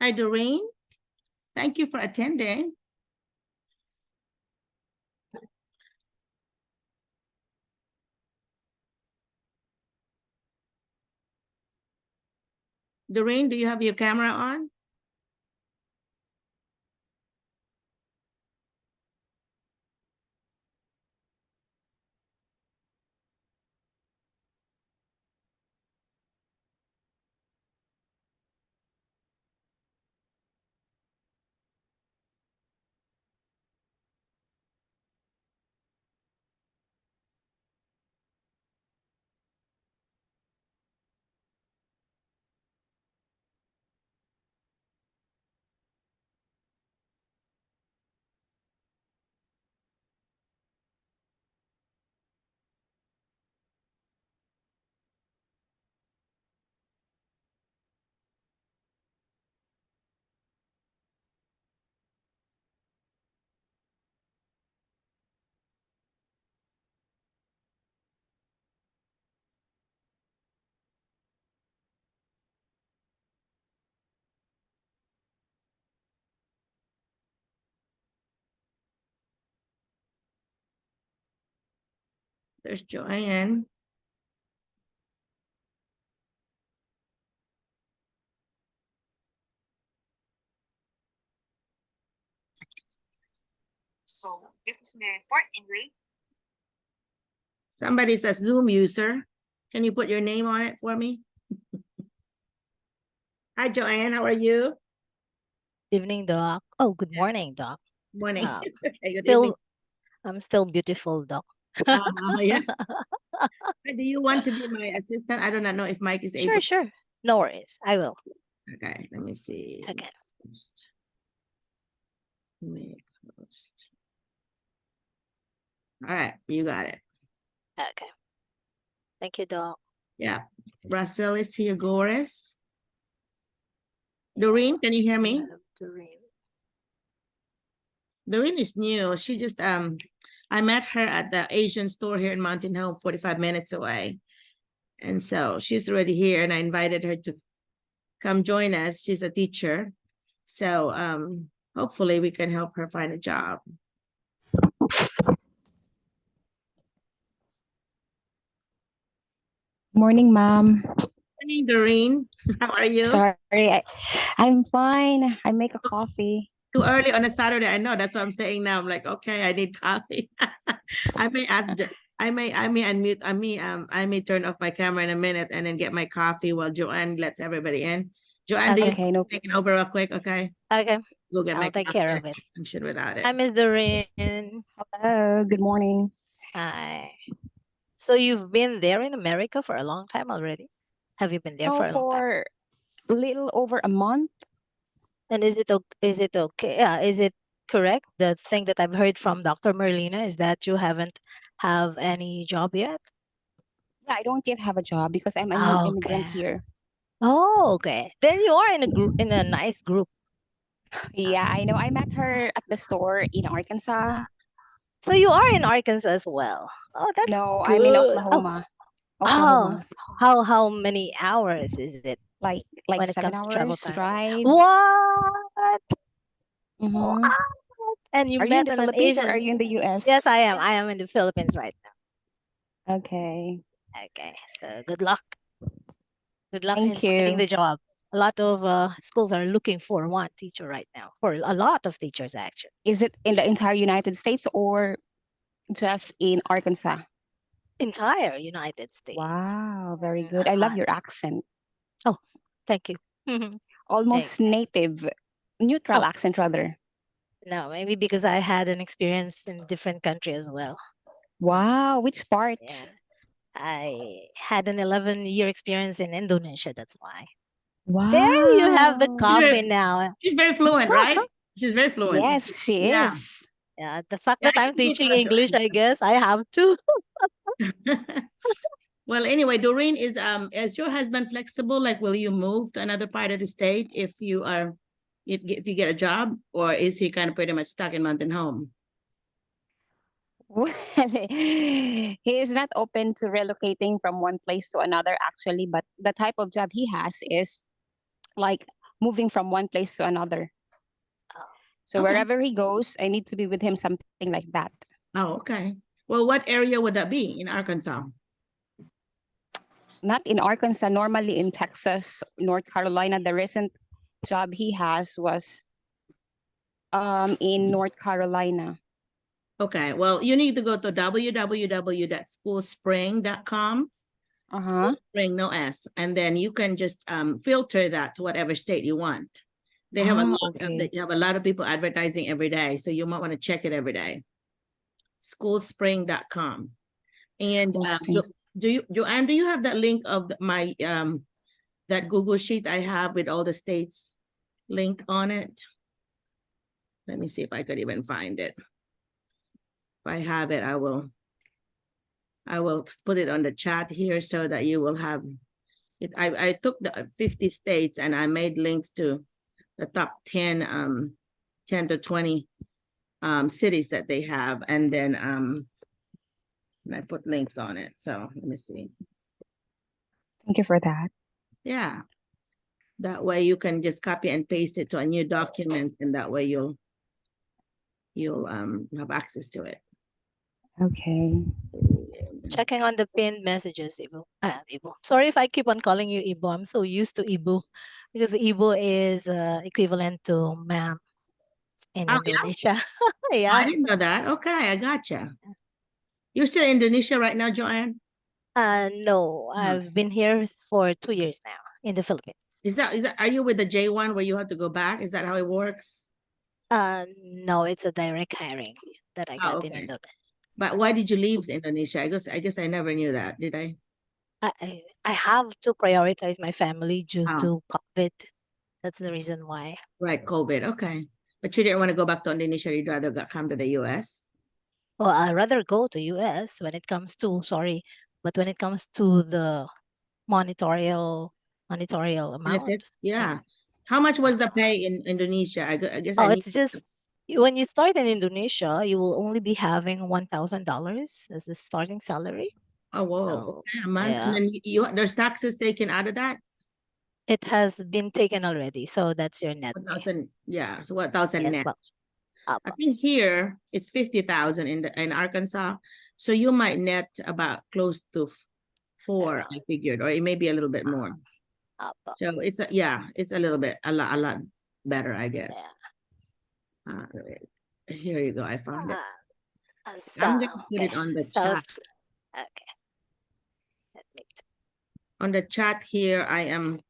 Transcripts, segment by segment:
Hi, Doreen. Thank you for attending. Doreen, do you have your camera on? There's Joanne. So this is my report in grade. Somebody's a Zoom user. Can you put your name on it for me? Hi, Joanne. How are you? Evening, Doc. Oh, good morning, Doc. Morning. Okay, good Still, evening. I'm still beautiful, Doc. Yeah. Do you want to be my assistant? I do not know if Mike is able. Sure. No worries. I will. Okay, let me see. Okay. Make host. All right, you got it. Okay. Thank you, Doc. Yeah. Russell is here, Goris. Doreen, can you hear me? Doreen is new. She just I met her at the Asian store here in Mountain Home, 45 minutes away. And so she's already here, and I invited her to come join us. She's a teacher. So hopefully we can help her find a job. Morning, ma'am. Morning, Doreen. How are you? Sorry, I'm fine. I make a coffee. Too early on a Saturday. I know. That's what I'm saying now. I'm like, okay, I need coffee. I may ask. I may unmute. I may turn off my camera in a minute and then get my coffee while Joanne lets everybody in. Joanne, do you Okay, no. take it over real quick? Okay. Okay. We'll get my I'll take coffee. care I of it. can't function without it. Hi, Miss Doreen. Hello, good morning. Hi. So you've been there in America for a long time already? Have you been there for a long time? For a little over a month. And is it okay? Yeah, is it correct? The thing that I've heard from Dr. Merlina is that you haven't have any job yet? Yeah, I don't yet have a job because I'm a new immigrant here. Oh, okay. Then you are in a group, in a nice group. Yeah, I know. I met her at the store in Arkansas. So you are in Arkansas as well. Oh, that's No, good. I'm in Oklahoma. Oh, so how many hours is it? Like when it 7 comes to travel hours time? drive. What? Mm-hmm. What? And you Are you in met the an Philippines Asian? or are you in the US? Yes, I am. I am in the Philippines right now. Okay. Okay. So good luck. Good luck Thank in finding you. the job. A lot of schools are looking for one teacher right now. For a lot of teachers, actually. Is it in the entire United States or just in Arkansas? Entire United States. Wow, very good. I love your accent. Oh, thank you. Almost native, neutral accent rather. No, maybe because I had an experience in different country as well. Wow, which parts? Yeah. I had an 11-year experience in Indonesia. That's why. Wow. There you have the coffee now. She's very fluent, right? She's very fluent. Yes, she is. Yeah, the fact that I'm teaching English, I guess I have to. Well, anyway, Doreen, is your husband flexible? Like, will you move to another part of the state if you get a job, or is he kind of pretty much stuck in Mountain Home? Well, he is not open to relocating from one place to another, actually, but the type of job he has is like moving from one place to another. So Okay. wherever he goes, I need to be with him, something like that. Oh, okay. Well, what area would that be in Arkansas? Not in Arkansas, normally in Texas, North Carolina. The recent job he has was in North Carolina. Okay, well, you need to go to www.schoolspring.com. School Spring, no S, and then you can just filter that to whatever state you want. They have Okay. they have a lot of people advertising every day, so you might want to check it every day. Schoolspring.com. And School Spring. Joanne, do you have that link of my that Google sheet I have with all the states link on it? Let me see if I could even find it. If I have it, I will put it on the chat here so that you will have it. I took the 50 states and I made links to the top 10 to 20 cities that they have, and then and I put links on it. So let me see. Thank you for that. Yeah, that way you can just copy and paste it to a new document, and that way you'll have access to it. Okay. Checking on the pinned messages, Ibu. Ibu. Sorry if I keep on calling you Ibu. I'm so used to Ibu because Ibu is equivalent to ma'am in Oh, yeah? Indonesia. I Yeah. didn't know that. Okay, I gotcha. You're still in Indonesia right now, Joanne? No, I've been here for 2 years now in the Philippines. Is that are you with the J1 where you have to go back? Is that how it works? No, it's a direct hiring that I got in Okay. Indonesia. But why did you leave Indonesia? I guess I never knew that, did I? I have to prioritize my family due Oh. to COVID. That's the reason why. Right, COVID. Okay. But you didn't want to go back to Indonesia. You'd rather come to the US. Well, I'd rather go to US when it comes to, but when it comes to the monitorial amount. Benefits? Yeah. How much was the pay in Indonesia? I guess Oh, I need it's just when you start in Indonesia, you will only be having $1,000 as the starting salary. Oh, whoa. So, Okay, a month. yeah. And then there's taxes taken out of that? It has been taken already, so that's your net. 1,000, yeah. So 1,000 Yes, net. but I think here it's 50,000 in Arkansas. So you might net about close to 4, I figured, or it may be a little bit more. So it's a little bit, a lot better, I guess. Here you go. I found it. I'm going to put it on the chat. Okay. On the chat here, I am.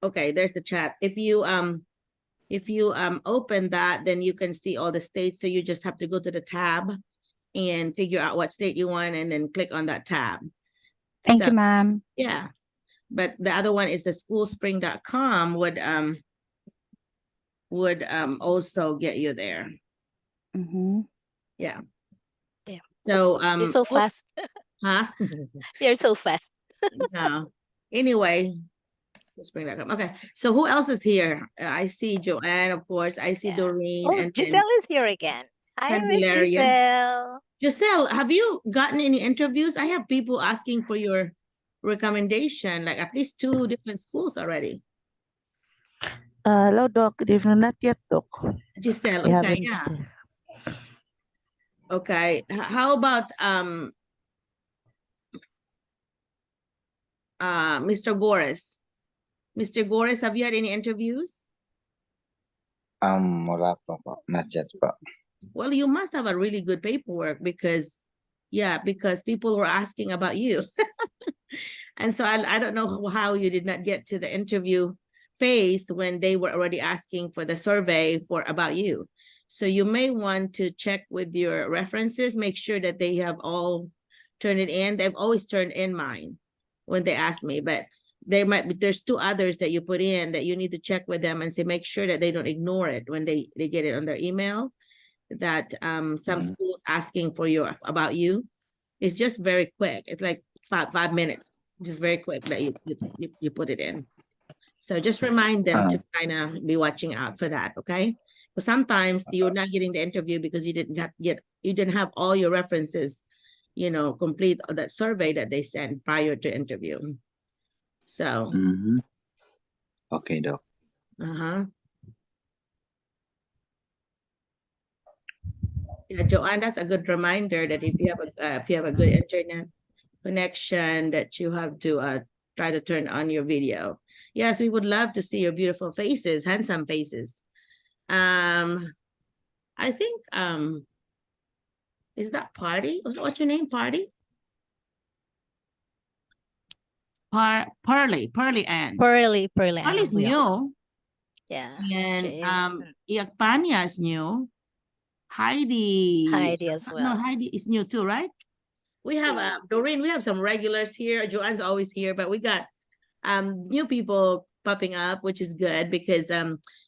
Okay, there's the chat. If you open that, then you can see all the states. So you just have to go to the tab and figure out what state you want, and then click on that tab. Thank you, ma'am. Yeah, but the other one is the schoolspring.com would also get you there. Yeah. So you're so fast. Huh? You're so fast. No. Anyway, schoolspring.com. Okay. So who else is here? I see Joanne, of course. I see Doreen. Oh, and Giselle is here again. Hi, Miss Candelaria. Giselle. Giselle, have you gotten any interviews? I have people asking for your recommendation, like at least 2 different schools already. Hello, Doc. Good evening. Not yet, Doc. Giselle, We okay, haven't- yeah. Okay. How about Mr. Gores? Mr. Gores, have you had any interviews? Wala pa po. Not yet po. Well, you must have a really good paperwork because people were asking about you. And so I don't know how you did not get to the interview phase when they were already asking for the survey about you. So you may want to check with your references, make sure that they have all turned it in. They've always turned in mine when they ask me, but there's 2 others that you put in that you need to check with them and say, make sure that they don't ignore it when they get it on their email, that some schools asking for about you. It's just very quick. It's like 5 minutes, just very quick that you put it in. So just remind them to kind of be watching out for that, okay? But sometimes you're not getting the interview because you didn't have all your references, complete that survey that they sent prior to interview. So Okay, Doc. Uh-huh. Yeah, Joanne, that's a good reminder that if you have a good internet connection, that you have to try to turn on your video. Yes, we would love to see your beautiful faces, handsome faces. I think is that Party? What's your name? Party? Pearly Ann. Pearly Pearly's Anambuyok. new. Yeah, And she is. Iakpanya is new. Heidi as No, well. Heidi is new too, right? We have Doreen, we have some regulars here. Joanne's always here, but we got new people popping up, which is good because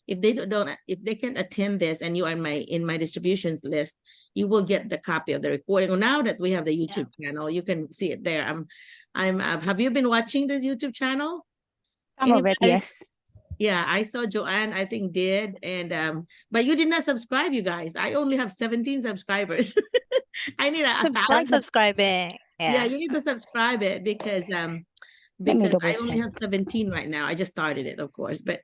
if they can attend this and you are in my distributions list, you will get the copy of the recording. Well, now that we have the YouTube channel, you can see it there. Have you been watching the YouTube channel? Some of it, Anybody? yes. Yeah, I saw Joanne, I think did. And but you did not subscribe, you guys. I only have 17 subscribers. I need a Subscribe, 1,000. subscribing. Yeah, Yeah. you need to subscribe it because me because I double only check. have 17 right now. I just started it, of course. But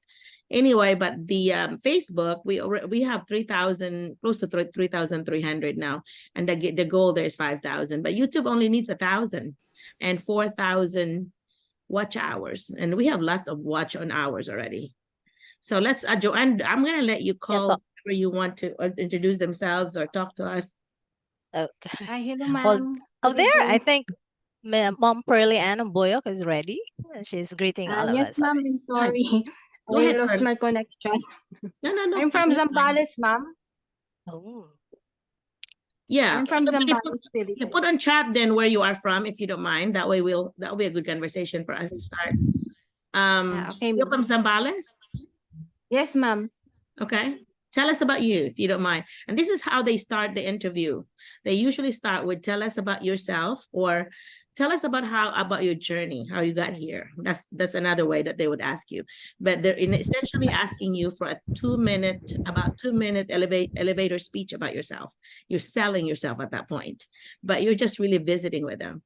anyway, but the Facebook, we have 3,000, close to 3,300 now. And the goal there is 5,000. But YouTube only needs 1,000 and 4,000 watch hours. And we have lots of watch on hours already. So let's, Joanne, I'm going to let you call well- whoever you want to introduce themselves or talk to us. Okay. Hi, hello, Well, ma'am. Oh, Good there, I evening. think Mom Pearly Anambuyok is ready. She's greeting all of Yes, us. ma'am, I'm sorry. Go I ahead, lost Pearl. my connection. No. I'm from that's fine. Zambales, ma'am. Oh, Yeah. I'm from Somebody Zambales, You Philippines. put on chat then where you are from, if you don't mind. That way that'll be a good conversation for us to start. Okay, You're ma'am. from Zambales? Yes, ma'am. Okay. Tell us about you, if you don't mind. And this is how they start the interview. They usually start with tell us about yourself or tell us about your journey, how you got here. That's another way that they would ask you. But they're essentially asking you for a 2-minute elevator speech about yourself. You're selling yourself at that point, but you're just really visiting with them.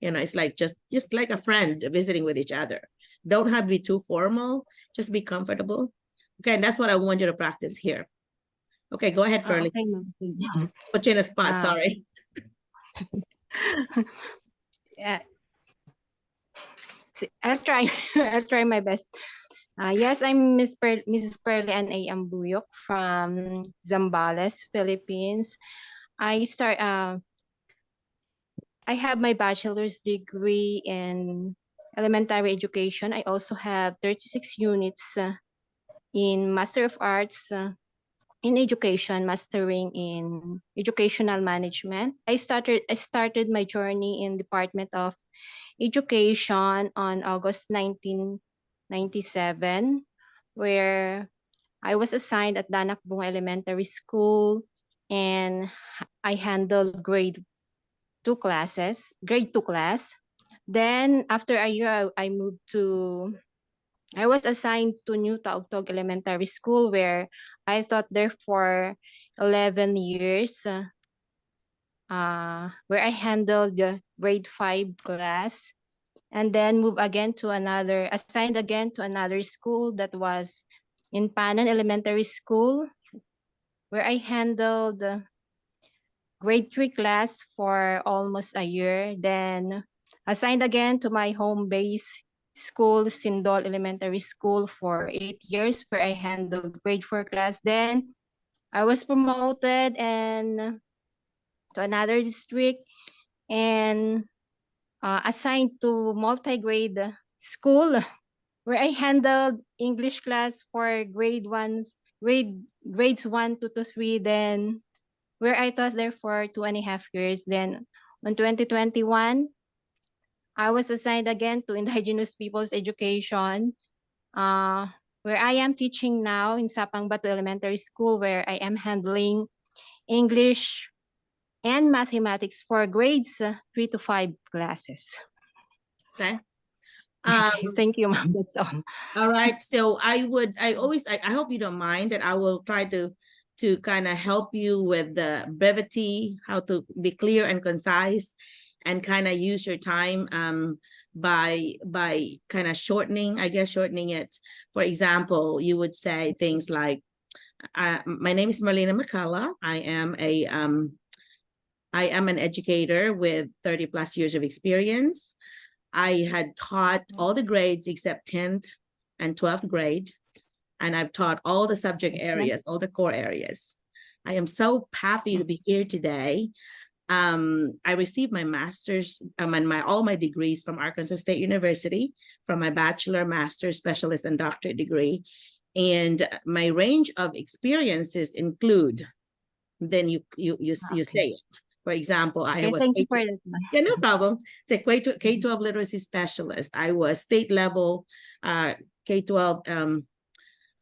You know, it's like just like a friend visiting with each other. Don't have to be too formal. Just be comfortable. Okay, and that's what I want you to practice here. Okay, go ahead, Pearly. Okay, ma'am. Thank you. Put you in a spot, Ah. sorry. I'll try. I'll try my best. Yes, I'm Mrs. Pearly Ann A. Ambuyok from Zambales, Philippines. I have my bachelor's degree in elementary education. I also have 36 units in Master of Arts in Education, mastering in Educational Management. I started my journey in Department of Education on August 1997, where I was assigned at Danakbung Elementary School, and I handled grade 2 class. Then after a year, I was assigned to New Taugtog Elementary School, where I taught there for 11 years, where I handled the grade 5 class, and then assigned again to another school that was in Panan Elementary School, where I handled the grade 3 class for almost a year. Then assigned again to my home base school, Sindol Elementary School, for 8 years, where I handled grade 4 class. Then I was promoted and to another district and assigned to multi-grade school, where I handled English class for grades 1 to 3. Then where I taught there for 2.5 years. Then on 2021, I was assigned again to Indigenous Peoples Education, where I am teaching now in Sapang Batu Elementary School, where I am handling English and mathematics for grades 3 to 5 classes. Okay. Thank you, ma'am. That's all. All right. So I hope you don't mind that I will try to kind of help you with the brevity, how to be clear and concise. and kind of use your time by kind of shortening it. For example, you would say things like, my name is Merlina McCullough. I am an educator with 30 plus years of experience. I had taught all the grades except 10th and 12th grade. And I've taught all the subject areas, all the core areas. I am so happy to be here today. I received my master's and all my degrees from Arkansas State University, from my bachelor, master's, specialist, and doctorate degree. And my range of experiences include, then you say it. For example, I was thank you for that. yeah, no problem. Say K-12 literacy specialist. I was state level K-12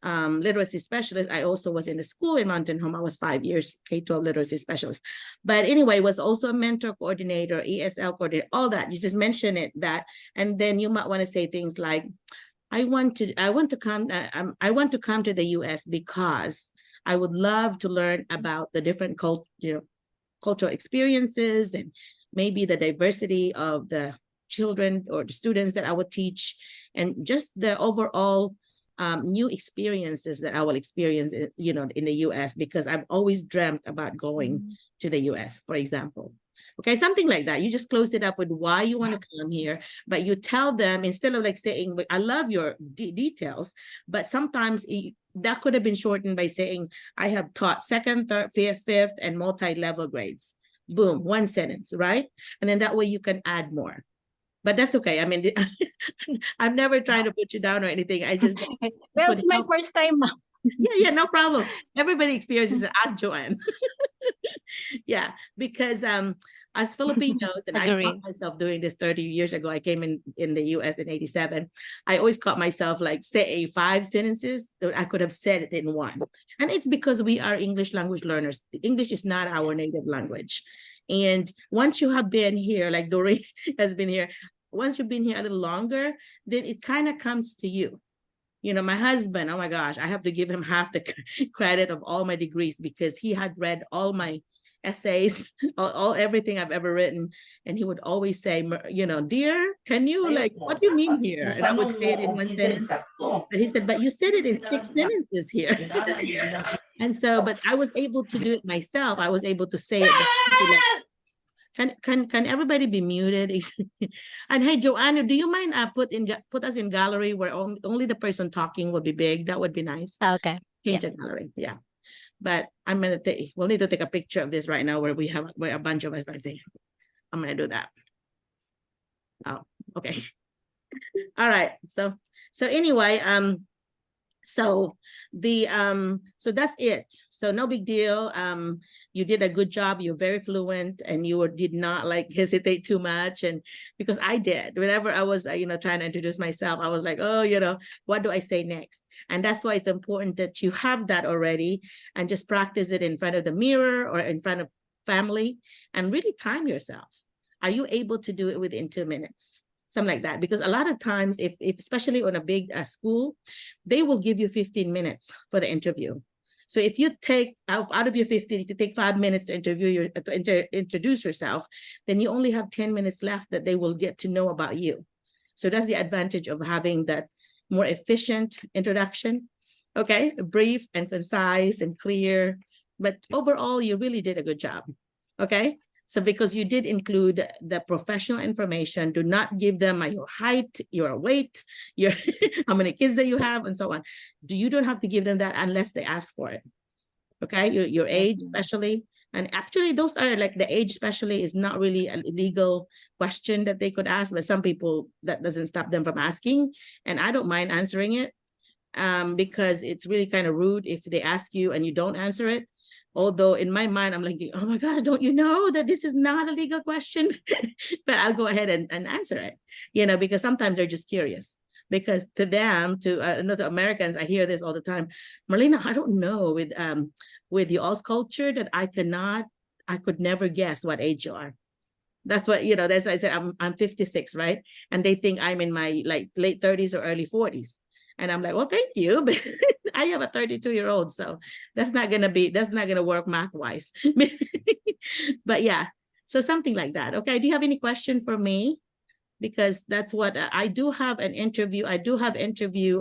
literacy specialist. I also was in the school in Mountain Home. I was 5 years K-12 literacy specialist. But anyway, was also a mentor coordinator, ESL coordinator, all that. You just mention it, that, and then you might want to say things like, I want to come to the US because I would love to learn about the different cultural experiences and maybe the diversity of the children or the students that I would teach, and just the overall new experiences that I will experience, in the US, because I've always dreamt about going to the US, for example. Okay, something like that. You just close it up with why you want to come here, but you tell them, instead of like saying, I love your details, but sometimes that could have been shortened by saying, I have taught 2nd, 3rd, 5th, and multi-level grades. Boom, one sentence, right? And then that way you can add more. But that's okay. I mean, I'm never trying to put you down or anything. I just Well, it's my first time. yeah, no problem. Everybody experiences it. Ask Joanne. Yeah, because as Filipinos, and I caught myself doing this 30 years ago. I came in the US in 87. I always caught myself like say 5 sentences that I could have said it in one. And it's because we are English language learners. English is not our native language. And once you have been here, like Doreen has been here, once you've been here a little longer, then it kind of comes to you. My husband, oh my gosh, I have to give him half the credit of all my degrees, because he had read all my essays, everything I've ever written. And he would always say, dear, can you what do you mean here? And I would say it in one sentence. But he said, but you said it in 6 sentences here. And so, but I was able to do it myself. I was able to say it. Can everybody be muted? And hey, Joanna, do you mind put us in gallery where only the person talking will be big? That would be nice. Okay. Change the gallery, yeah. But I'm gonna we'll need to take a picture of this right now where a bunch of us are saying. I'm gonna do that. Oh, okay. All right. So anyway, so that's it. So no big deal. You did a good job. You're very fluent, and you did not hesitate too much. And because I did, whenever I was trying to introduce myself, I was like, oh, what do I say next? And that's why it's important that you have that already, and just practice it in front of the mirror or in front of family, and really time yourself. Are you able to do it within 2 minutes? Something like that, because a lot of times, if especially on a big school, they will give you 15 minutes for the interview. So if you take out of your 15, if you take 5 minutes to introduce yourself, then you only have 10 minutes left that they will get to know about you. So that's the advantage of having that more efficient introduction. Okay, brief and concise and clear, but overall, you really did a good job. Okay. So because you did include the professional information, do not give them your height, your weight, your how many kids that you have, and so on. You don't have to give them that unless they ask for it. Okay, your age especially. And actually, those are like the age especially is not really a legal question that they could ask, but some people, that doesn't stop them from asking. And I don't mind answering it because it's really kind of rude if they ask you and you don't answer it. Although in my mind, I'm like, oh my gosh, don't you know that this is not a legal question? But I'll go ahead and answer it, because sometimes they're just curious. Because to them, to Americans, I hear this all the time. Merlina, I don't know with you all's culture that I could never guess what age you are. That's what, that's why I said I'm 56, right? And they think I'm in my late 30s or early 40s. And I'm like, well, thank you, but I have a 32-year-old, so that's not gonna work math-wise. But yeah, So something like that. Okay, do you have any question for me? Because that's what I do have an interview. I do have interview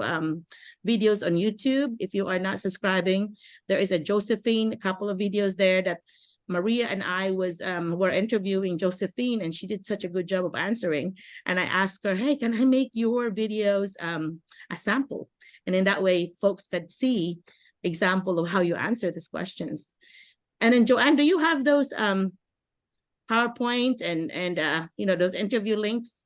videos on YouTube. If you are not subscribing, there is a Josephine, a couple of videos there that Maria and I were interviewing Josephine, and she did such a good job of answering. And I asked her, hey, can I make your videos a sample? And in that way, folks could see example of how you answer these questions. And then Joanne, do you have those PowerPoint and you know, those interview links?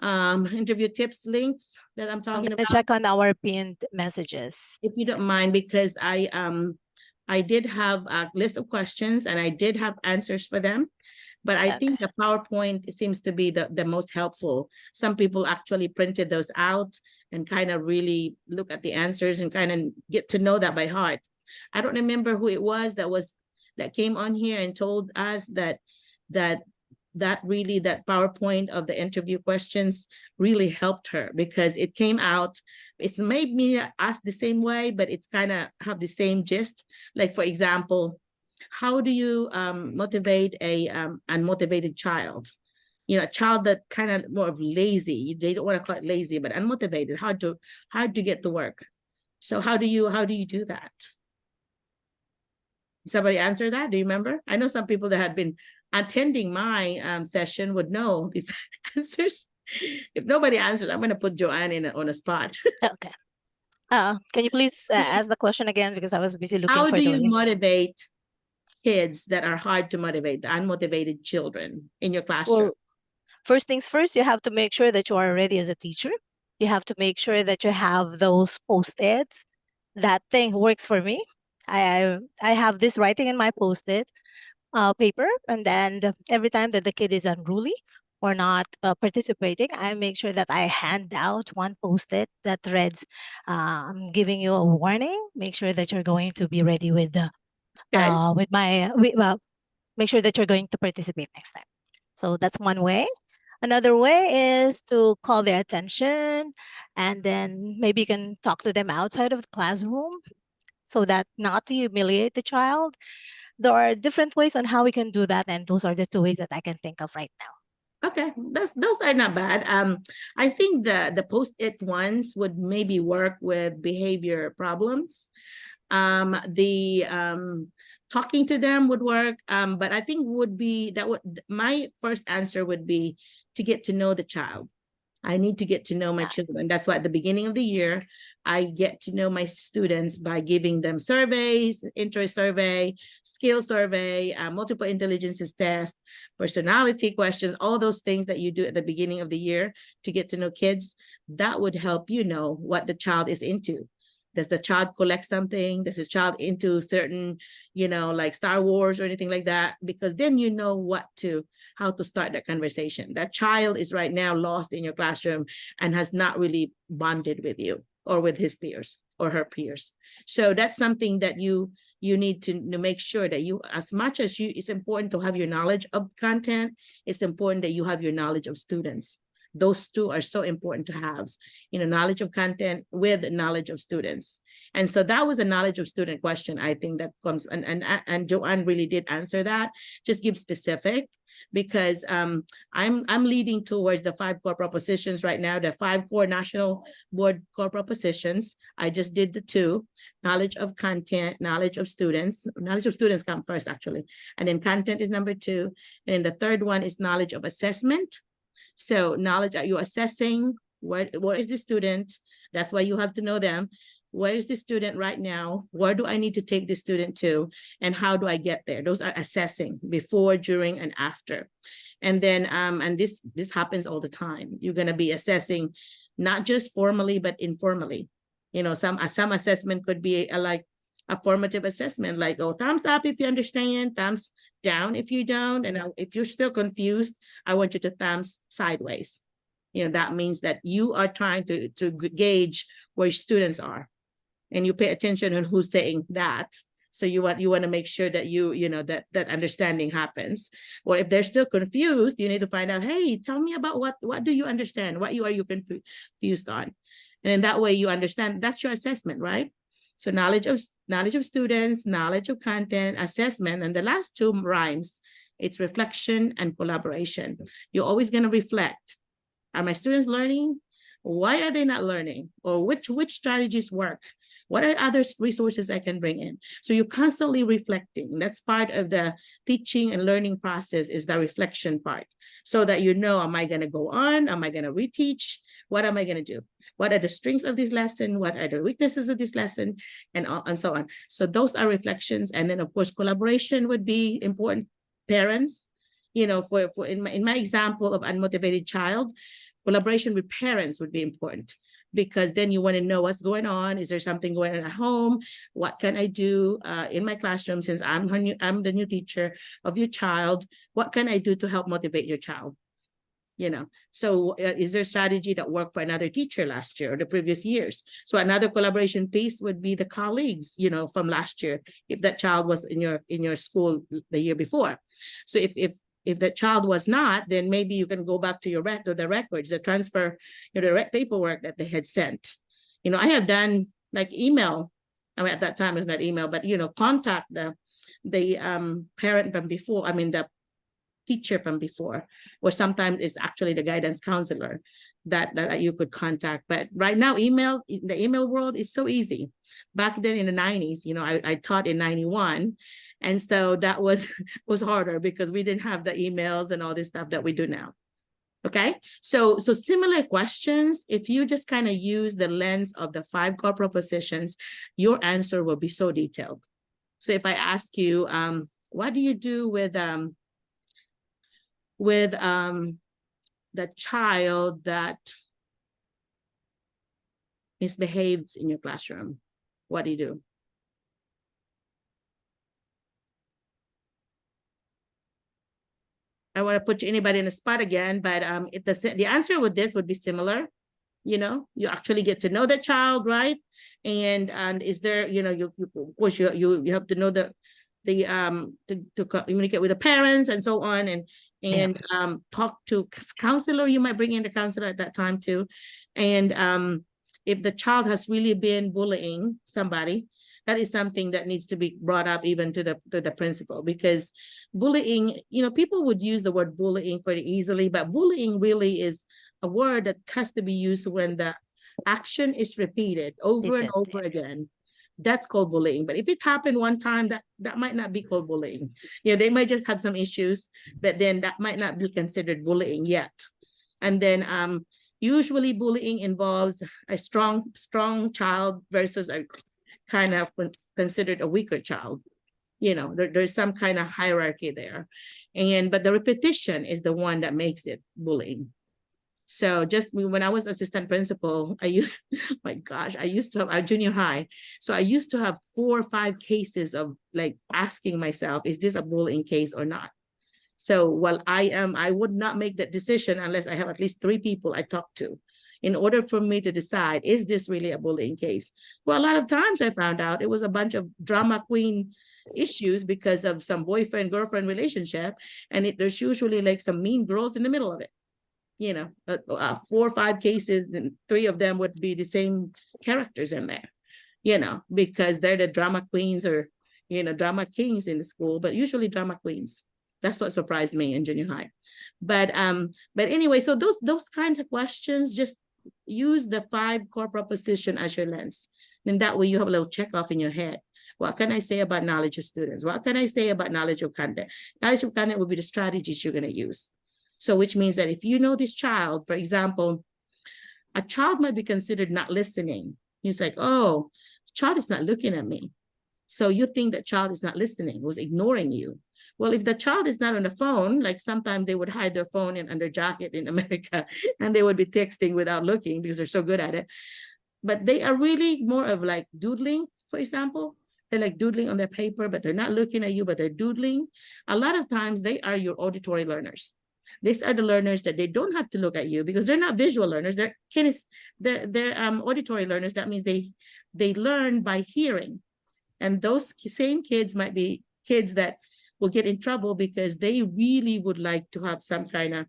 Interview tips links that I'm I'm talking gonna about, check on our pinned messages. if you don't mind, because I did have a list of questions and I did have answers for them, but I think the PowerPoint seems to be the most helpful. Some people actually printed those out and kind of really look at the answers and kind of get to know that by heart. I don't remember who it was that came on here and told us that PowerPoint of the interview questions really helped her, because it came out, it's made me ask the same way, but it's kind of have the same gist. Like, for example, how do you motivate a unmotivated child? You know, a child that kind of more of lazy, they don't want to call it lazy, but unmotivated, hard to get to work. So how do you do that? Somebody answer that? Do you remember? I know some people that had been attending my session would know these answers. If nobody answers, I'm going to put Joanne on a spot. Okay. Can you please ask the question again, because I was busy looking How for do the you link. motivate kids that are hard to motivate, the unmotivated children in your classroom? Well, first things first, you have to make sure that you are ready as a teacher. You have to make sure that you have those post-its. That thing works for me. I have this writing in my post-it paper, and then every time that the kid is unruly or not participating, I make sure that I hand out one post-it that reads, I'm giving you a warning. Make sure that you're going to be ready with the make sure that you're going to participate next time. So that's one way. Another way is to call their attention, and then maybe you can talk to them outside of the classroom so that not to humiliate the child. There are different ways on how we can do that, and those are the two ways that I can think of right now. Okay, those are not bad. I think the post-it ones would maybe work with behavior problems. Talking to them would work, but I think my first answer would be to get to know the child. I need to get to know my children. That's why at the beginning of the year, I get to know my students by giving them surveys, interest survey, skill survey, multiple intelligences test, personality questions, all those things that you do at the beginning of the year to get to know kids. That would help you know what the child is into. Does the child collect something? Does the child into certain, like Star Wars or anything like that? Because then you know how to start that conversation. That child is right now lost in your classroom and has not really bonded with you or with his peers or her peers. So that's something that you need to make sure that as much as it's important to have your knowledge of content, it's important that you have your knowledge of students. Those two are so important to have, knowledge of content with knowledge of students. And so that was a knowledge of student question. I think that comes, and Joanne really did answer that. Just give specific, because I'm leading towards the 5 core propositions right now, the 5 core national board core propositions. I just did the 2, knowledge of content, knowledge of students. Knowledge of students come first, actually. And then content is number 2. And then the third one is knowledge of assessment. So knowledge, are you assessing where is the student? That's why you have to know them. Where is the student right now? Where do I need to take the student to? And how do I get there? Those are assessing before, during, and after. And then, and this happens all the time. You're going to be assessing not just formally, but informally. Some assessment could be like a formative assessment, like, thumbs up if you understand, thumbs down if you don't. And if you're still confused, I want you to thumbs sideways. That means that you are trying to gauge where students are, and you pay attention on who's saying that. So you want to make sure that that understanding happens. Or if they're still confused, you need to find out, hey, tell me about what do you understand? What are you confused on? And in that way you understand. That's your assessment, right? So knowledge of students, knowledge of content, assessment, and the last 2 rhymes It's reflection and collaboration. You're always going to reflect. Are my students learning? Why are they not learning? Or which strategies work? What are other resources I can bring in? So you're constantly reflecting. That's part of the teaching and learning process, is the reflection part. So that you know, am I going to go on? Am I going to reteach? What am I going to do? What are the strengths of this lesson? What are the weaknesses of this lesson? And so on. So those are reflections. And then of course, collaboration would be important. Parents, you know, in my example of unmotivated child, collaboration with parents would be important, because then you want to know what's going on. Is there something going on at home? What can I do in my classroom, since I'm the new teacher of your child? What can I do to help motivate your child? You know, so is there a strategy that worked for another teacher last year or the previous years? So another collaboration piece would be the colleagues, you know, from last year, if that child was in your school the year before. So if that child was not, then maybe you can go back to your the records, the transfer, you know, the paperwork that they had sent. You know, I have done like email. I mean, at that time it's not email, but you know, contact the parent from before. I mean, the teacher from before, or sometimes it's actually the guidance counselor that you could contact. But right now, the email world is so easy. Back then in the 90s, you know, I taught in 91. And so that was harder because we didn't have the emails and all this stuff that we do now. Okay, so similar questions, if you just kind of use the lens of the 5 core propositions, your answer will be so detailed. So if I ask you, what do you do with the child that misbehaves in your classroom, what do you do? I want to put anybody in the spot again, but the answer with this would be similar. You know, you actually get to know the child, right? And is there, you know, of course you have to know to communicate with the parents and so on, and talk to counselor. You might bring in the counselor at that time too. And if the child has really been bullying somebody, that is something that needs to be brought up even to the principal, because bullying, you know, people would use the word bullying pretty easily, but bullying really is a word that has to be used when the action is repeated over and over again. That's called bullying. But if it happened one time, that might not be called bullying. You know, they might just have some issues, but then that might not be considered bullying yet. And then usually bullying involves a strong child versus a kind of considered a weaker child. You know, there's some kind of hierarchy there. But the repetition is the one that makes it bullying. So just when I was assistant principal, I used to have a junior high. So I used to have 4 or 5 cases of like asking myself, is this a bullying case or not? So while I would not make that decision unless I have at least 3 people I talk to in order for me to decide, is this really a bullying case? Well, a lot of times I found out it was a bunch of drama queen issues because of some boyfriend-girlfriend relationship. And there's usually like some mean girls in the middle of it. You know, 4 or 5 cases, and 3 of them would be the same characters in there, you know, because they're the drama queens or, you know, drama kings in the school, but usually drama queens. That's what surprised me in junior high. But anyway, so those kinds of questions, just use the 5 core proposition as your lens. And that way you have a little check off in your head. What can I say about knowledge of students? What can I say about knowledge of content? Knowledge of content will be the strategies you're going to use. So which means that if you know this child, for example, a child might be considered not listening. He's like, oh, the child is not looking at me. So you think that child is not listening, was ignoring you. Well, if the child is not on the phone, like sometimes they would hide their phone in under jacket in America, and they would be texting without looking because they're so good at it. But they are really more of like doodling, for example. They're like doodling on their paper, but they're not looking at you, but they're doodling. A lot of times they are your auditory learners. These are the learners that they don't have to look at you because they're not visual learners. They're auditory learners. That means they learn by hearing. And those same kids might be kids that will get in trouble because they really would like to have some kind of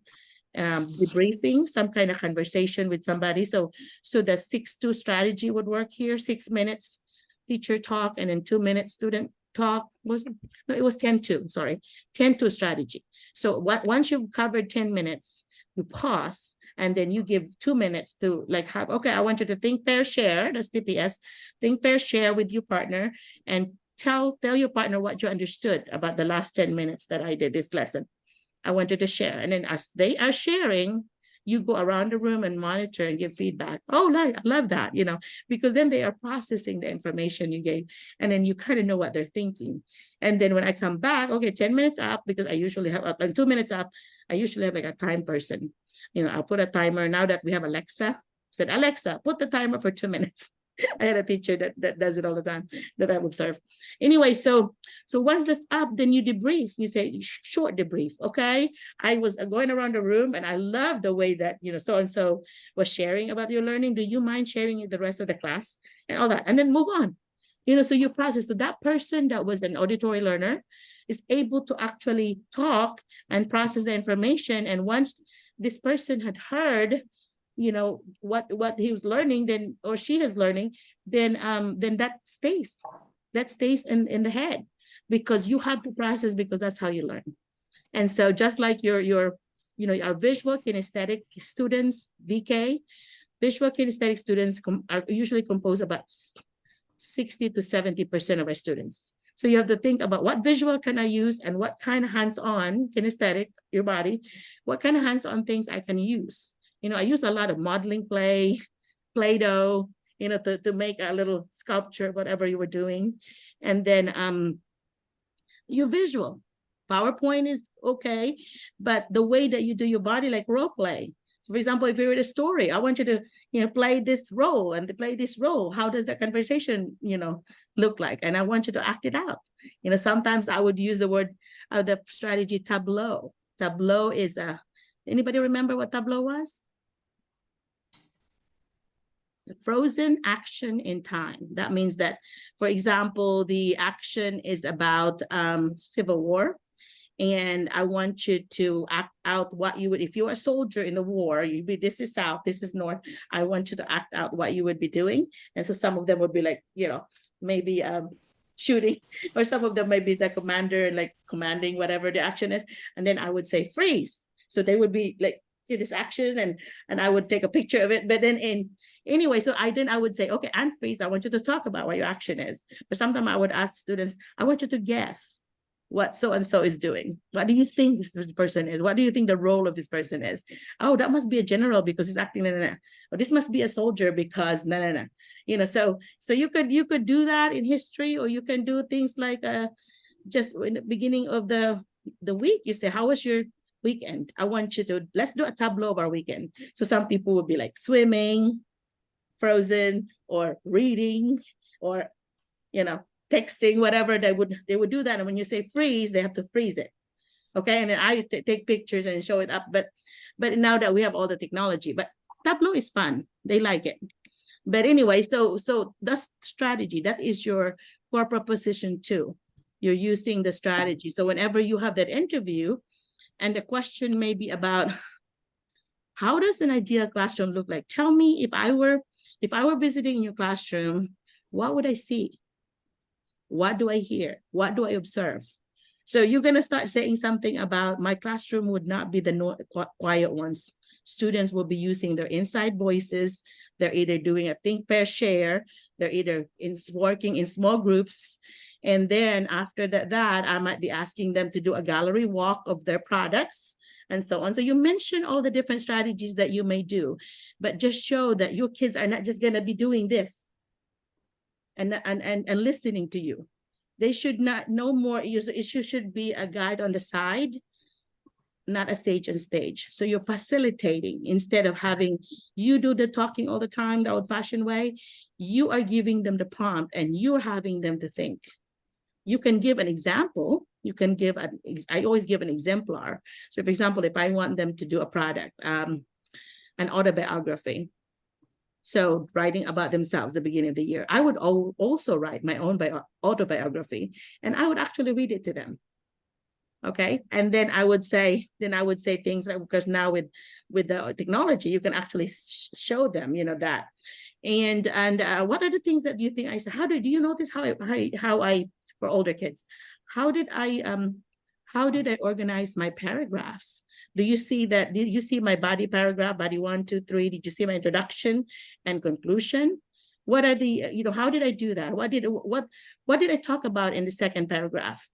debriefing, some kind of conversation with somebody. So the 6-2 strategy would work here. 6 minutes teacher talk and then 2 minutes student talk, no, it was 10-2, sorry, 10-2 strategy. So once you've covered 10 minutes, you pause, and then you give 2 minutes to like have, okay, I want you to think, pair, share, that's TPS, think, pair, share with your partner, and tell your partner what you understood about the last 10 minutes that I did this lesson. I want you to share. And then as they are sharing, you go around the room and monitor and give feedback. Oh, I love that, you know, because then they are processing the information you gave, and then you kind of know what they're thinking. And then when I come back, okay, 10 minutes up, because I usually have up, and 2 minutes up, I usually have like a time person. You know, I'll put a timer. Now that we have Alexa, said, Alexa, put the timer for 2 minutes. I had a teacher that does it all the time that I've observed. Anyway, so once that's up, then you debrief. You say short debrief. Okay, I was going around the room and I love the way that, you know, so-and-so was sharing about your learning. Do you mind sharing it the rest of the class and all that? And then move on. You know, so you process. So that person that was an auditory learner is able to actually talk and process the information. And once this person had heard, you know, what he was learning, then, or she is learning, then that stays in the head, because you have to process, because that's how you learn. And so just like your you know, our visual kinesthetic students, VK, visual kinesthetic students are usually composed about 60 to 70% of our students. So you have to think about what visual can I use, and what kind of hands-on kinesthetic, your body, what kind of hands-on things I can use. You know, I use a lot of modeling clay, Play-Doh, you know, to make a little sculpture, whatever you were doing. And then your visual. PowerPoint is okay, but the way that you do your body, like role play. So for example, if you read a story, I want you to, you know, play this role and to play this role. How does that conversation, you know, look like? And I want you to act it out. You know, sometimes I would use the word, the strategy tableau. Tableau is anybody remember what tableau was? The frozen action in time. That means that, for example, the action is about Civil War. And I want you to act out what you would, if you're a soldier in the war, you'd be, this is South, this is North. I want you to act out what you would be doing. And so some of them would be like, you know, maybe shooting, or some of them might be the commander, like commanding whatever the action is. And then I would say freeze. So they would be like, do this action, and I would take a picture of it. But then anyway, so I would say, okay, and freeze, I want you to talk about what your action is. But sometimes I would ask students, I want you to guess what so-and-so is doing. What do you think this person is? What do you think the role of this person is? Oh, that must be a general because he's acting, or this must be a soldier because no. You know, so you could do that in history, or you can do things like just in the beginning of the week, you say, how was your weekend? I want you to, let's do a tableau of our weekend. So some people would be like swimming, frozen, or reading, or, you know, texting, whatever. They would do that. And when you say freeze, they have to freeze it. Okay. And then I take pictures and show it up. But now that we have all the technology, but tableau is fun. They like it. But anyway, so that's strategy. That is your core proposition 2. You're using the strategy. So whenever you have that interview, and the question may be about, how does an ideal classroom look like? Tell me, if I were visiting in your classroom, what would I see? What do I hear? What do I observe? So you're going to start saying something about, my classroom would not be the quiet ones. Students will be using their inside voices. They're either doing a think, pair, share. They're either working in small groups. And then after that, I might be asking them to do a gallery walk of their products and so on. So you mention all the different strategies that you may do, but just show that your kids are not just going to be doing this and listening to you. They should not know more. It should be a guide on the side, not a stage on stage. So you're facilitating instead of having you do the talking all the time, the old-fashioned way. You are giving them the prompt and you're having them to think. You can give an example. You can give I always give an exemplar. So for example, if I want them to do a product, an autobiography, so writing about themselves at the beginning of the year, I would also write my own autobiography, and I would actually read it to them. Okay, and then I would say things like, because now with the technology, you can actually show them, you know, that. And what are the things that you think I said? Do you notice how I for older kids. How did I organize my paragraphs? Do you see that? Did you see my body paragraph, body 1, 2, 3? Did you see my introduction and conclusion? What are the, how did I do that? What did I talk about in the second paragraph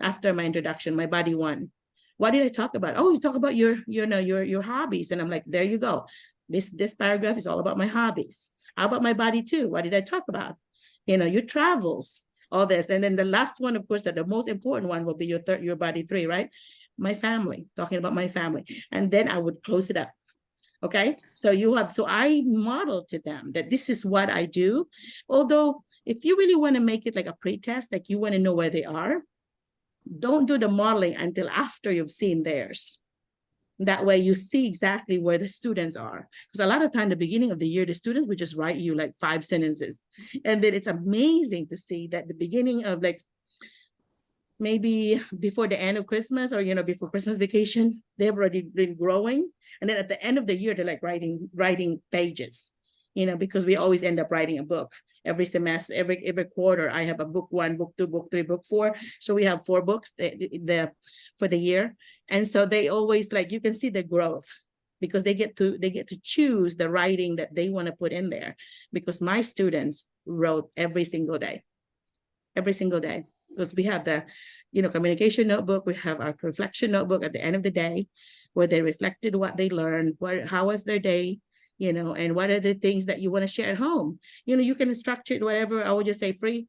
after my introduction, my body 1? What did I talk about? Oh, you talk about your hobbies. And I'm like, there you go. This paragraph is all about my hobbies. How about my body 2? What did I talk about? Your travels, all this. And then the last one, of course, that the most important one will be your body 3, right? My family, talking about my family. And then I would close it up. Okay, so I model to them that this is what I do. Although if you really want to make it like a pre-test, like you want to know where they are, don't do the modeling until after you've seen theirs. That way you see exactly where the students are. Because a lot of time, the beginning of the year, the students would just write you like 5 sentences. And then it's amazing to see that the beginning of like maybe before the end of Christmas or, before Christmas vacation, they've already been growing. And then at the end of the year, they're like writing pages, because we always end up writing a book every semester, every quarter. I have a book 1, book 2, book 3, book 4. So we have 4 books for the year. And so they always you can see the growth because they get to choose the writing that they want to put in there, because my students wrote every single day. Because we have the, communication notebook, we have our reflection notebook at the end of the day, where they reflected what they learned, how was their day, and what are the things that you want to share at home. You can structure it whatever. I would just say free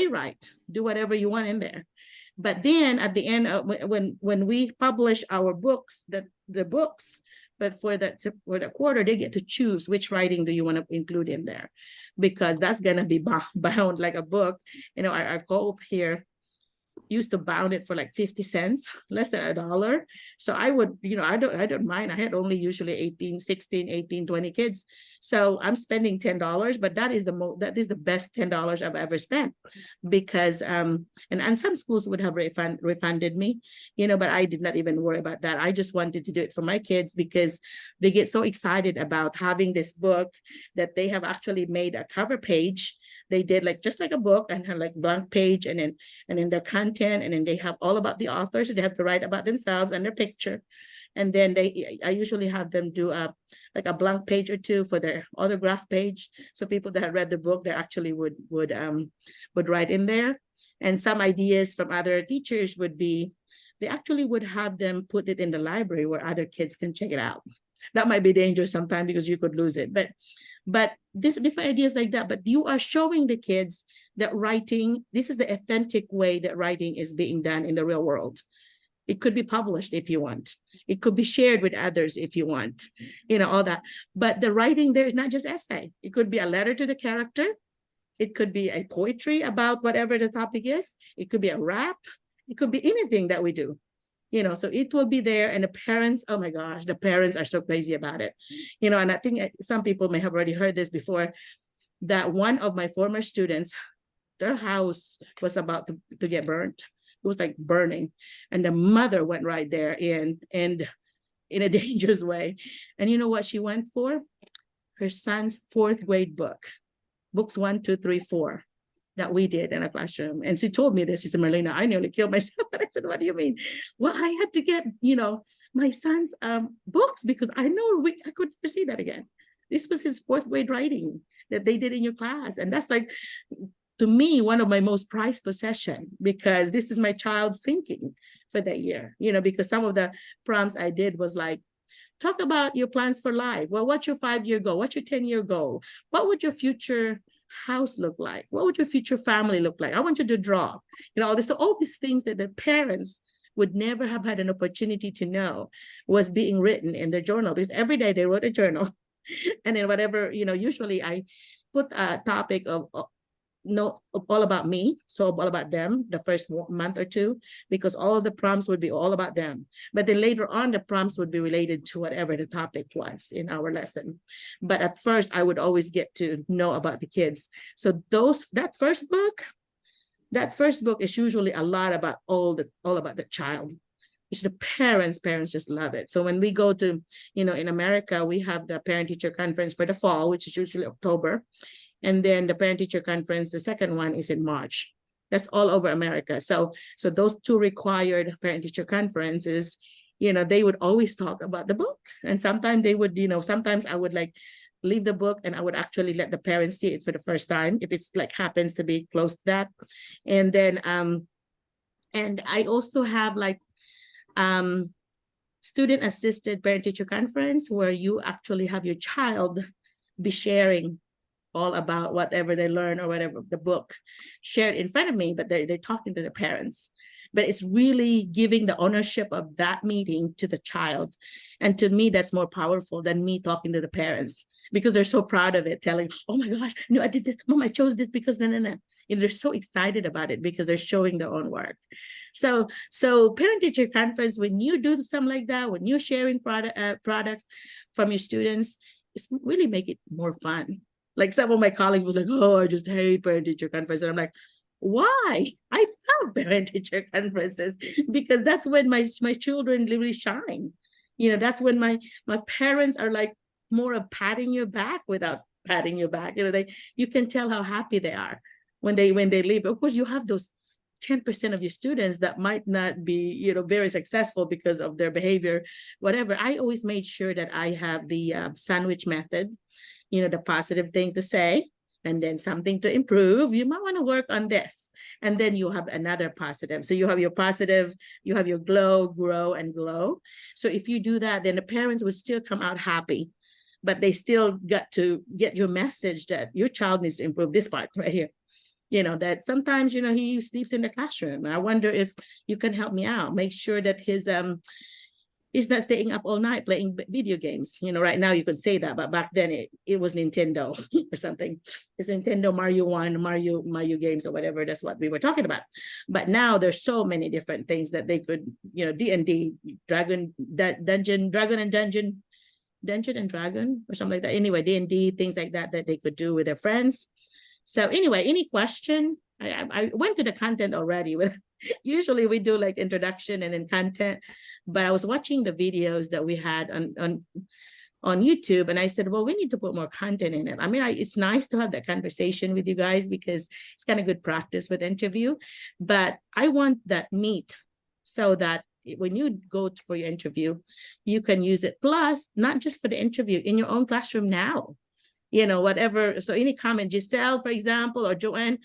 write, do whatever you want in there. But then at the end, when we publish our books, the books, but for the quarter, they get to choose which writing do you want to include in there, because that's going to be bound like a book. Our co-op here used to bound it for like 50 cents, less than $1. So I would, I don't mind. I had only usually 16, 18, 20 kids. So I'm spending $10, but that is the best $10 I've ever spent, because and some schools would have refunded me, but I did not even worry about that. I just wanted to do it for my kids because they get so excited about having this book that they have actually made a cover page. They did just like a book and have like blank page and then their content, and then they have all about the author, so they have to write about themselves and their picture. And then I usually have them do a blank page or 2 for their autograph page. So people that have read the book, they actually would write in there. And some ideas from other teachers would be, they actually would have them put it in the library where other kids can check it out. That might be dangerous sometimes because you could lose it, but these different ideas like that. But you are showing the kids that writing, this is the authentic way that writing is being done in the real world. It could be published if you want. It could be shared with others if you want, all that. But the writing there is not just essay. It could be a letter to the character. It could be a poetry about whatever the topic is. It could be a rap. It could be anything that we do. So it will be there. And the parents, oh my gosh, the parents are so crazy about it. And I think some people may have already heard this before, that one of my former students, their house was about to get burnt. It was like burning. And the mother went right there and in a dangerous way. And you know what she went for? Her son's 4th grade book, books 1, 2, 3, 4. That we did in a classroom. And she told me this. She said, Merlina, I nearly killed myself. And I said, what do you mean? Well, I had to get, my son's books because I know I could never see that again. This was his 4th grade writing that they did in your class. And that's to me, one of my most prized possession, because this is my child's thinking for that year, because some of the prompts I did was talk about your plans for life. Well, what's your 5-year goal? What's your 10-year goal? What would your future house look like? What would your future family look like? I want you to draw, all these things that the parents would never have had an opportunity to know was being written in their journal, because every day they wrote a journal. And then whatever, usually I put a topic of all about me, so all about them the first month or 2, because all of the prompts would be all about them. But then later on, the prompts would be related to whatever the topic was in our lesson. But at first, I would always get to know about the kids. So that first book is usually a lot about all about the child. It's the parents just love it. So when we go to, in America, we have the parent-teacher conference for the fall, which is usually October. And then the parent-teacher conference, the second one is in March. That's all over America. So those two required parent-teacher conferences, they would always talk about the book. And sometimes they would, sometimes I would like leave the book and I would actually let the parents see it for the first time if it's like happens to be close to that. And then and I also have like student assisted parent-teacher conference where you actually have your child be sharing all about whatever they learn or whatever the book shared in front of me, but they're talking to the parents. But it's really giving the ownership of that meeting to the child. And to me, that's more powerful than me talking to the parents because they're so proud of it, telling, oh my gosh, no, I did this. Mom, I chose this because no. They're so excited about it because they're showing their own work. So parent-teacher conference, when you do something like that, when you're sharing products from your students, it's really make it more fun. Like some of my colleagues was like, oh, I just hate parent-teacher conference. And I'm like, why? I love parent-teacher conferences because that's when my children really shine. That's when my parents are like more of patting your back without patting your back. You can tell how happy they are when they leave. Of course, you have those 10% of your students that might not be, very successful because of their behavior, whatever. I always made sure that I have the sandwich method, the positive thing to say, and then something to improve. You might want to work on this. And then you have another positive. So you have your positive, you have your glow, grow, and glow. So if you do that, then the parents would still come out happy, but they still got to get your message that your child needs to improve this part right here. That sometimes, he sleeps in the classroom. I wonder if you can help me out. Make sure that he's not staying up all night playing video games. Right now you could say that, but back then it was Nintendo or something. It's Nintendo Mario 1, Mario games or whatever. That's what we were talking about. But now there's so many different things that they could, D&D, Dragon and Dungeon or something like that. Anyway, D&D, things like that they could do with their friends. So anyway, any question? I went to the content already. Usually we do like introduction and then content, but I was watching the videos that we had on YouTube, and I said, well, we need to put more content in it. I mean, it's nice to have that conversation with you guys because it's kind of good practice with interview, but I want that meat so that when you go for your interview, you can use it. Plus, not just for the interview, in your own classroom now, whatever. So any comment, Giselle, for example, or Joanne,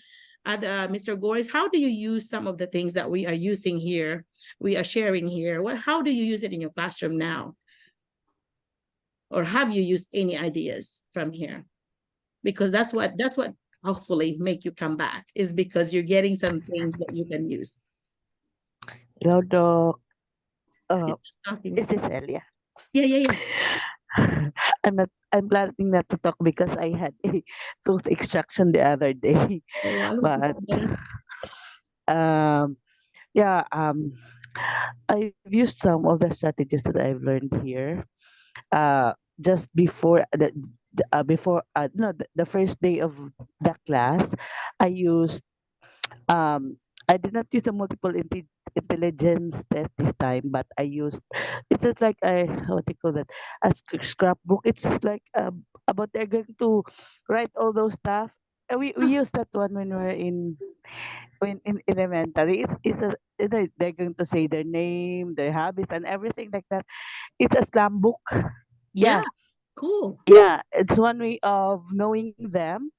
Mr. Goris, how do you use some of the things that we are using here, we are sharing here? How do you use it in your classroom now? Or have you used any ideas from here? Because that's what hopefully make you come back, is because you're getting some things that you can use. Hello, Doc. Talking. This is Elia. Yeah. I'm planning not to talk because I had a tooth extraction the other day. Oh, But I've used some of the strategies that I've learned here. Just before the first day of the class, I used I did not use the multiple intelligence test this time, but I used, it's just like a, what do you call that, a scrapbook. It's just like about they're going to write all those stuff. We used that one when we were in elementary. They're going to say their name, their habits, and everything like that. It's a slam book. yeah, cool. Yeah, it's one way of knowing them,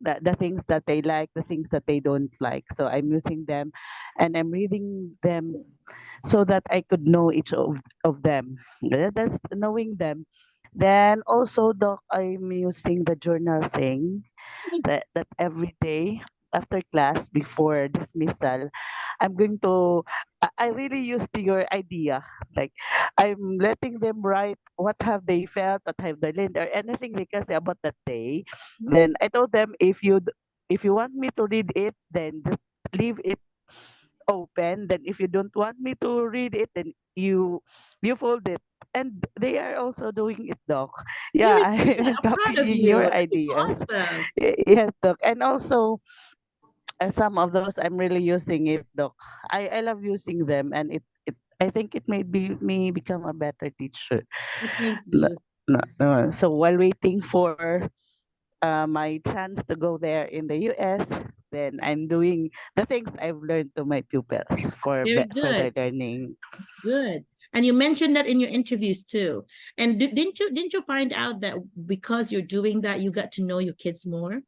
the things that they like, the things that they don't like. So I'm using them and I'm reading them so that I could know each of them. That's knowing them. Then also, Doc, I'm using the journal thing that every day after class before dismissal, I'm going to, I really used your idea. Like, I'm letting them write what have they felt, what have they learned, or anything they can say about that day. Then I told them, if you want me to read it, then just leave it open. Then if you don't want me to read it, then you fold it. And they are also doing it, Doc. Yeah, I'm I'm proud of copying you. your ideas. Awesome. Yes, Doc. And also, some of those I'm really using it, Doc. I love using them, and it I think it made me become a better teacher. Thank No, you. no. So while waiting for my chance to go there in the US, then I'm doing the things I've learned to my pupils for Very further good. learning. Good. And you mentioned that in your interviews too. And didn't you find out that because you're doing that, you got to know your kids more?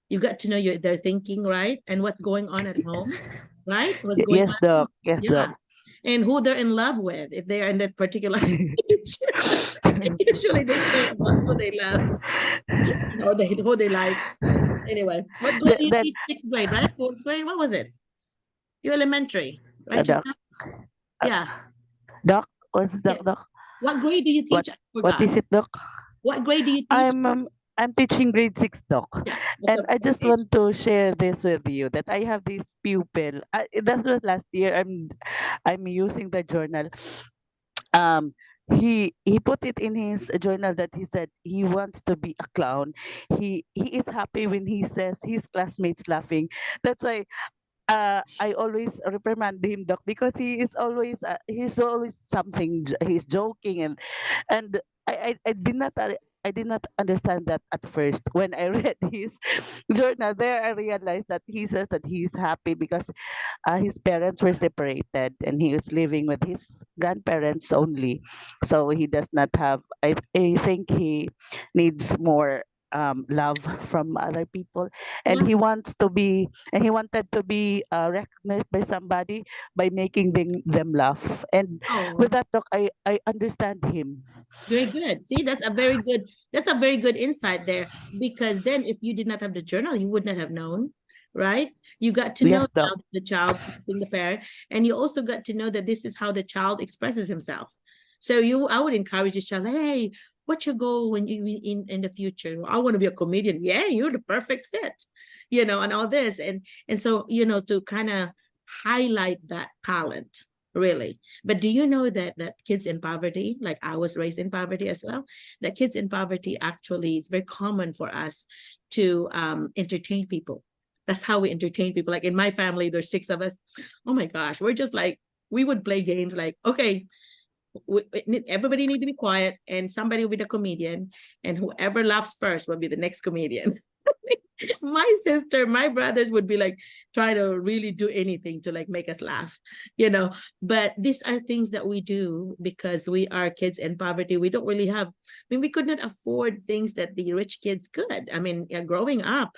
You got to know their thinking, right? And what's going on at home, right? What's going Yes, on? Doc. Yes, Yeah. Doc. And who they're in love with, if they are in that particular age. Usually they say about who they love or who they like. Anyway, what grade do you That teach? Sixth grade, right? Fourth grade? What was it? Your elementary, right? Doc. Yeah. Doc, what's Yeah. Doc? What grade do you What teach? I what forgot. is it, Doc? What grade do you teach? I'm teaching grade 6, Doc. Yeah. And I just Okay. want to share this with you that I have this pupil. That was last year. I'm using the journal. Um, he put it in his journal that he said he wants to be a clown. He is happy when he says his classmates laughing. That's why I always reprimand him, Doc, because he's always something. He's joking and I did not. I did not understand that at first. When I read his journal there, I realized that he says that he's happy because his parents were separated and he is living with his grandparents only. So he does not have, I think he needs more love from other people. And Yeah. he wanted to be recognized by somebody by making them laugh. And Oh, with that talk, I understand him. very good. See, that's a very good insight there. Because then if you did not have the journal, you would not have known, right? You got to Yes, know Doc. now the child teaching the parent, and you also got to know that this is how the child expresses himself. So I would encourage this child, hey, what's your goal when you in the future? Well, I want to be a comedian. Yeah, you're the perfect fit, and all this. And so, to kind of highlight that talent, really. But do you know that kids in poverty, like I was raised in poverty as well, that kids in poverty actually, it's very common for us to entertain people. That's how we entertain people. Like in my family, there's 6 of us. Oh my gosh, we're just like, we would play games like, okay, everybody need to be quiet and somebody will be the comedian, and whoever laughs first will be the next comedian. My brothers would be like, try to really do anything to like make us laugh, but these are things that we do because we are kids in poverty. We don't really have, we could not afford things that the rich kids could. Growing up,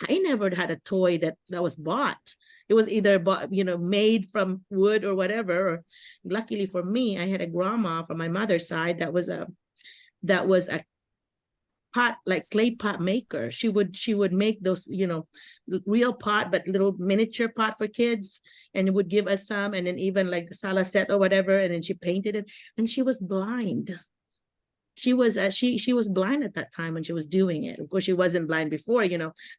I never had a toy that was bought. It was either bought, made from wood or whatever. Or luckily for me, I had a grandma from my mother's side that was a pot, like clay pot maker. She would make those, real pot, but little miniature pot for kids, and would give us some, and then even like the sala set or whatever, and then she painted it. And she was blind. She was she was blind at that time when she was doing it. Of course, she wasn't blind before,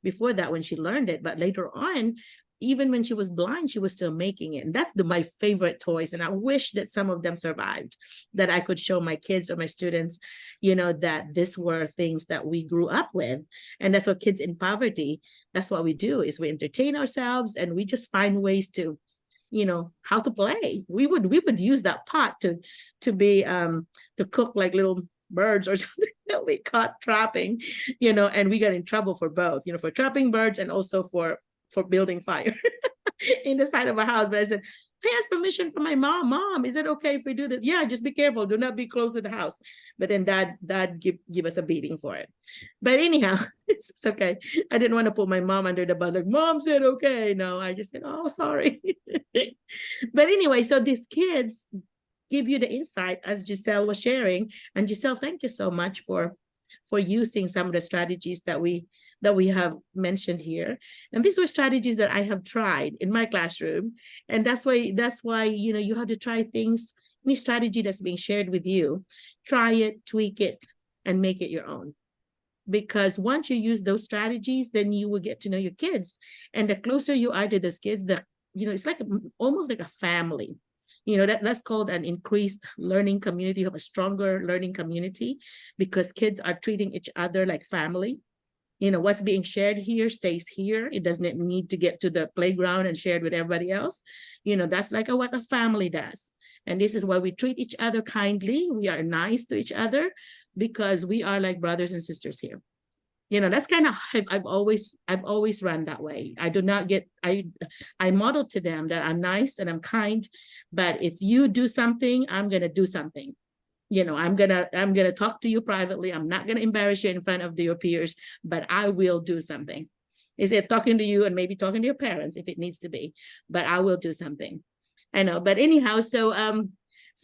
before that when she learned it, but later on, even when she was blind, she was still making it. And that's my favorite toys. And I wish that some of them survived, that I could show my kids or my students, that this were things that we grew up with. And that's what kids in poverty, that's what we do, is we entertain ourselves and we just find ways to, how to play. We would use that pot to be to cook like little birds or something that we caught trapping, and we got in trouble for both, for trapping birds and also for building fire in the side of our house. But I said, I asked permission from my mom. Mom, is it okay if we do this? Yeah, just be careful. Do not be close to the house. But then dad give us a beating for it. But anyhow, it's okay. I didn't want to put my mom under the bus. Like, Mom said okay. No, I just said, oh, sorry. But anyway, so these kids give you the insight as Giselle was sharing. And Giselle, thank you so much for using some of the strategies that we have mentioned here. And these were strategies that I have tried in my classroom. And that's why, you have to try things, any strategy that's being shared with you, try it, tweak it, and make it your own. Because once you use those strategies, then you will get to know your kids. And the closer you are to those kids, it's like almost like a family. That's called an increased learning community. You have a stronger learning community because kids are treating each other like family. What's being shared here stays here. It doesn't need to get to the playground and shared with everybody else. That's like what a family does. And this is why we treat each other kindly. We are nice to each other because we are like brothers and sisters here. You know, that's kind of, I've always run that way. I do not get, I model to them that I'm nice and I'm kind, but if you do something, I'm going to do something. You know, I'm gonna talk to you privately. I'm not gonna embarrass you in front of your peers, but I will do something. Is it talking to you and maybe talking to your parents if it needs to be, but I will do something. I know, but anyhow, so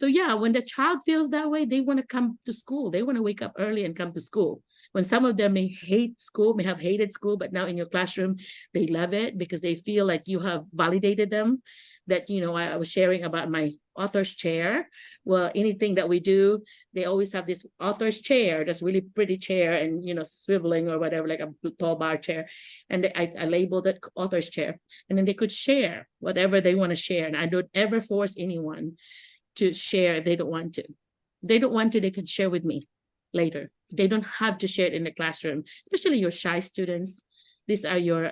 yeah, when the child feels that way, they want to come to school. They want to wake up early and come to school. When some of them may hate school, may have hated school, but now in your classroom, they love it because they feel like you have validated them. That, you know, I was sharing about my author's chair. Well, anything that we do, they always have this author's chair, this really pretty chair, and, you know, swiveling or whatever, like a tall bar chair. And I labeled it author's chair. And then they could share whatever they want to share. And I don't ever force anyone to share if they don't want to. They don't want to, they can share with me later. They don't have to share it in the classroom, especially your shy students. These are your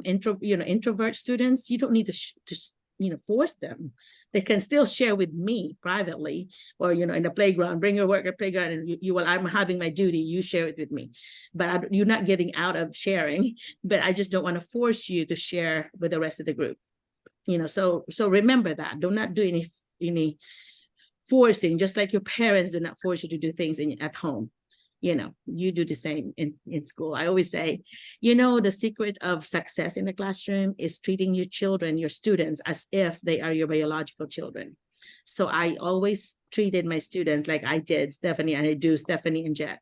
introvert students. You don't need to force them. They can still share with me privately, or, you know, in the playground, bring your work at playground, and I'm having my duty, you share it with me. But you're not getting out of sharing, but I just don't want to force you to share with the rest of the group. You know, so remember that. Do not do any forcing, just like your parents do not force you to do things at home. You know, you do the same in school. I always say, you know, the secret of success in the classroom is treating your children, your students, as if they are your biological children. So I always treated my students like I did Stephanie, and I do Stephanie and Jet,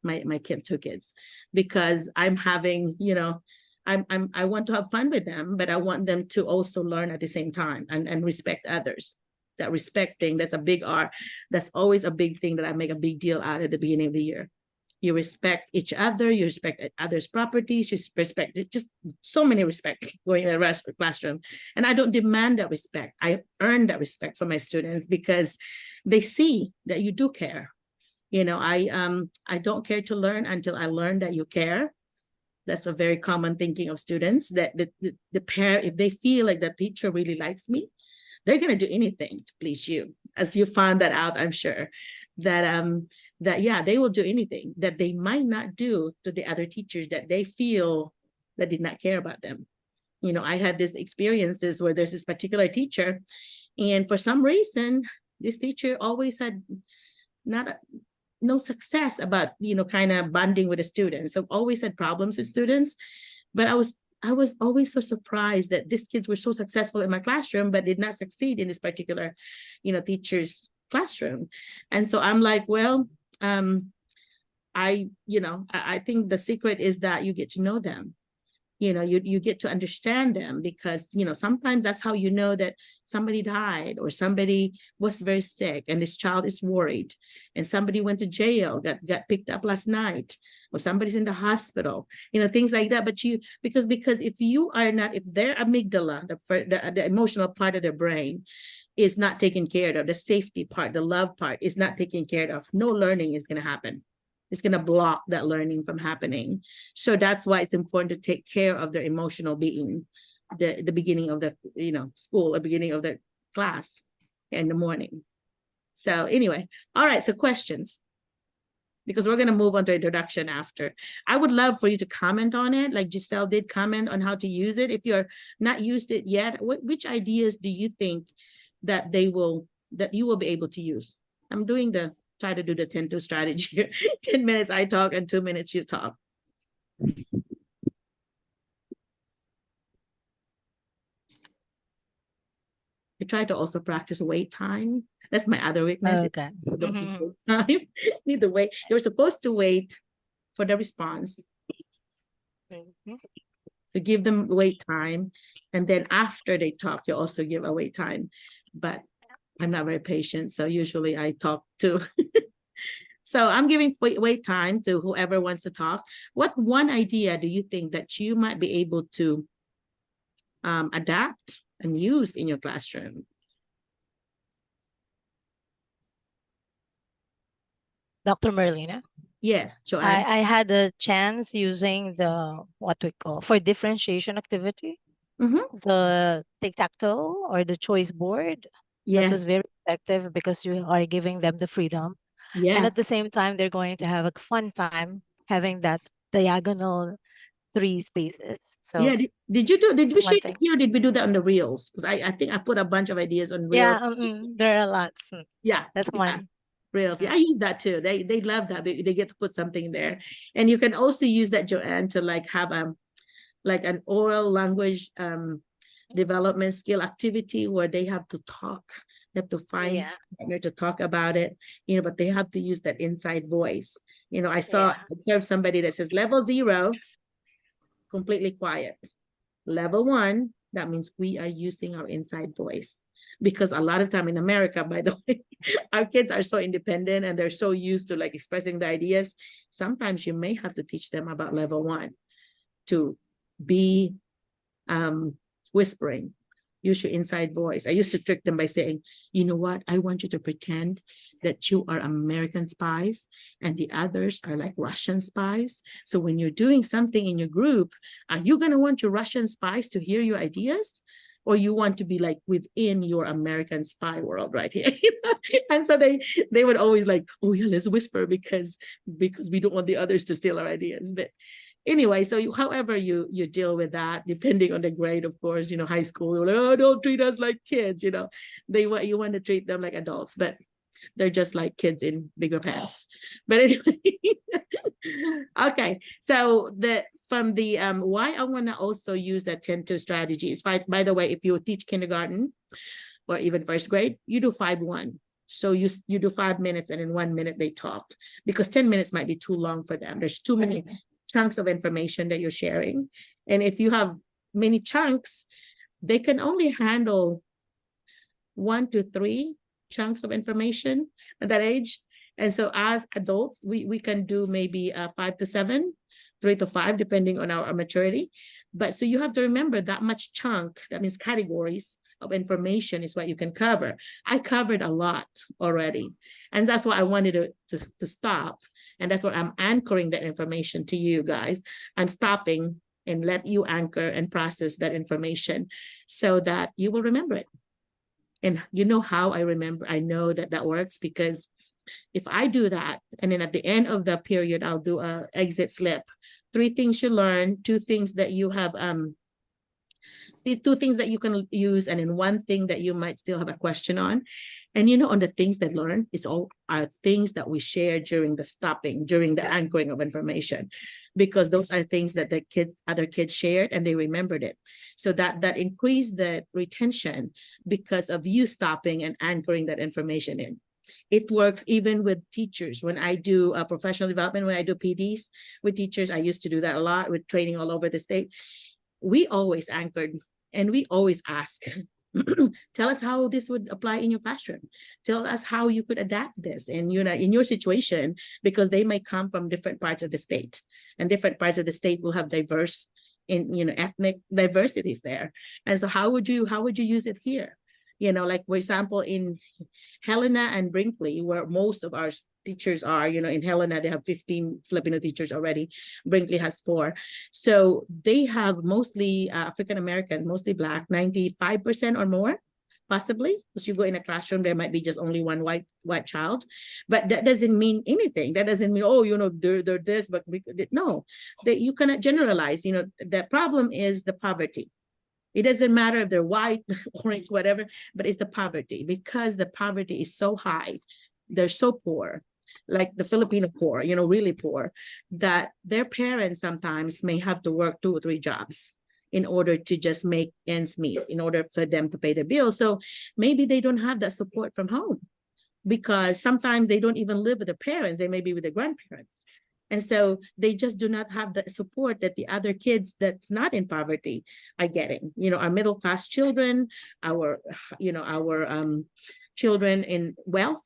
my two kids, because I'm having, you know, I want to have fun with them, but I want them to also learn at the same time and respect others. That respecting, that's a big R. That's always a big thing that I make a big deal out at the beginning of the year. You respect each other, you respect others' properties, you respect just so many respect going in the classroom. And I don't demand that respect. I earn that respect from my students because they see that you do care. You know, I don't care to learn until I learn that you care. That's a very common thinking of students, that the parent, if they feel like the teacher really likes me, they're going to do anything to please you. As you found that out, I'm sure that yeah, they will do anything that they might not do to the other teachers that they feel that did not care about them. You know, I had these experiences where there's this particular teacher, and for some reason, this teacher always had no success about, you know, kind of bonding with the students. So always had problems with students. But I was always so surprised that these kids were so successful in my classroom, but did not succeed in this particular, you know, teacher's classroom. And so I'm like, well, I think the secret is that you get to know them. You know, you get to understand them, because, you know, sometimes that's how you know that somebody died or somebody was very sick and this child is worried, and somebody went to jail, got picked up last night, or somebody's in the hospital, you know, things like that. But because if you are not, if their amygdala, the emotional part of their brain is not taken care of, the safety part, the love part is not taken care of, no learning is going to happen. It's going to block that learning from happening. So that's why it's important to take care of their emotional being, the beginning of the, you know, school, the beginning of the class in the morning. So anyway, all right, so questions, because we're going to move on to introduction after. I would love for you to comment on it, like Giselle did comment on how to use it. If you're not used it yet, which ideas do you think that you will be able to use? I'm doing try to do the 10-2 strategy here. 10 minutes I talk and 2 minutes you talk. I try to also practice wait time. That's my other weakness. Okay. Time. Need to wait. You're supposed to wait for the response. So give them wait time. And then after they talk, you also give a wait time. But I'm not very patient, so usually I talk too. So I'm giving wait time to whoever wants to talk. What one idea do you think that you might be able to adapt and use in your classroom? Dr. Merlina? Yes, Joanne. I had a chance using what we call for differentiation activity, the tic-tac-toe or the choice board. Yeah. That was very effective because you are giving them the freedom And Yes. at the same time, they're going to have a fun time having that diagonal 3 spaces. So Yeah. Did you one share thing. it here or did we do that on the reels? Because I think I put a bunch of ideas on reels. Yeah, there are lots. Yeah. That's yeah. one. Reels. Yeah, I use that too. They love that. They get to put something there. And you can also use that, Joanne, to like have like an oral language development skill activity where they have to talk. They have to find Yeah. a partner to talk about it, you know, but they have to use that inside voice. You know, I observed somebody that says level 0, completely quiet. Level 1, that means we are using our inside voice. Because a lot of time in America, by the way, our kids are so independent and they're so used to like expressing the ideas. Sometimes you may have to teach them about level 1 to be whispering, use your inside voice. I used to trick them by saying, you know what? I want you to pretend that you are American spies and the others are like Russian spies. So when you're doing something in your group, are you going to want your Russian spies to hear your ideas? Or you want to be like within your American spy world right here? And so they would always like, oh yeah, let's whisper because we don't want the others to steal our ideas. But anyway, so however you deal with that, depending on the grade, of course, you know, high school, you're like, oh, don't treat us like kids, you know, you want to treat them like adults, but they're just like kids in bigger pants. But anyway, okay. So from the why I want to also use that 10-2 strategy is by the way, if you teach kindergarten or even first grade, you do 5-1. So you do 5 minutes and in 1 minute they talk, because 10 minutes might be too long for them. There's too many chunks of information that you're sharing. And if you have many chunks, they can only handle 1 to 3 chunks of information at that age. And so as adults, we can do maybe 5 to 7, 3 to 5, depending on our maturity. But so you have to remember that much chunk, that means categories of information is what you can cover. I covered a lot already. And that's why I wanted to stop. And that's what I'm anchoring that information to you guys. I'm stopping and let you anchor and process that information so that you will remember it. And you know how I remember, I know that works because if I do that, and then at the end of the period, I'll do a exit slip. 3 things you learn, 2 things that you have, 2 things that you can use, and then 1 thing that you might still have a question on. And you know, on the things that learn, it's all are things that we share during the stopping, during the anchoring of information, because those are things that the other kids shared and they remembered it. So that increased the retention because of you stopping and anchoring that information in. It works even with teachers. When I do professional development, when I do PDs with teachers, I used to do that a lot with training all over the state. We always anchored and we always ask, tell us how this would apply in your classroom. Tell us how you could adapt this and, you know, in your situation, because they may come from different parts of the state, and different parts of the state will have diverse ethnic diversities there. And so how would you use it here? You know, like for example, in Helena and Brinkley, where most of our teachers are, you know, in Helena, they have 15 Filipino teachers already. Brinkley has 4. So they have mostly African-American, mostly Black, 95% or more, possibly. Because you go in a classroom, there might be just only 1 white child. But that doesn't mean anything. That doesn't mean, oh, you know, they're this, but no, you cannot generalize. You know, the problem is the poverty. It doesn't matter if they're white, orange, whatever, but it's the poverty, because the poverty is so high. They're so poor, like the Filipino poor, you know, really poor, that their parents sometimes may have to work 2 or 3 jobs in order to just make ends meet, in order for them to pay the bills. So maybe they don't have that support from home, because sometimes they don't even live with their parents. They may be with their grandparents. And so they just do not have the support that the other kids that's not in poverty are getting. You know, our middle class children, our children in wealth,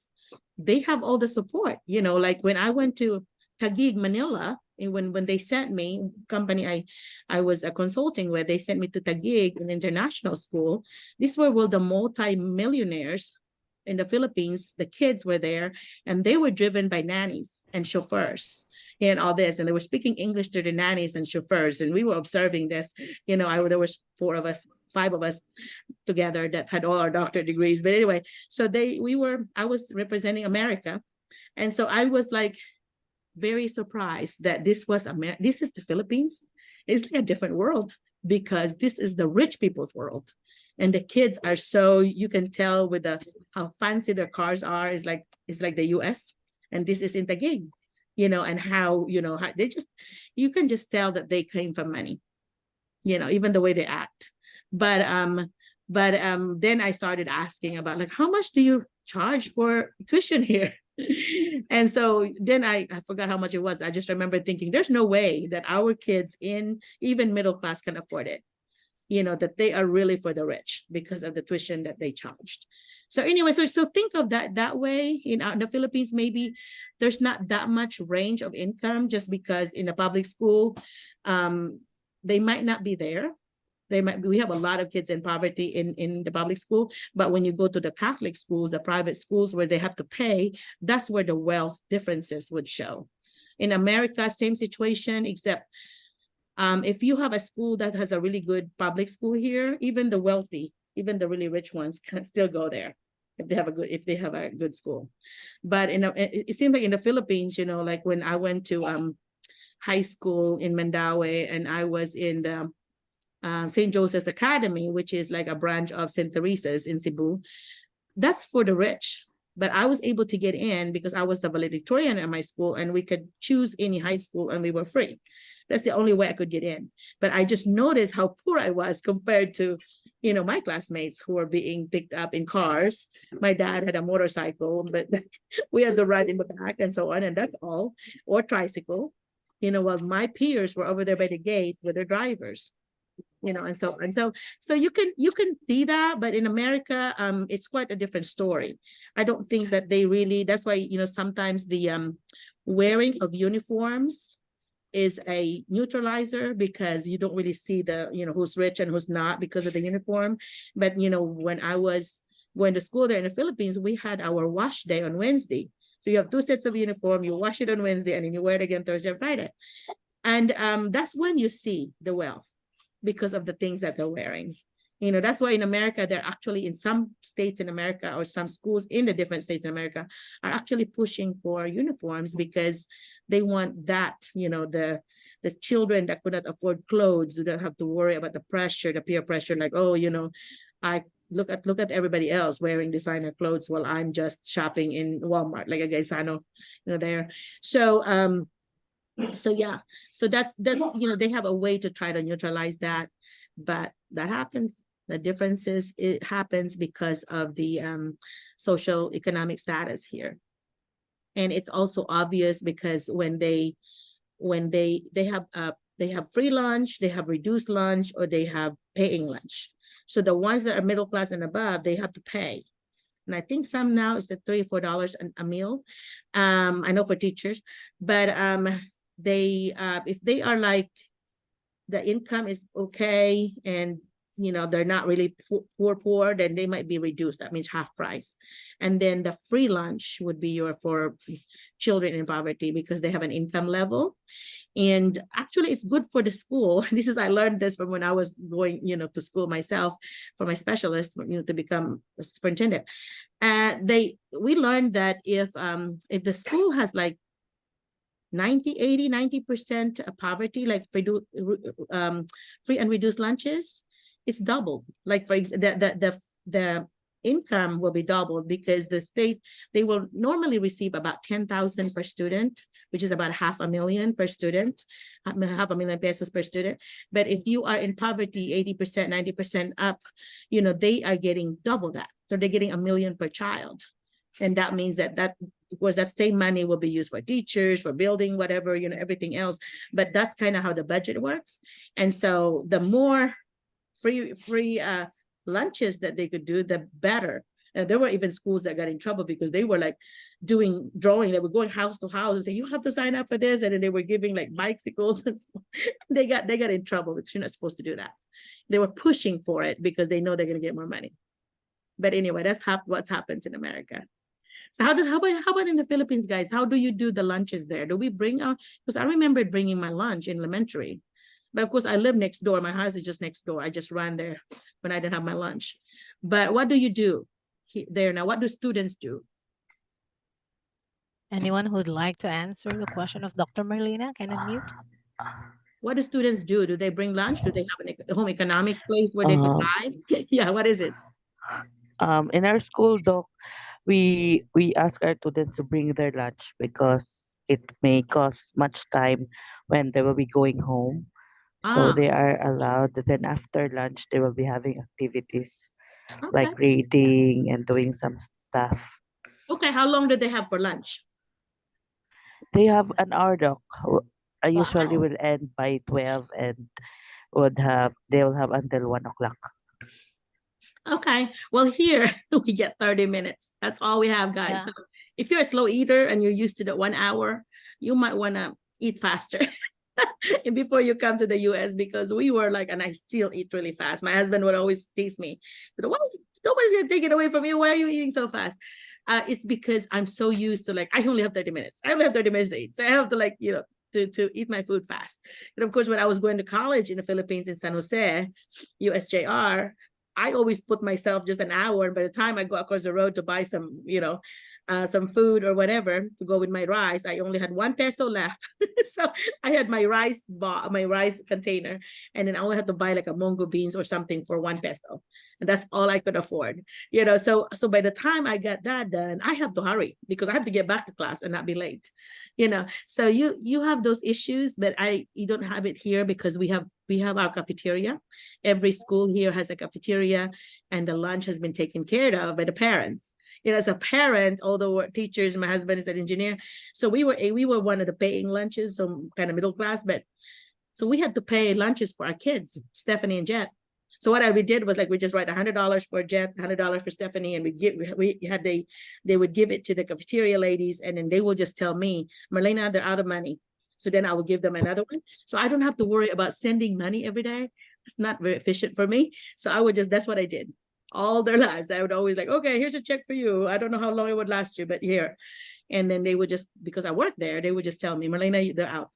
they have all the support. You know, like when I went to Taguig, Manila, and when they sent me, company I was consulting with, they sent me to Taguig, an international school. These were the multi-millionaires in the Philippines. The kids were there, and they were driven by nannies and chauffeurs and all this, and they were speaking English to the nannies and chauffeurs, and we were observing this. You know, there was 4 of us, 5 of us together that had all our doctorate degrees. But anyway, so I was representing America, And so I was like very surprised that this was this is the Philippines. It's like a different world, because this is the rich people's world. And the kids are so, you can tell with how fancy their cars are, it's like the US. And this is in Taguig, and how, how they just, you can just tell that they came from money, even the way they act. But then I started asking about, like, how much do you charge for tuition here? And so then I forgot how much it was. I just remember thinking, there's no way that our kids in even middle class can afford it. That they are really for the rich because of the tuition that they charged. So anyway, so think of that way. In the Philippines, maybe there's not that much range of income, just because in a public school, they might not be there. We have a lot of kids in poverty in the public school, but when you go to the Catholic schools, the private schools where they have to pay, that's where the wealth differences would show. In America, same situation, except if you have a school that has a really good public school here, even the wealthy, even the really rich ones can still go there if they have a good school. But it seems like in the Philippines, like when I went to high school in Mandaue, and I was in the St. Joseph's Academy, which is like a branch of St. Teresa's in Cebu. That's for the rich. But I was able to get in because I was the valedictorian at my school, and we could choose any high school and we were free. That's the only way I could get in. But I just noticed how poor I was compared to, my classmates who were being picked up in cars. My dad had a motorcycle, but we had to ride in the back and so on, and that's all, or tricycle, while my peers were over there by the gate with their drivers. And so you can see that, but in America, it's quite a different story. I don't think that they really, that's why, sometimes the wearing of uniforms is a neutralizer, because you don't really see the, who's rich and who's not because of the uniform. But, when I was going to school there in the Philippines, we had our wash day on Wednesday. So you have 2 sets of uniform, you wash it on Wednesday, and then you wear it again Thursday and Friday. And that's when you see the wealth, because of the things that they're wearing. That's why in America, they're actually, in some states in America, or some schools in the different states in America, are actually pushing for uniforms, because they want that, the children that could not afford clothes do not have to worry about the pressure, the peer pressure, like, oh, I look at everybody else wearing designer clothes while I'm just shopping in Walmart, like a Gaisano, there. So yeah, so that's they have a way to try to neutralize that, but that happens. The difference is it happens because of the social economic status here. And it's also obvious because when they have free lunch, they have reduced lunch, or they have paying lunch. So the ones that are middle class and above, they have to pay. And I think some now is the $3 or $4 a meal. I know for teachers, but if they are like, the income is okay, and they're not really poor, then they might be reduced. That means half price. And then the free lunch would be for children in poverty, because they have an income level. And actually, it's good for the school. I learned this from when I was going, to school myself for my specialist, to become a superintendent. We learned that if the school has like 90% poverty, like free and reduced lunches, it's doubled. Like, for example, the income will be doubled, because the state, they will normally receive about 10,000 per student, which is about $500,000 per student, $500,000 pesos per student. But if you are in poverty, 80%, 90% up, they are getting double that. So they're getting $1 million per child. And that means that of course, that same money will be used for teachers, for building, whatever, everything else. But that's kind of how the budget works. And so the more free lunches that they could do, the better. And there were even schools that got in trouble because they were like doing drawing. They were going house to house and say, you have to sign up for this. And then they were giving like bicycles. And so they got in trouble, because you're not supposed to do that. They were pushing for it because they know they're going to get more money. But anyway, that's what happens in America. So how about in the Philippines, guys? How do you do the lunches there? Do we bring out? Because I remember bringing my lunch in elementary, but of course I live next door. My house is just next door. I just ran there when I didn't have my lunch. But what do you do there now? What do students do? Anyone who'd like to answer the question of Dr. Merlina can unmute. What do students do? Do they bring lunch? Do they have a home economic place where they could Um, buy? Yeah, what is it? in our school, Doc, we ask our students to bring their lunch because it may cost much time when they will be going home. So Ah, they are allowed. Then after lunch, they will be having activities okay. like reading and doing some stuff. Okay, how long do they have for lunch? They have an hour, Doc. I usually Wow. will end by 12 and they will have until 1 o'clock. Okay, well, here we get 30 minutes. That's all we have, guys. Yeah. So if you're a slow eater and you're used to the 1 hour, you might want to eat faster before you come to the US, because we were like, and I still eat really fast. My husband would always tease me, but why nobody's gonna take it away from you? Why are you eating so fast? It's because I'm so used to, like, I only have 30 minutes. I only have 30 minutes to eat. So I have to, like, to eat my food fast. And of course, when I was going to college in the Philippines in San Jose, USJR, I always put myself just an hour. And by the time I go across the road to buy some, some food or whatever to go with my rice, I only had 1 peso left. So I had my rice container, and then I only had to buy like a mongo beans or something for 1 peso. And that's all I could afford. So by the time I got that done, I have to hurry because I have to get back to class and not be late. So you have those issues, but you don't have it here because we have our cafeteria. Every school here has a cafeteria, and the lunch has been taken care of by the parents. As a parent, although we're teachers, my husband is an engineer, so we were one of the paying lunches, so kind of middle class, but so we had to pay lunches for our kids, Stephanie and Jet. So what we did was, like, we just write $100 for Jet, $100 for Stephanie, and they would give it to the cafeteria ladies, and then they will just tell me, Merlina, they're out of money. So then I will give them another one. So I don't have to worry about sending money every day. It's not very efficient for me. So that's what I did all their lives. I would always like, okay, here's a check for you. I don't know how long it would last you, but here. And then they would just, because I worked there, they would just tell me, Merlina, they're out.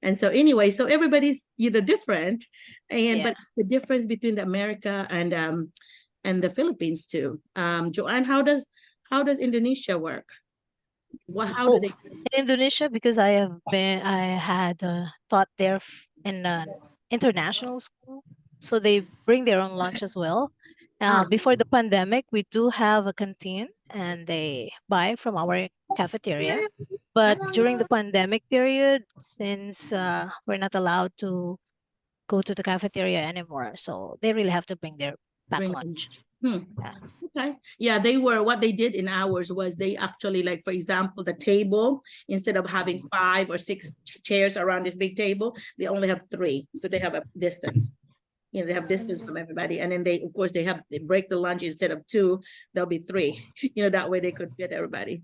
And so anyway, so everybody's different, but the difference between the America and the Philippines too. Joanne, how does Indonesia work? How do they? In Indonesia, because I had taught there in an international school, so they bring their own lunch as well. Before the pandemic, we do have a canteen, and they buy from our cafeteria. But during the pandemic period, since we're not allowed to go to the cafeteria anymore, so they really have to bring their packed lunch. Yeah. Okay. Yeah, what they did in ours was they actually, like, for example, the table, instead of having 5 or 6 chairs around this big table, they only have 3. So they have a distance. They have distance from everybody. And then they break the lunch, instead of 2, there'll be 3. That way they could fit everybody.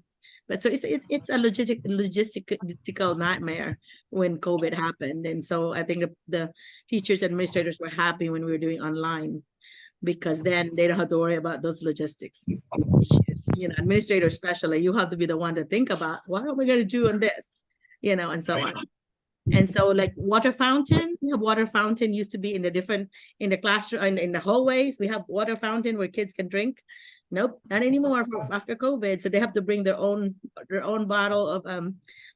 But so it's a logistical nightmare when COVID happened. And so I think the teachers, administrators were happy when we were doing online, because then they don't have to worry about those logistics issues. Administrators especially, you have to be the one to think about, what are we going to do on this, and so on. And so, like, water fountain, we have water fountain used to be in the classroom, in the hallways. We have water fountain where kids can drink. Nope, not anymore after COVID. So they have to bring their own bottle of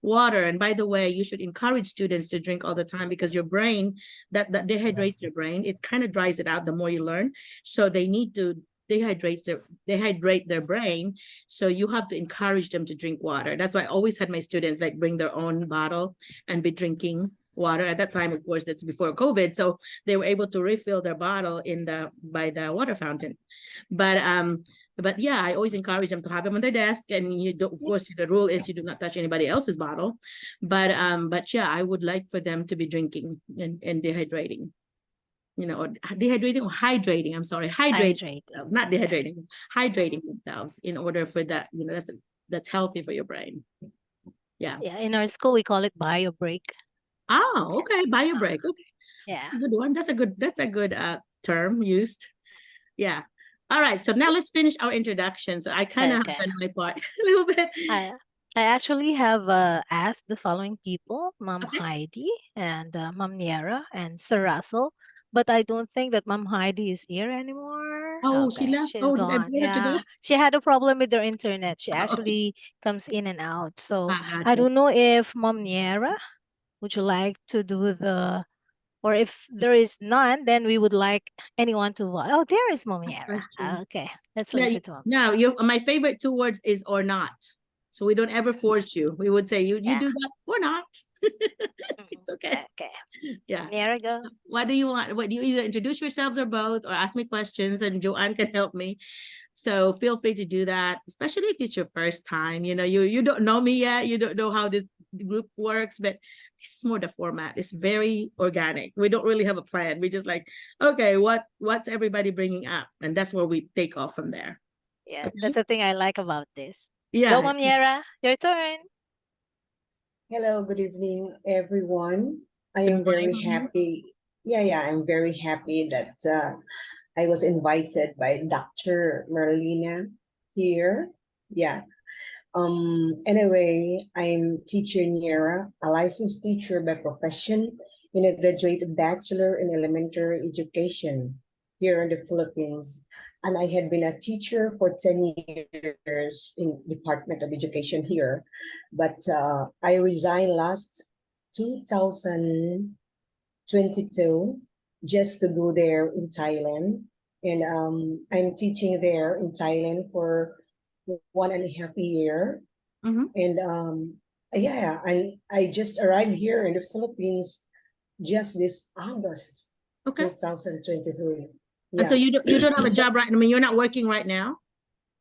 water. And by the way, you should encourage students to drink all the time, because your brain, that dehydrates your brain. It kind of dries it out the more you learn. So they need to dehydrate their brain. So you have to encourage them to drink water. That's why I always had my students, like, bring their own bottle and be drinking water. At that time, of course, that's before COVID, so they were able to refill their bottle by the water fountain. But yeah, I always encourage them to have them on their desk, and of course, the rule is you do not touch anybody else's bottle. But yeah, I would like for them to be drinking and dehydrating. Or dehydrating or hydrating. I'm sorry, hydrating, not dehydrating, hydrating themselves, in order for that. That's healthy for your brain. Yeah. Yeah. In our school, we call it bio break. Oh, okay, bio break. Okay. Yeah. That's a good one. That's a good term used. Yeah. All right. So now let's finish our introduction. So I kind of have done my part a little bit. I actually have asked the following people: Mom Heidi and Mom Niera and Sir Russell, but I don't think that Mom Heidi is here anymore. Oh, she Okay, left. she's Oh, did I gone. put her to Yeah, do she had a problem with her internet. She Oh. actually comes in and out. So I gotcha. don't know if Mom Niera, would you like to do the, or if there is none, then we would like anyone to. Oh, there is Mom Niera. questions. Okay, let's No, listen to Mom. no, my favorite two words is or not. So we don't ever force you. We would say you Yeah. do that or not. It's okay. Okay, Yeah. Niera, go. What do you want? What do you either introduce yourselves or both, or ask me questions, and Joanne can help me. So feel free to do that, especially if it's your first time. You know, you don't know me yet. You don't know how this group works, but this is more the format. It's very organic. We don't really have a plan. We just like, okay, what's everybody bringing up, and that's where we take off from there. Yeah, Okay. that's the thing I like about this. Yeah. Go, Mom Niera, your turn. Hello, good evening, everyone. I Good am very morning. happy. Yeah, I'm very happy that I was invited by Dr. Merlina here. Yeah. Anyway, I'm teacher Niera, a licensed teacher by profession and a graduate bachelor in elementary education here in the Philippines. And I had been a teacher for 10 years in Department of Education here. But I resigned last 2022 just to go there in Thailand. And I'm teaching there in Thailand for 1.5 years. Mhm. And yeah, I just arrived here in the Philippines just this August Okay. 2023. And so Yeah, you don't have a job right. I mean, you're not working right now.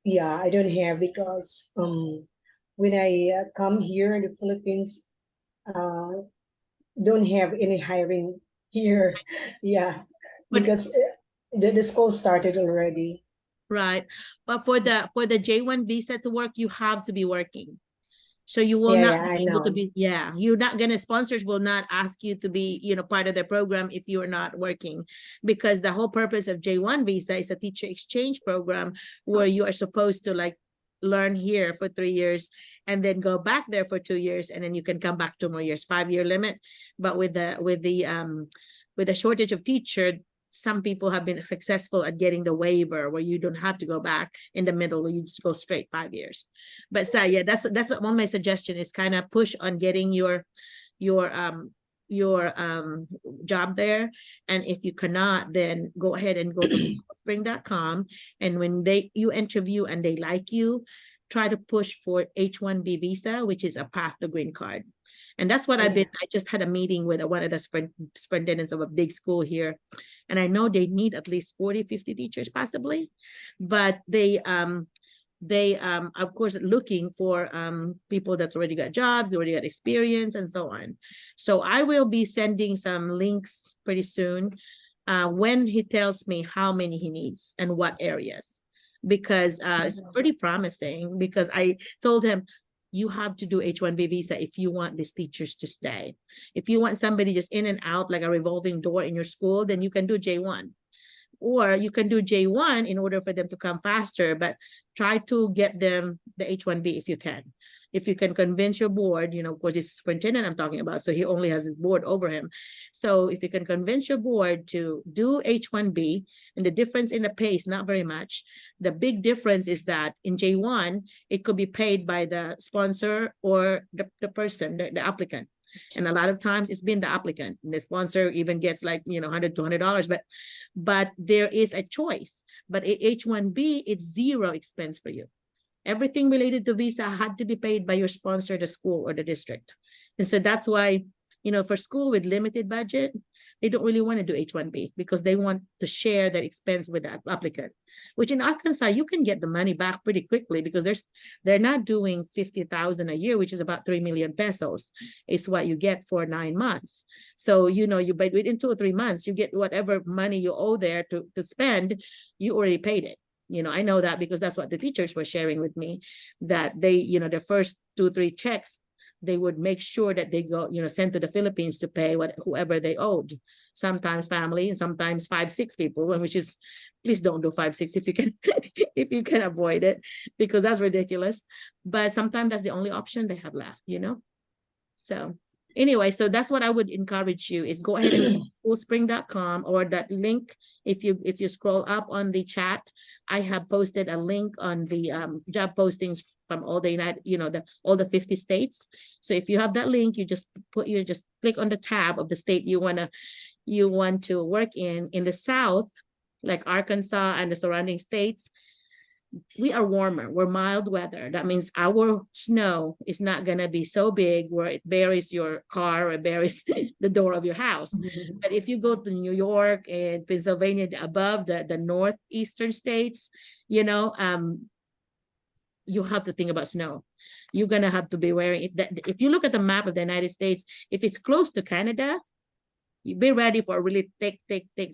yeah, I don't have because when I come here in the Philippines, don't have any hiring here. Yeah, But because the school started already. right, but for the J1 visa to work, you have to be working. So you will Yeah, not yeah, I be able to know. be, yeah, you're not gonna, sponsors will not ask you to be, part of the program if you are not working. Because the whole purpose of J1 visa is a teacher exchange program where you are supposed to like learn here for 3 years and then go back there for 2 years, and then you can come back 2 more years, 5-year limit. But with the shortage of teacher, some people have been successful at getting the waiver where you don't have to go back in the middle, where you just go straight 5 years. But so yeah, that's one of my suggestion is kind of push on getting your job there. And if you cannot, then go ahead and go to spring.com, and when you interview and they like you, try to push for H1B visa, which is a path to green card. And that's what I just had a meeting with one of the superintendents of a big school here. And I know they need at least 40, 50 teachers possibly, but they of course looking for people that's already got jobs, already got experience, and so on. So I will be sending some links pretty soon when he tells me how many he needs and what areas, because it's pretty promising. Because I told him, you have to do H1B visa if you want these teachers to stay. If you want somebody just in and out like a revolving door in your school, then you can do J1. Or you can do J1 in order for them to come faster, but try to get them the H1B if you can. If you can convince your board, of course, it's superintendent I'm talking about, so he only has his board over him. So if you can convince your board to do H1B, and the difference in the pay is not very much. The big difference is that in J1, it could be paid by the sponsor or the person, the applicant. And a lot of times it's been the applicant, and the sponsor even gets like, $100, $200, but there is a choice. But H1B, it's zero expense for you. Everything related to visa had to be paid by your sponsor, the school or the district. And so that's why, for school with limited budget, they don't really want to do H1B because they want to share that expense with the applicant, which in Arkansas, you can get the money back pretty quickly because they're not doing 50,000 a year, which is about 3 million pesos. It's what you get for 9 months. So, but within 2 or 3 months, you get whatever money you owe there to spend, you already paid it. I know that because that's what the teachers were sharing with me, that they, the first 2-3 checks, they would make sure that they go, sent to the Philippines to pay whoever they owed. Sometimes family, and sometimes 5-6 people, which is, please don't do 5-6 if you can, if you can avoid it, because that's ridiculous. But sometimes that's the only option they have left, So anyway, so that's what I would encourage you is go ahead and schoolspring.com, or that link. If you scroll up on the chat, I have posted a link on the job postings from all the all the 50 states. So if you have that link, you just click on the tab of the state you want to work in the South, like Arkansas and the surrounding states. We are warmer, we're mild weather. That means our snow is not going to be so big where it buries your car or buries the door of your house. But if you go to New York and Pennsylvania, above the northeastern states, you have to think about snow. You're going to have to be wearing, if you look at the map of the United States, if it's close to Canada, you be ready for a really thick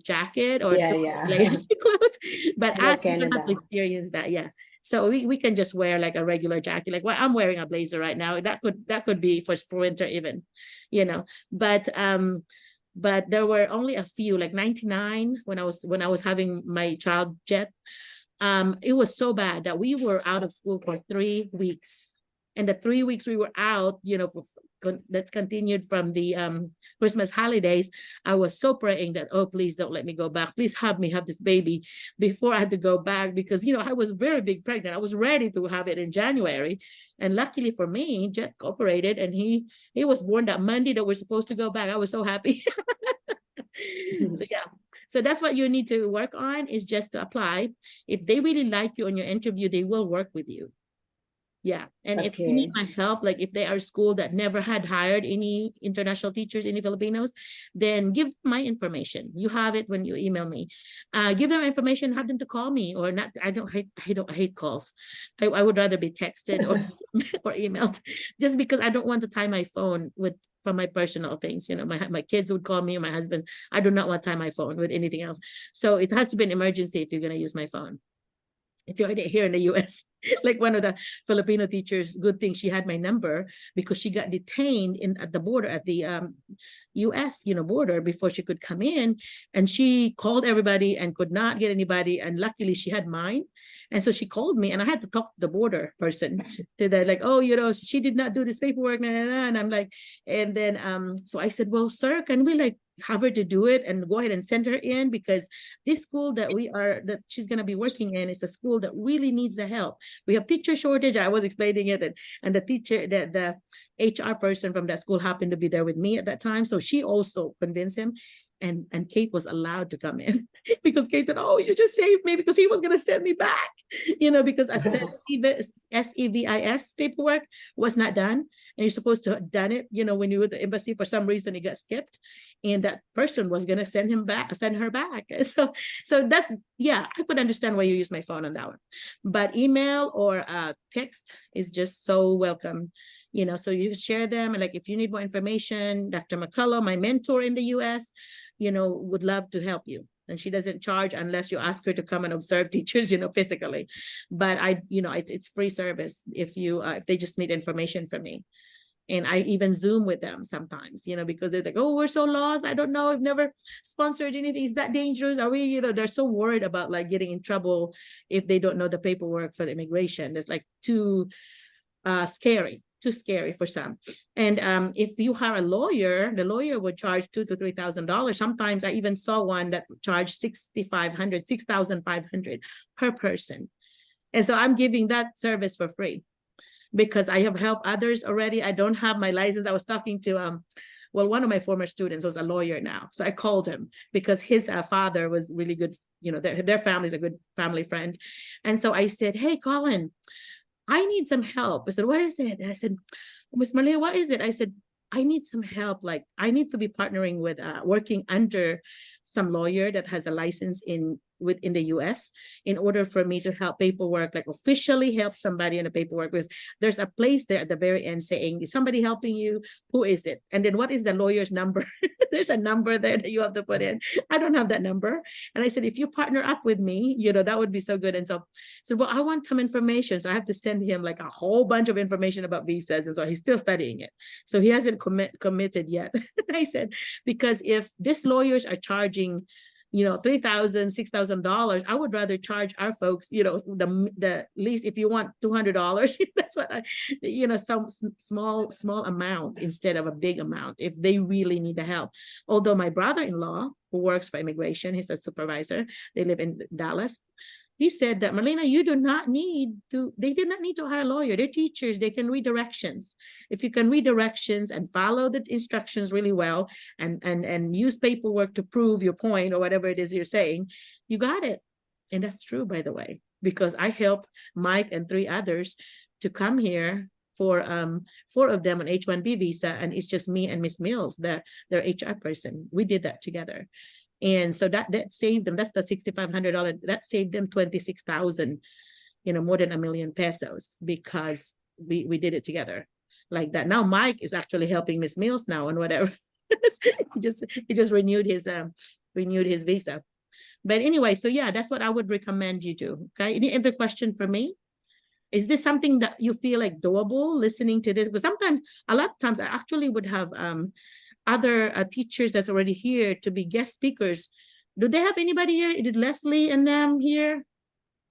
jacket or layers of clothes. But Like us, we don't have to Canada. experience that. Yeah. So we can just wear like a regular jacket. Like, well, I'm wearing a blazer right now. That could be for winter even, But there were only a few, like 99 when I was having my child jet. It was so bad that we were out of school for 3 weeks. And the 3 weeks we were out, that's continued from the Christmas holidays. I was so praying that, oh, please don't let me go back. Please have me have this baby before I had to go back, because, I was very big pregnant. I was ready to have it in January. And luckily for me, Jet cooperated, and he was born that Monday that we're supposed to go back. I was so happy. So yeah. So that's what you need to work on, is just to apply. If they really like you on your interview, they will work with you. Yeah. And if you need my help, like if they are a school that never had hired any international teachers, any Filipinos, then give my information. You have it when you email me. Give them information, have them to call me, or not. I hate calls. I would rather be texted or or emailed, just because I don't want to tie my phone from my personal things. My kids would call me, or my husband. I do not want to tie my phone with anything else. So it has to be an emergency if you're going to use my phone. If you're here in the US, like one of the Filipino teachers, good thing she had my number, because she got detained at the border, at the US, border, before she could come in. And she called everybody and could not get anybody. And luckily she had mine. And so she called me, and I had to talk to the border person to that, like, oh, she did not do this paperwork. And I'm like, and then, so I said, well, sir, can we have her to do it and go ahead and send her in, because this school that she's going to be working in is a school that really needs the help. We have teacher shortage. I was explaining it, and the teacher, the HR person from that school happened to be there with me at that time. So she also convinced him. And Kate was allowed to come in, because Kate said, oh, you just saved me, because he was going to send me back, because I said SEVIS paperwork was not done. And you're supposed to have done it, when you were at the embassy. For some reason, it got skipped. And that person was going to send her back. So that's, yeah, I could understand why you use my phone on that one. But email or text is just so welcome. So you share them. And like, if you need more information, Dr. McCullough, my mentor in the US, would love to help you. And she doesn't charge unless you ask her to come and observe teachers, physically. But it's free service if they just need information from me. And I even Zoom with them sometimes, because they're like, oh, we're so lost. I don't know. I've never sponsored anything. Is that dangerous? Are we, they're so worried about like getting in trouble if they don't know the paperwork for the immigration. It's like too scary for some. And if you hire a lawyer, the lawyer would charge $2,000 to $3,000. Sometimes I even saw one that charged $6,500 per person. And so I'm giving that service for free, because I have helped others already. I don't have my license. I was talking to one of my former students was a lawyer now. So I called him because his father was really good. Their family is a good family friend. And so I said, hey, Colin, I need some help. I said, what is it? And I said, Miss Merlina, what is it? I said, I need some help. Like, I need to be partnering with working under some lawyer that has a license within the US in order for me to help paperwork, like officially help somebody in the paperwork. Because there's a place there at the very end saying, is somebody helping you? Who is it? And then what is the lawyer's number? There's a number there that you have to put in. I don't have that number. And I said, if you partner up with me, that would be so good. And so well, I want some information. So I have to send him like a whole bunch of information about visas. And so he's still studying it. So he hasn't committed yet. I said, because if these lawyers are charging $3,000, $6,000. I would rather charge our folks, the least, if you want $200, that's what some small amount instead of a big amount if they really need the help. Although my brother-in-law, who works for immigration, he's a supervisor, they live in Dallas. He said that, Merlina, they do not need to hire a lawyer. They're teachers. They can read directions. If you can read directions and follow the instructions really well and use paperwork to prove your point or whatever it is you're saying, you got it. And that's true, by the way, because I helped Mike and 3 others to come here for 4 of them on H-1B visa. And it's just me and Miss Mills, their HR person. We did that together. And so that saved them, that's the $6,500, that saved them 26,000, more than $1 million pesos, because we did it together like that. Now Mike is actually helping Miss Mills now and whatever. he just renewed his visa. But anyway, so yeah, that's what I would recommend you do. Okay. Any other question for me? Is this something that you feel like doable listening to this? Because a lot of times I actually would have other teachers that's already here to be guest speakers. Do they have anybody here? Did Leslie and them here?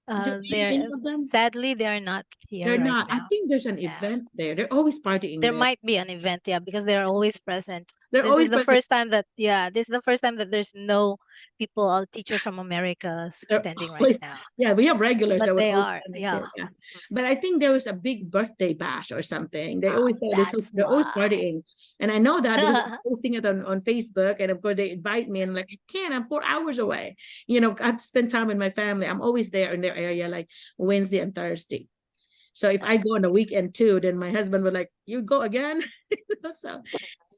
Sadly, they're not here. They're right not. now. I think there's an event there. They're always partying. There might be an event, yeah, because they're always present. They're This always is the present. first time that, this is the first time that there's no people, a teacher from America They're attending right always- now. Yeah, we have regulars. But that would they always are, come and yeah. sit, But I think there was a big birthday bash or something. They Ah, always say that's they're always why. partying. And I know that because I'm posting it on Facebook, and of course they invite me, and I'm like, I can't, I'm 4 hours away. I've spent time with my family. I'm always there in their area, like Wednesday and Thursday. So if I go on the weekend too, then my husband would like, you go again? so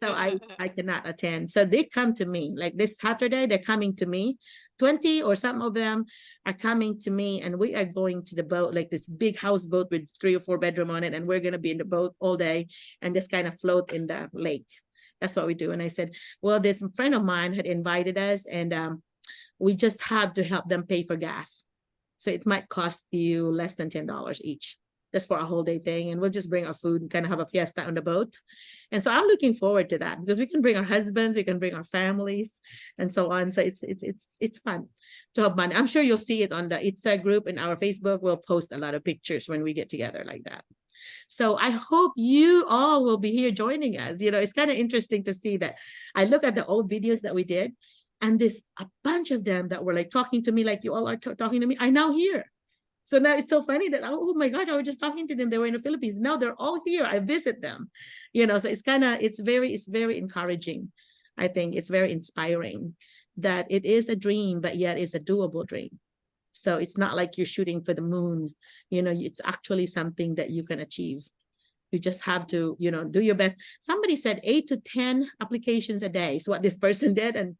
I cannot attend. So they come to me, like this Saturday, they're coming to me. 20 or some of them are coming to me, and we are going to the boat, like this big houseboat with 3 or 4 bedrooms on it. And we're going to be in the boat all day and just kind of float in the lake. That's what we do. And I said, well, this friend of mine had invited us, and we just have to help them pay for gas. So it might cost you less than $10 each. Just for a whole day thing, and we'll just bring our food and kind of have a fiesta on the boat. And so I'm looking forward to that, because we can bring our husbands, we can bring our families, and so on. So it's fun to have money. I'm sure you'll see it on the ITSA group in our Facebook. We'll post a lot of pictures when we get together like that. So I hope you all will be here joining us. It's kind of interesting to see that. I look at the old videos that we did, and a bunch of them that were like talking to me like you all are talking to me are now here. So now it's so funny that, oh my gosh, I was just talking to them. They were in the Philippines. Now they're all here. I visit them, so it's very encouraging. I think it's very inspiring that it is a dream, but yet it's a doable dream. So it's not like you're shooting for the moon. It's actually something that you can achieve. You just have to, do your best. Somebody said 8 to 10 applications a day. So what this person did, and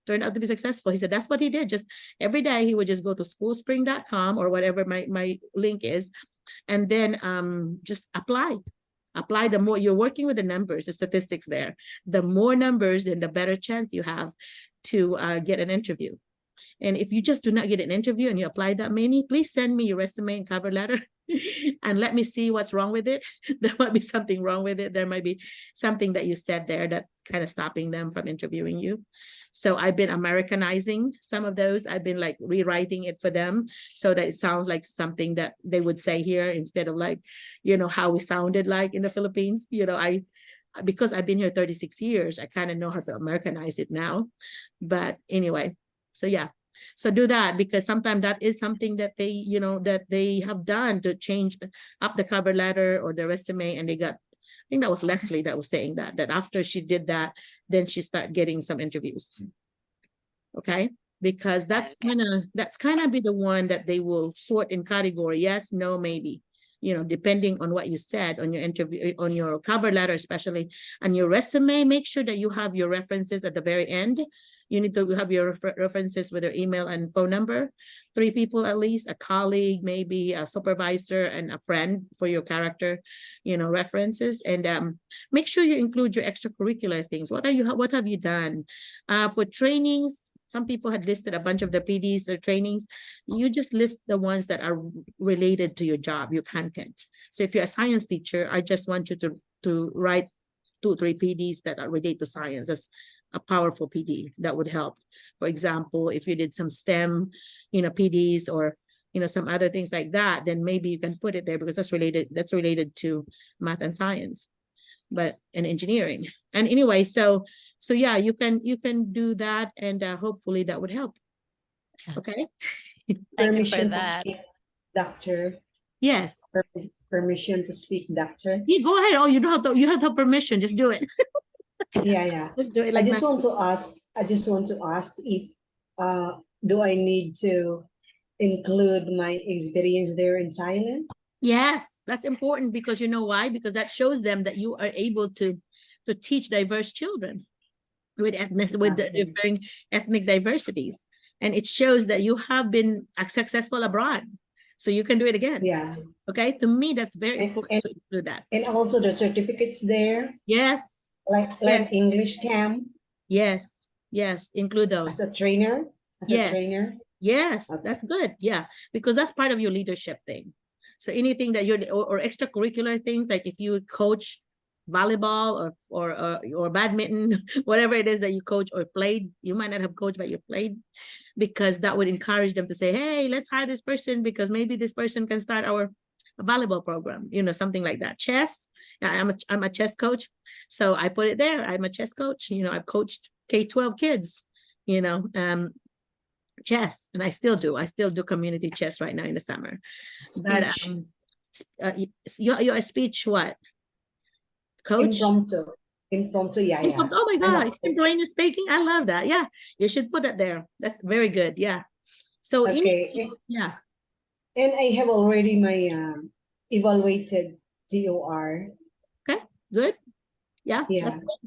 turned out to be successful. He said that's what he did. Just every day he would just go to schoolspring.com or whatever my link is, and then just apply. The more you're working with the numbers, the statistics there, the more numbers, then the better chance you have to get an interview. And if you just do not get an interview and you apply that many, please send me your resume and cover letter and let me see what's wrong with it. There might be something wrong with it. There might be something that you said there that kind of stopping them from interviewing you. So I've been Americanizing some of those. I've been like rewriting it for them so that it sounds like something that they would say here instead of like, how we sounded like in the Philippines. Because I've been here 36 years, I kind of know how to Americanize it now. But anyway, so yeah. So do that, because sometimes that is something that they, that they have done to change up the cover letter or the resume, and they got, I think that was Leslie that was saying that after she did that, then she started getting some interviews. Okay, because that's kind of be the one that they will sort in category, yes, no, maybe, depending on what you said on your interview, on your cover letter, especially on your resume. Make sure that you have your references at the very end. You need to have your references with their email and phone number, 3 people at least, a colleague, maybe a supervisor, and a friend for your character, references. And make sure you include your extracurricular things. What have you done? For trainings, some people had listed a bunch of the PDs or trainings. You just list the ones that are related to your job, your content. So if you're a science teacher, I just want you to write 2 or 3 PDs that are related to science. a powerful PD that would help. For example, if you did some STEM, PDs or, some other things like that, then maybe you can put it there because that's related to math and science, and engineering. And anyway, so yeah, you can do that, and hopefully that would help. Okay. Thank you for Permission to that. speak, doctor. Yes. Permission to speak, doctor. Yeah, go ahead. Oh, you have to have permission. Just do it. Yeah. Just do it I like just that. want to ask if do I need to include my experience there in Thailand? Yes, that's important because you know why? Because that shows them that you are able to teach diverse children with Okay. different ethnic diversities. And it shows that you have been successful abroad. So you can do it again. Yeah. Okay. To me, that's very And- important to include that. And also the certificates there, Yes. like Yes. English camp Yes. Yes. Include as those. a trainer. Yes. Yes, Okay. that's good. Yeah, because that's part of your leadership thing. So anything that you're or extracurricular things, like if you coach volleyball or badminton, whatever it is that you coach or played, you might not have coached, but you played, because that would encourage them to say, hey, let's hire this person because maybe this person can start our volleyball program, something like that. Chess. I'm a chess coach. So I put it there. I'm a chess coach. I've coached K-12 kids, chess, and I still do community chess right now in the summer. But Speech. you're a speech what? Coach? Impromptu, yeah. Oh my I'm a God, coach. extemporaneous speaking. I love that. Yeah, you should put it there. That's very good. Yeah. So Okay. yeah. And I have already my evaluated TOR. Okay, good. Yeah. Yeah. That's good.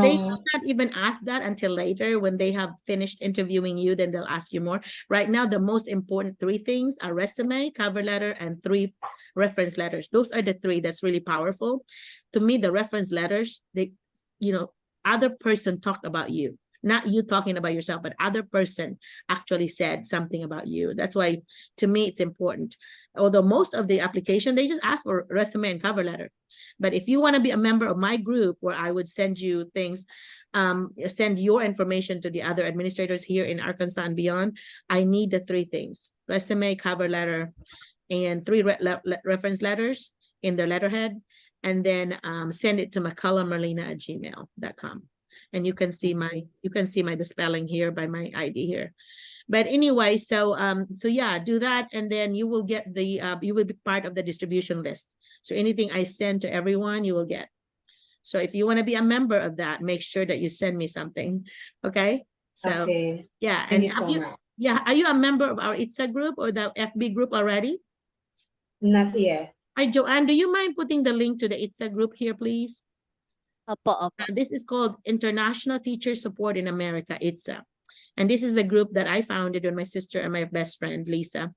They will not even ask that until later when they have finished interviewing you, then they'll ask you more. Right now, the most important 3 things are resume, cover letter, and 3 reference letters. Those are the 3 that's really powerful. To me, the reference letters, other person talked about you, not you talking about yourself, but other person actually said something about you. That's why, to me, it's important. Although most of the application, they just ask for resume and cover letter. But if you want to be a member of my group where I would send you things, send your information to the other administrators here in Arkansas and beyond, I need the 3 things: resume, cover letter, and 3 reference letters in their letterhead. And then send it to McCullough@gmail.com. And you can see the spelling here by my ID here. But anyway, so yeah, do that, and then you will get you will be part of the distribution list. So anything I send to everyone, you will get. So if you want to be a member of that, make sure that you send me something. Okay. So Okay. yeah. Thank you so much. Yeah. Are you a member of our ITSA group or the FB group already? Not yet. Hi, Joanne, do you mind putting the link to the ITSA group here, please? Opo. This is called International Teacher Support in America, ITSA. And this is a group that I founded with my sister and my best friend, Lisa.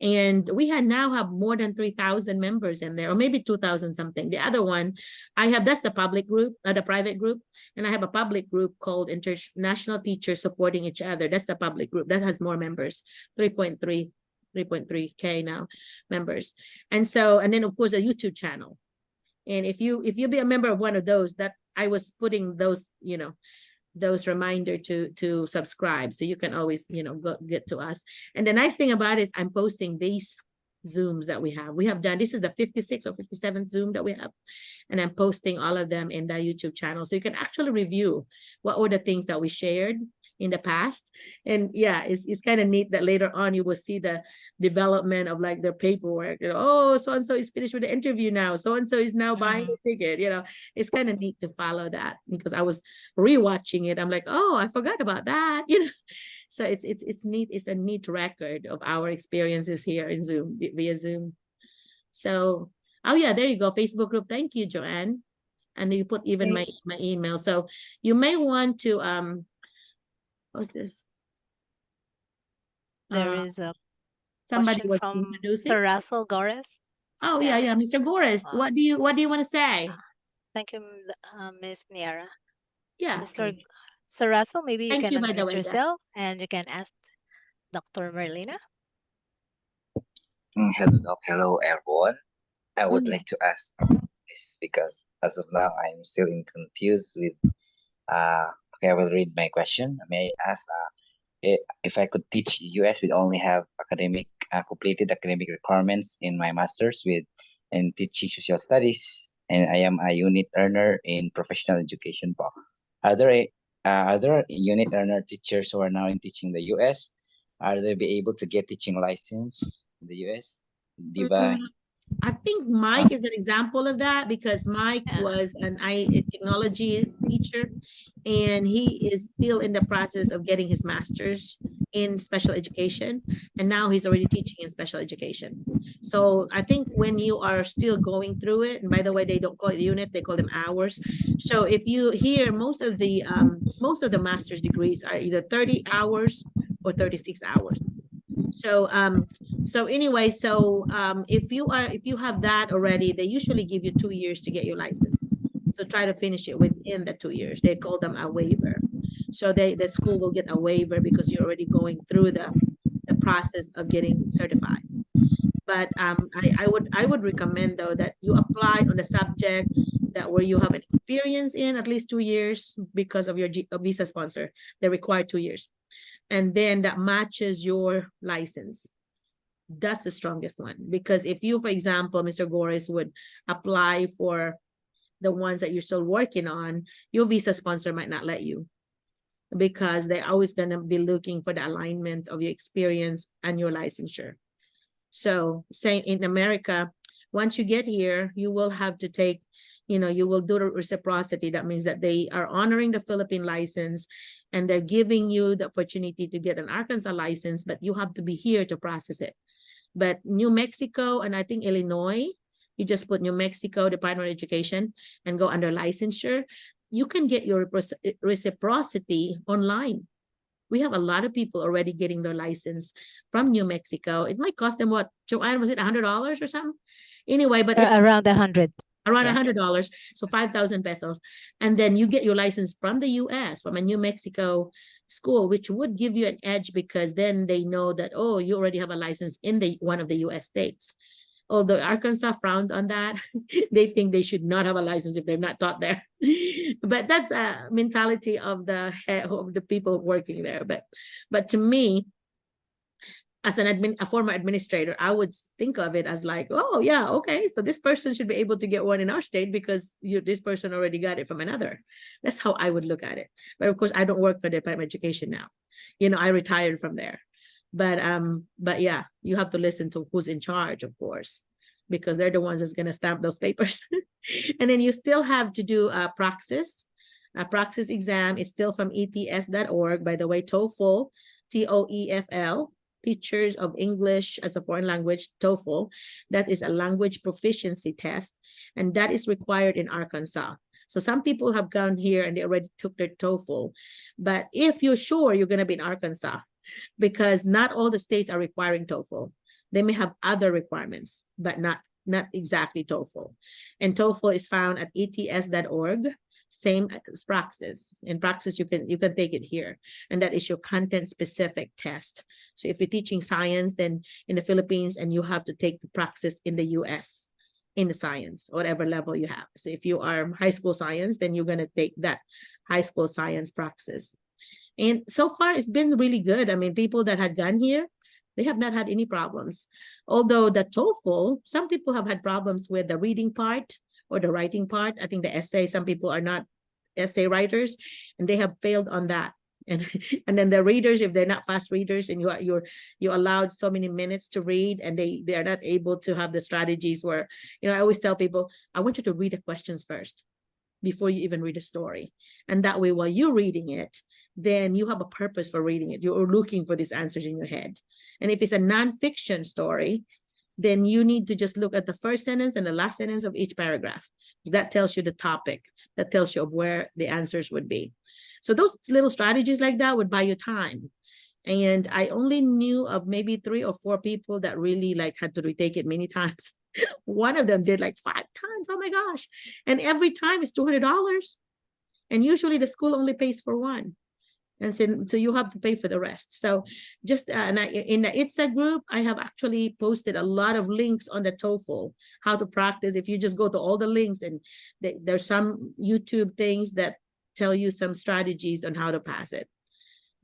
And we now have more than 3,000 members in there, or maybe 2,000 something. The other one, that's the public group, the private group. And I have a public group called International Teachers Supporting Each Other. That's the public group. That has more members, 3.3K now members. And then of course the YouTube channel. And if you be a member of one of those, that I was putting those, those reminder to subscribe, so you can always go get to us. And the nice thing about it is I'm posting these Zooms that we have done. This is the 56th or 57th Zoom that we have, and I'm posting all of them in the YouTube channel, so you can actually review what were the things that we shared in the past. And yeah, it's kind of neat that later on you will see the development of like their paperwork. Oh, so and so is finished with the interview now. So and so is now buying the ticket. It's kind of neat to follow that, because I was rewatching it. I'm like, oh, I forgot about that. So it's neat. It's a neat record of our experiences here in Zoom, via Zoom. So, oh yeah, there you go. Facebook group. Thank you, Joanne. And you put even my email. So you may want to what's this? There is a Somebody question was from introducing. Sir Russell Gores. Oh yeah, Mr. Gores. What do you want to say? Thank you, Ms. Niara. Yeah. Sir Russell, maybe you Thank can you, by the unmute way, yourself and you can ask Dr. Merlina. Hello everyone. I would like to ask this because as of now I'm still confused with Okay, I will read my question. May I ask if I could teach US with only have completed academic requirements in my master's and teaching social studies, and I am a unit earner in professional education po. Are there unit earner teachers who are now in teaching the US? Are they be able to get teaching license in the US? Diba? I think Mike is an example of that because Mike Yeah. was an technology teacher and he is still in the process of getting his master's in special education. And now he's already teaching in special education. So I think when you are still going through it, and by the way, they don't call it units, they call them hours. So if you hear most of the master's degrees are either 30 hours or 36 hours. So anyway, if you have that already, they usually give you 2 years to get your license. So try to finish it within the 2 years. They call them a waiver. So the school will get a waiver because you're already going through the process of getting certified. But I would recommend though that you apply on the subject that where you have an experience in at least 2 years because of your visa sponsor. They require 2 years. And then that matches your license. That's the strongest one. Because if you, for example, Mr. Gores would apply for the ones that you're still working on, your visa sponsor might not let you because they're always going to be looking for the alignment of your experience and your licensure. So say in America, once you get here, you will have to take, you will do the reciprocity. That means that they are honoring the Philippine license and they're giving you the opportunity to get an Arkansas license, but you have to be here to process it. But New Mexico and I think Illinois, you just put New Mexico Department of Education and go under licensure. You can get your reciprocity online. We have a lot of people already getting their license from New Mexico. It might cost them what, Joanne, was it $100 or something? Anyway, but it's Around 100. around Yeah. $100, so 5,000 pesos. And then you get your license from the US, from a New Mexico school, which would give you an edge because then they know that, oh, you already have a license in one of the US states. Although Arkansas frowns on that, they think they should not have a license if they're not taught there. But that's a mentality of the people working there. But to me, as a former administrator, I would think of it as like, oh yeah, okay, so this person should be able to get one in our state because this person already got it from another. That's how I would look at it. But of course, I don't work for the Department of Education now. I retired from there. But yeah, you have to listen to who's in charge, of course, because they're the ones that's going to stamp those papers. And then you still have to do a praxis. A praxis exam is still from its.org. By the way, TOEFL, TOEFL, Teachers of English as a Foreign Language, TOEFL. That is a language proficiency test, and that is required in Arkansas. So some people have gone here and they already took their TOEFL. But if you're sure you're going to be in Arkansas, because not all the states are requiring TOEFL. They may have other requirements, but not exactly TOEFL. And TOEFL is found at its.org. Same as praxis. In praxis, you can take it here, and that is your content specific test. So if you're teaching science, then in the Philippines, and you have to take the praxis in the US in the science, whatever level you have. So if you are high school science, then you're going to take that high school science praxis. And so far, it's been really good. I mean, people that had gone here, they have not had any problems. Although the TOEFL, some people have had problems with the reading part or the writing part. I think the essay, some people are not essay writers, and they have failed on that. And then the readers, if they're not fast readers, and you're allowed so many minutes to read, and they are not able to have the strategies where, I always tell people, I want you to read the questions first before you even read a story. And that way, while you're reading it, then you have a purpose for reading it. You're looking for these answers in your head. And if it's a nonfiction story, then you need to just look at the first sentence and the last sentence of each paragraph. That tells you the topic. That tells you of where the answers would be. So those little strategies like that would buy you time. And I only knew of maybe 3 or 4 people that really had to retake it many times. One of them did 5 times. Oh my gosh. And every time it's $200. And usually the school only pays for one. And so you have to pay for the rest. So just in the ITSA group, I have actually posted a lot of links on the TOEFL, how to practice. If you just go to all the links, and there's some YouTube things that tell you some strategies on how to pass it.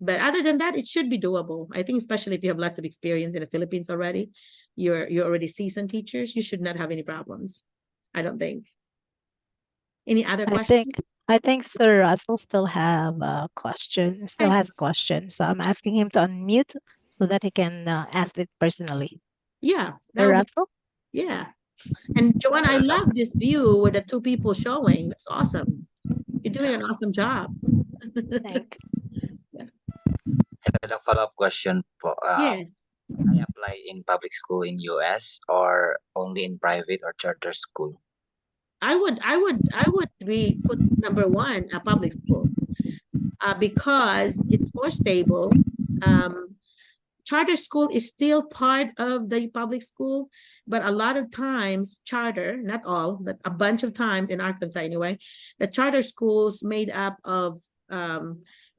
But other than that, it should be doable. I think especially if you have lots of experience in the Philippines already, you're already seasoned teachers, you should not have any problems. I don't think. Any other questions? I think Sir Russell still have a question, still Okay. has a question. So I'm asking him to unmute so that he can ask it personally. Yeah, that Sir would be, Russell? yeah. And Joanne, I love this view with the two people showing. That's awesome. You're doing an awesome job. Thank And a follow-up question po, Yes. I apply in public school in US or only in private or charter school? I would put number one, a public school, because it's more stable. Charter school is still part of the public school, but a lot of times charter, not all, but a bunch of times in Arkansas anyway, the charter schools made up of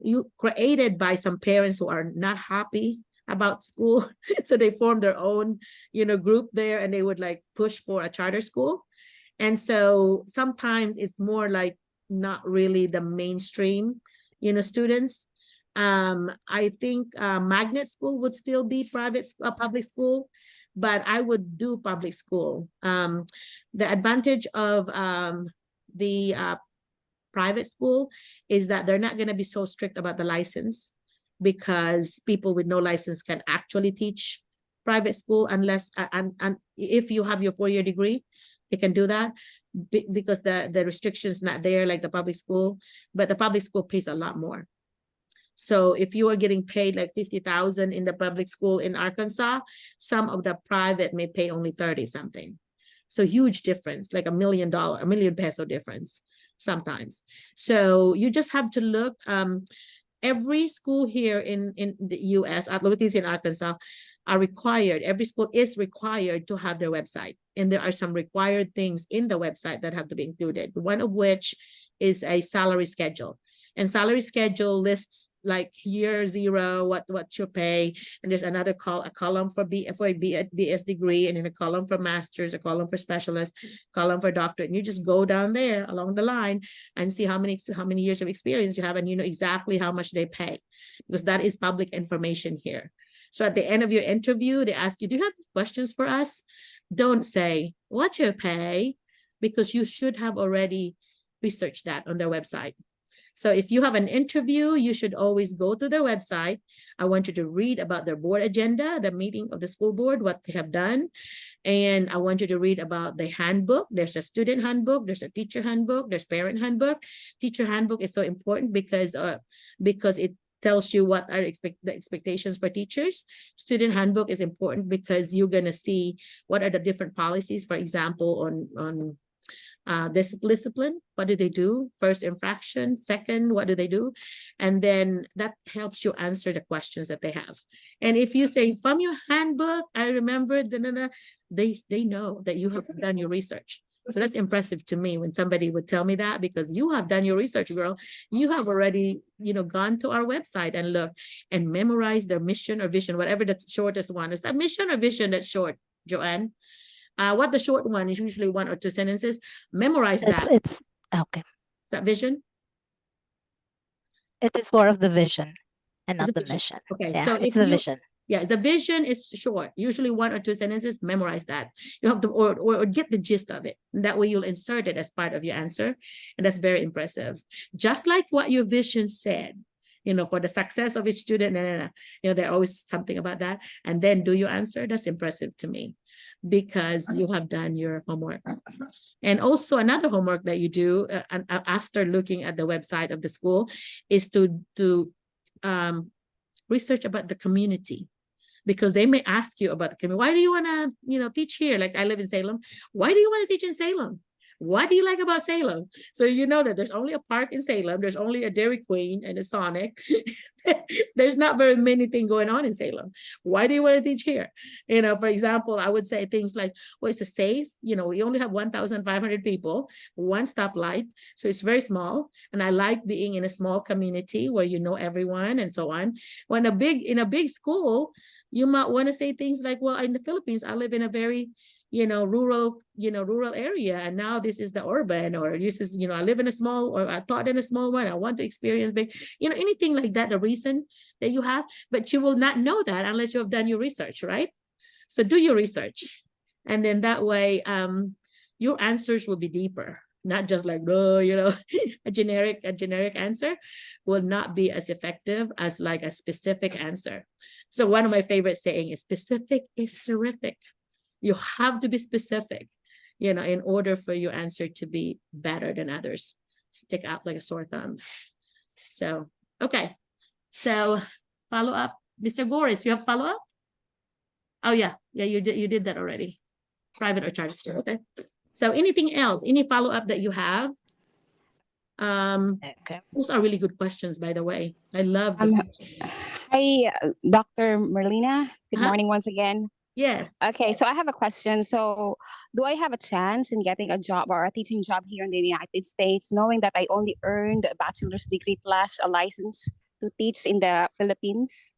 you created by some parents who are not happy about school, so they formed their own, group there, and they would like push for a charter school. And so sometimes it's more like not really the mainstream, students. I think magnet school would still be public school, but I would do public school. The advantage of the private school is that they're not going to be so strict about the license, because people with no license can actually teach private school unless and if you have your 4-year degree, you can do that because the restrictions not there like the public school, but the public school pays a lot more. So if you are getting paid like 50,000 in the public school in Arkansas, some of the private may pay only 30 something. So huge difference, like $1 million peso difference sometimes. So you just have to look. Every school here in the US, at least in Arkansas, are required. Every school is required to have their website, and there are some required things in the website that have to be included. One of which is a salary schedule. And salary schedule lists like year zero, what you pay, and there's another a column for BS degree, and then a column for masters, a column for specialist, column for doctorate. And you just go down there along the line and see how many years of experience you have, and you know exactly how much they pay, because that is public information here. So at the end of your interview, they ask you, do you have questions for us? Don't say, what's your pay? Because you should have already researched that on their website. So if you have an interview, you should always go to their website. I want you to read about their board agenda, the meeting of the school board, what they have done. And I want you to read about the handbook. There's a student handbook, there's a teacher handbook, there's parent handbook. Teacher handbook is so important because it tells you what are the expectations for teachers. Student handbook is important because you're going to see what are the different policies, for example, on discipline. What do they do? First, infraction. Second, what do they do? And then that helps you answer the questions that they have. And if you say from your handbook, I remember, they know that you have done your research. So that's impressive to me when somebody would tell me that, because you have done your research, girl. You have already, gone to our website and looked and memorized their mission or vision, whatever the shortest one is. A mission or vision that's short, Joanne. What the short one is usually 1 or 2 sentences. Memorize that. It's okay. Is that vision? It is more of the vision and It's not a the vision. mission. Okay, Yeah, so it's if the you, vision. yeah, the vision is short, usually 1 or 2 sentences. Memorize that. You have to or get the gist of it. That way you'll insert it as part of your answer, and that's very impressive. Just like what your vision said. For the success of each student, there's always something about that. And then do your answer. That's impressive to me, because you have done your homework. And also another homework that you do after looking at the website of the school is to research about the community, because they may ask you about the community. Why do you want to, teach here? Like I live in Salem. Why do you want to teach in Salem? What do you like about Salem? So you know that there's only a park in Salem. There's only a Dairy Queen and a Sonic. There's not very many things going on in Salem. Why do you want to teach here? For example, I would say things like, well, it's a safe, we only have 1,500 people, 1 stoplight. So it's very small. And I like being in a small community where you know everyone and so on. When in a big school, you might want to say things like, well, in the Philippines, I live in a very rural, rural area, and now this is the urban, or this is, I live in a small, or I taught in a small one, I want to experience big, anything like that, the reason that you have, but you will not know that unless you have done your research, right? So do your research. And then that way, your answers will be deeper, not just like, a generic answer will not be as effective as like a specific answer. So one of my favorite saying is, specific is terrific. You have to be specific, in order for your answer to be better than others, stick out like a sore thumb. So, okay. So follow up, Mr. Goris, you have follow up? Oh yeah, you did that already. Private or charter school, okay. So anything else, any follow up that you have? Okay. Those are really good questions, by the way. I love this. Hi, Dr. Merlina. Good Uh-huh. morning once again. Yes. Okay, so I have a question. So, do I have a chance in getting a job or a teaching job here in the United States, knowing that I only earned a bachelor's degree plus a license to teach in the Philippines?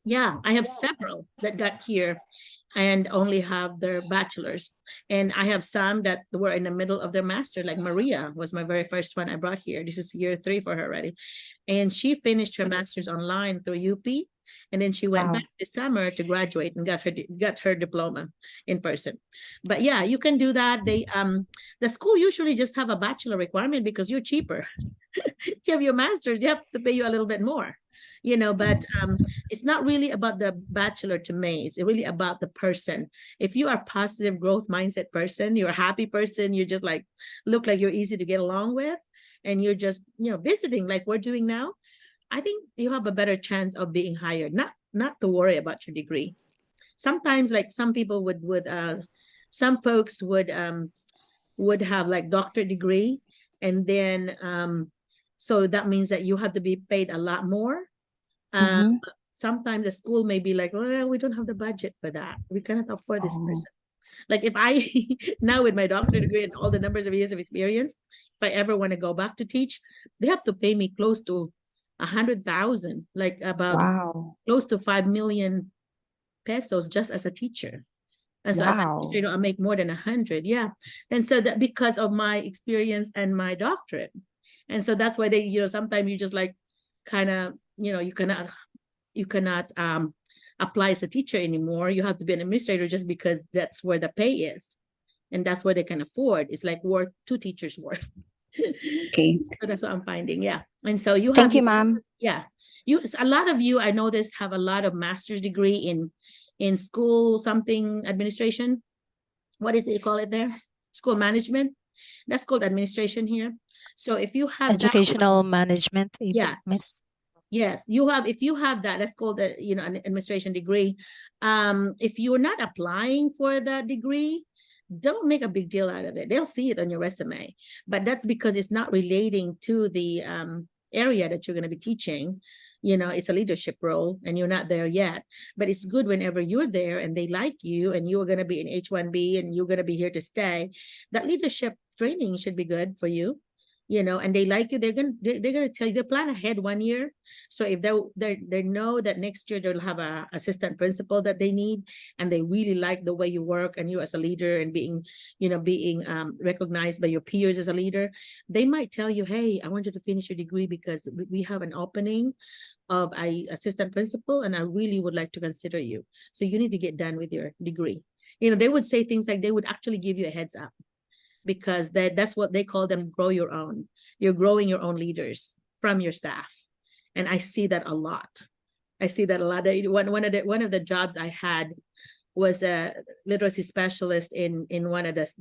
Yeah, I have several that got here and only have their bachelor's. And I have some that were in the middle of their master, like Maria was my very first one I brought here. This is year 3 for her already. And she finished her master's online through UP. And then she went Wow. back this summer to graduate and got her diploma in person. But yeah, you can do that. They the school usually just have a bachelor requirement because you're cheaper. If you have your master's, you have to pay you a little bit more. But it's not really about the bachelor to me. It's really about the person. If you are a positive growth mindset person, you're a happy person, you just like look like you're easy to get along with, and you're just visiting like we're doing now, I think you have a better chance of being hired. Not to worry about your degree. Sometimes like some people some folks would have like doctorate degree, and then so that means that you have to be paid a lot more. Sometimes the school may be like, well, we don't have the budget for that. We cannot afford this person. Like if I now with my doctorate degree and all the numbers of years of experience, if I ever want to go back to teach, they have to pay me close to 100,000, like about close to 5 million pesos just as a teacher. And so as an administrator, I make more than 100. Yeah. And so that because of my experience and my doctorate. And so that's why they, sometimes you just like kind of, you cannot apply as a teacher anymore. You have to be an administrator just because that's where the pay is. And that's what they can afford. It's like worth 2 teachers worth. Okay. So that's what I'm finding. Yeah. And so you have. Thank you, ma'am. Yeah. A lot of you, I noticed, have a lot of master's degree in school, something administration. What is it you call it there? School management. That's called administration here. So if you have Educational management. Yeah. Miss. Yes, if you have that, that's called an administration degree. If you're not applying for that degree, don't make a big deal out of it. They'll see it on your resume, but that's because it's not relating to the area that you're going to be teaching. It's a leadership role and you're not there yet, but it's good whenever you're there and they like you and you're going to be in H-1B and you're going to be here to stay. That leadership training should be good for you. And they like you, they're gonna tell you, they plan ahead 1 year. So if they know that next year they'll have a assistant principal that they need, and they really like the way you work and you as a leader and being recognized by your peers as a leader, they might tell you, hey, I want you to finish your degree because we have an opening of a assistant principal and I really would like to consider you. So you need to get done with your degree. They would say things like they would actually give you a heads up, because that's what they call them, grow your own. You're growing your own leaders from your staff. And I see that a lot. One of the jobs I had was a literacy specialist in one of the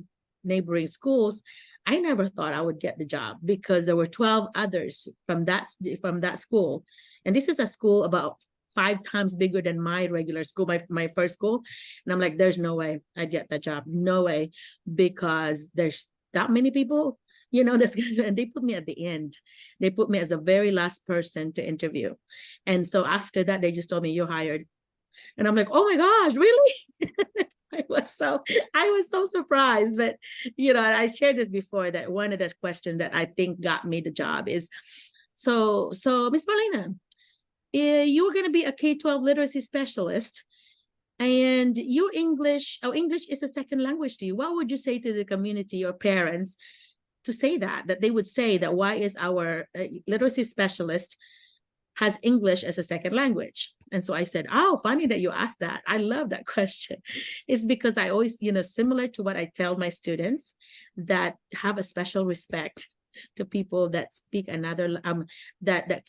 neighboring schools. I never thought I would get the job because there were 12 others from that school. And this is a school about 5 times bigger than my regular school, my first school. And I'm like, there's no way I'd get that job. No way, because there's that many people, and they put me at the end. They put me as a very last person to interview. And so after that, they just told me, you're hired. And I'm like, oh my gosh, really? I was so surprised. But, I shared this before, that one of the questions that I think got me the job is, so Miss Merlina, you were going to be a K-12 literacy specialist. And your English, English is a second language to you. What would you say to the community or parents to say that they would say that why is our literacy specialist has English as a second language? And so I said, oh, funny that you asked that. I love that question. It's because I always, similar to what I tell my students, that have a special respect to people that speak another, that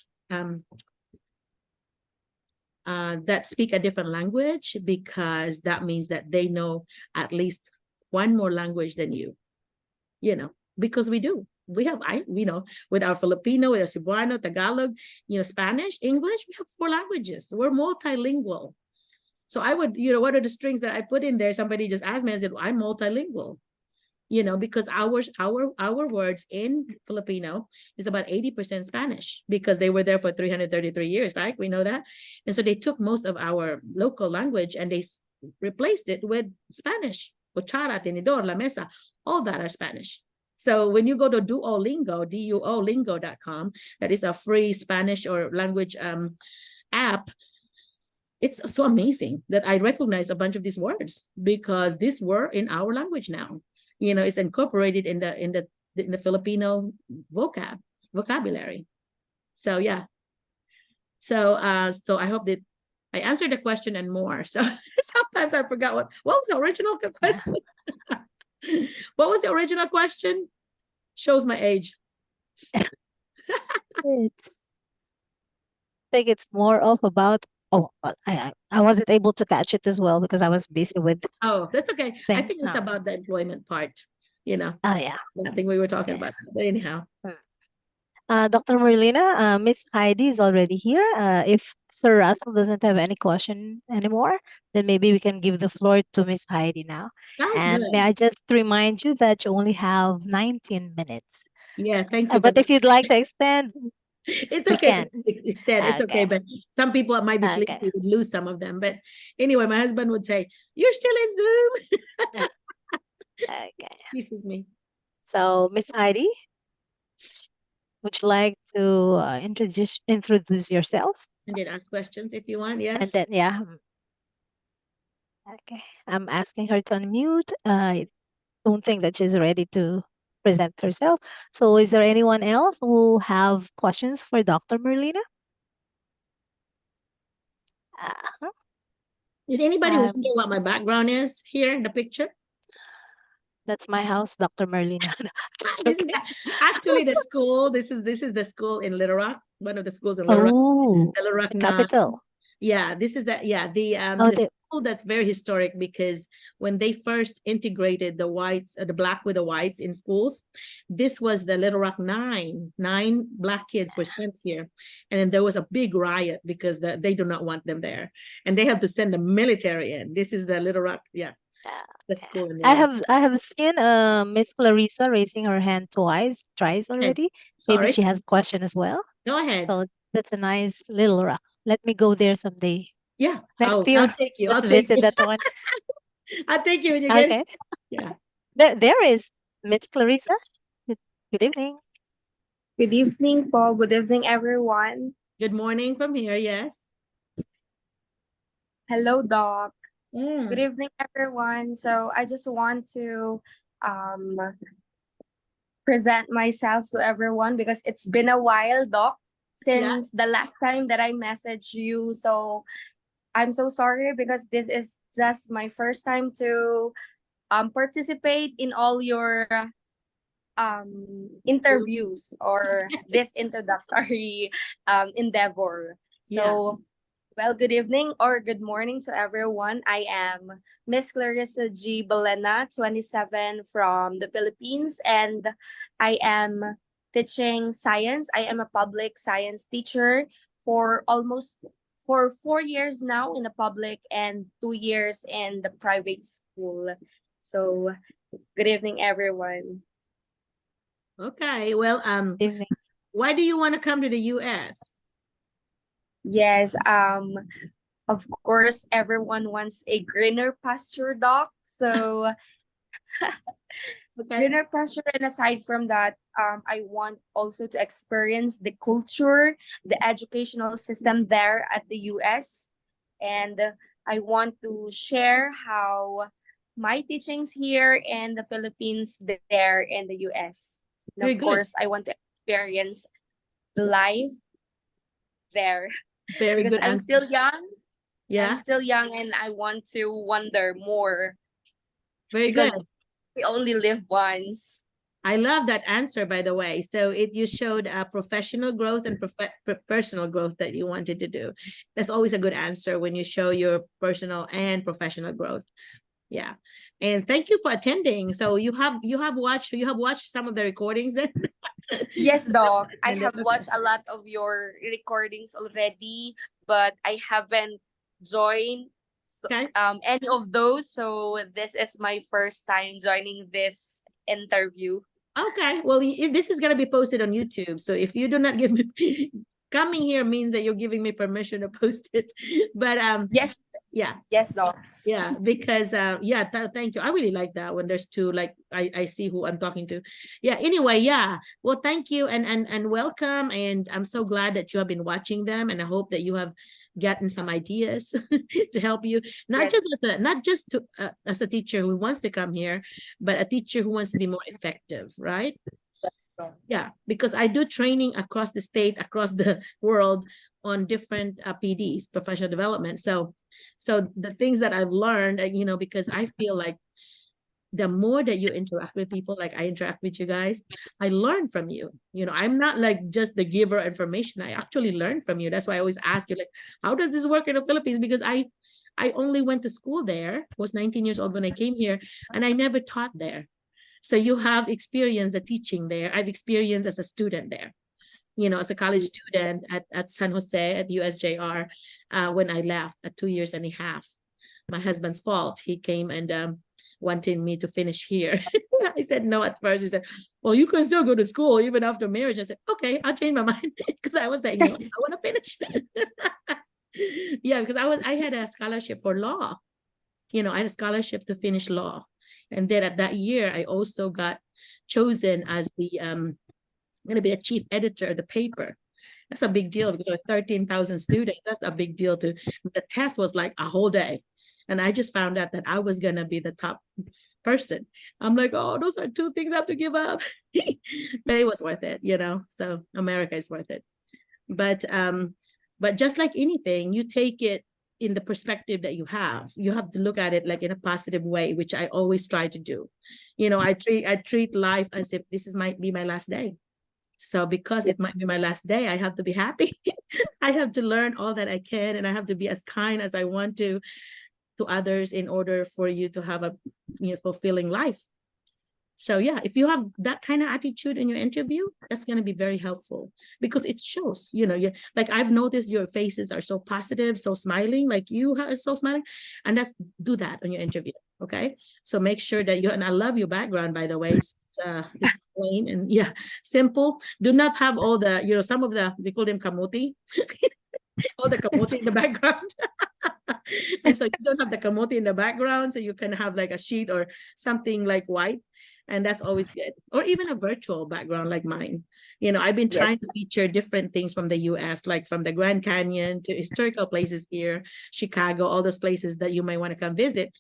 speak a different language, because that means that they know at least one more language than you, because we do. We have, with our Filipino, with our Cebuano, Tagalog, Spanish, English, we have 4 languages. We're multilingual. So I would, what are the strings that I put in there? Somebody just asked me, I said, I'm multilingual, because our words in Filipino is about 80% Spanish, because they were there for 333 years, right? We know that. And so they took most of our local language and they replaced it with Spanish. Cuchara, tenedor, la mesa, all that are Spanish. So when you go to Duolingo, duolingo.com, that is a free Spanish or language app, it's so amazing that I recognize a bunch of these words, because these were in our language now. It's incorporated in the Filipino vocabulary. So yeah. So I hope that I answered the question and more. So sometimes I forgot what was the original question. What was the original question? Shows my age. I think it's more of about, I wasn't able to catch it as well because I was busy with. Oh, that's okay. I think it's about the employment part, Oh yeah. I think we were talking about that. But anyhow. Dr. Merlina, Miss Heidi is already here. If Sir Russell doesn't have any question anymore, then maybe we can give the floor to Miss Heidi now. Sounds And good. may I just remind you that you only have 19 minutes. Yeah, thank you. But if you'd like to extend, it's we okay. can. Extend. It's okay. But some people might be sleepy, Okay. would lose some of them. But anyway, my husband would say, "You're still in Zoom." Okay. This is me. So, Miss Heidi, would you like to introduce yourself? And then ask questions if you want. Yes. And then, yeah. Okay. I'm asking her to unmute. I don't think that she's ready to present herself. So is there anyone else who have questions for Dr. Merlina? Did anybody Um, wonder what my background is here in the picture? That's my house, Dr. Merlina. Just joking. Actually, the school. This is the school in Little Rock. One of the schools in Little Rock. Oh, Little Rock the 9. capital. Yeah, this is the school that's very historic, because when they first integrated the whites, the black with the whites in schools, this was the Little Rock 9. 9 black kids were sent here, and then there was a big riot because they do not want them there, and they have to send the military in. This is the Little Rock, the school. I have seen Miss Clarissa raising her hand twice already. Maybe Sorry. she has a question as well. Go ahead. So that's a nice Little Rock. Let me go there someday. Yeah. Next year. I'll take you. Let's visit that one. I'll take you when you get Okay. it. Yeah. There is Miss Clarissa. Good evening. Good evening, Paul. Good evening, everyone. Good morning from here. Yes. Hello, Doc. Mm. Good evening, everyone. So I just want to present myself to everyone because it's been a while, Doc, since the last time that I messaged you. So I'm so sorry because this is just my first time to participate in all your interviews or this introductory endeavor. So well, good evening or good morning to everyone. I am Miss Clarissa G. Belena, 27, from the Philippines, and I am teaching science. I am a public science teacher for 4 years now in the public and 2 years in the private school. So good evening, everyone. Okay. Well, Evening. why do you want to come to the US? Yes, of course, everyone wants a greener pasture, Doc. So greener pasture, and aside from that, I want also to experience the culture, the educational system there at the US. And I want to share how my teachings here in the Philippines, there in the US. And Very of good. course, I want to experience the life there Very because good I'm answer. still young. I'm Yeah, still young and I want to wonder more very good. because we only live once. I love that answer, by the way. So you showed professional growth and personal growth that you wanted to do. That's always a good answer when you show your personal and professional growth. Yeah, and thank you for attending. So you have watched some of the recordings then. Yes, Doc. I And then, have watched a lot of your recordings already, but I haven't joined Okay. any of those. So this is my first time joining this interview. Okay, well, this is gonna be posted on YouTube. So if you do not give me coming here means that you're giving me permission to post it. But Yes, yeah, yes, Doc. yeah, because yeah, thank you. I really like that when there's two, like I see who I'm talking to. Yeah, anyway, yeah. Well, thank you and welcome. And I'm so glad that you have been watching them, and I hope that you have gotten some ideas to help you, not Yes. just to as a teacher who wants to come here, but a teacher who wants to be more effective, right? Yes, Doc. Yeah, because I do training across the state, across the world on different PDs, professional development. So the things that I've learned, because I feel like the more that you interact with people, like I interact with you guys, I learn from you. I'm not like just the giver of information. I actually learn from you. That's why I always ask you, like, how does this work in the Philippines? Because I only went to school there, was 19 years old when I came here, and I never taught there. So you have experienced the teaching there. I've experienced as a student there, as a college student at San Jose at USJR when I left at 2 years and a half. My husband's fault. He came and wanted me to finish here. I said no at first. He said, well, you can still go to school even after marriage. I said, okay, I'll change my mind because I was saying, no, I want to finish. Yeah, because I had a scholarship for law. I had a scholarship to finish law. And then at that year, I also got chosen as the going to be a chief editor of the paper. That's a big deal because there were 13,000 students. That's a big deal too. The test was like a whole day. And I just found out that I was going to be the top person. I'm like, oh, those are two things I have to give up. But it was worth it, so America is worth it. But just like anything, you take it in the perspective that you have to look at it like in a positive way, which I always try to do. I treat life as if this might be my last day. So because it might be my last day, I have to be happy. I have to learn all that I can, and I have to be as kind as I want to others in order for you to have a fulfilling life. So yeah, if you have that kind of attitude in your interview, that's going to be very helpful because it shows, like I've noticed your faces are so positive, so smiling, like you are so smiling, and do that on your interview. Okay. So make sure that and I love your background, by the way. It's plain and simple. Do not have all the, some of we call them kamuti, all the kamuti in the background. And so you don't have the kamuti in the background, so you can have like a sheet or something like white. And that's always good. Or even a virtual background like mine. I've been trying to feature different things from the US, like from the Grand Canyon to historical places here, Chicago, all those places that you might want to come visit.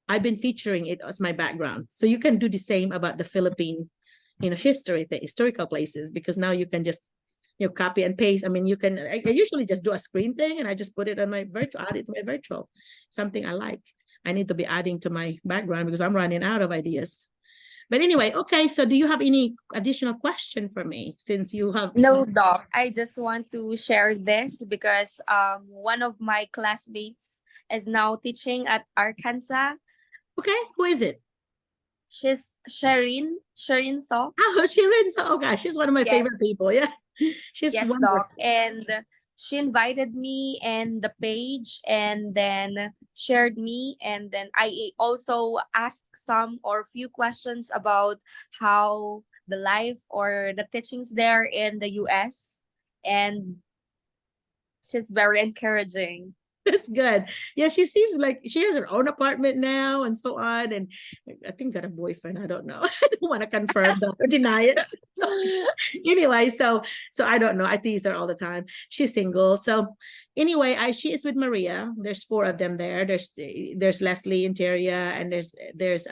I've been featuring it as my background. So you can do the same about the Philippine, history, the historical places, because now you can just, copy and paste. I mean, I usually just do a screen thing and I just put it on my virtual, add it to my virtual, something I like. I need to be adding to my background because I'm running out of ideas. But anyway, okay, so do you have any additional question for me since you have... No, Doc. I just want to share this because one of my classmates is now teaching at Arkansas. Okay, who is it? She's Shireen So. Oh, Shireen So. Oh gosh, she's one of my favorite people. Yeah, she's wonderful. Doc. And she invited me and the page and then shared me, and then I also asked some or few questions about how the life or the teachings there in the US, and she's very encouraging. That's good. Yeah, she seems like she has her own apartment now and so on. And I think got a boyfriend. I don't know. I don't want to confirm that or deny it. Anyway, so I don't know. I tease her all the time. She's single. So anyway, she is with Maria. There's 4 of them there. There's Leslie, Interia, and there's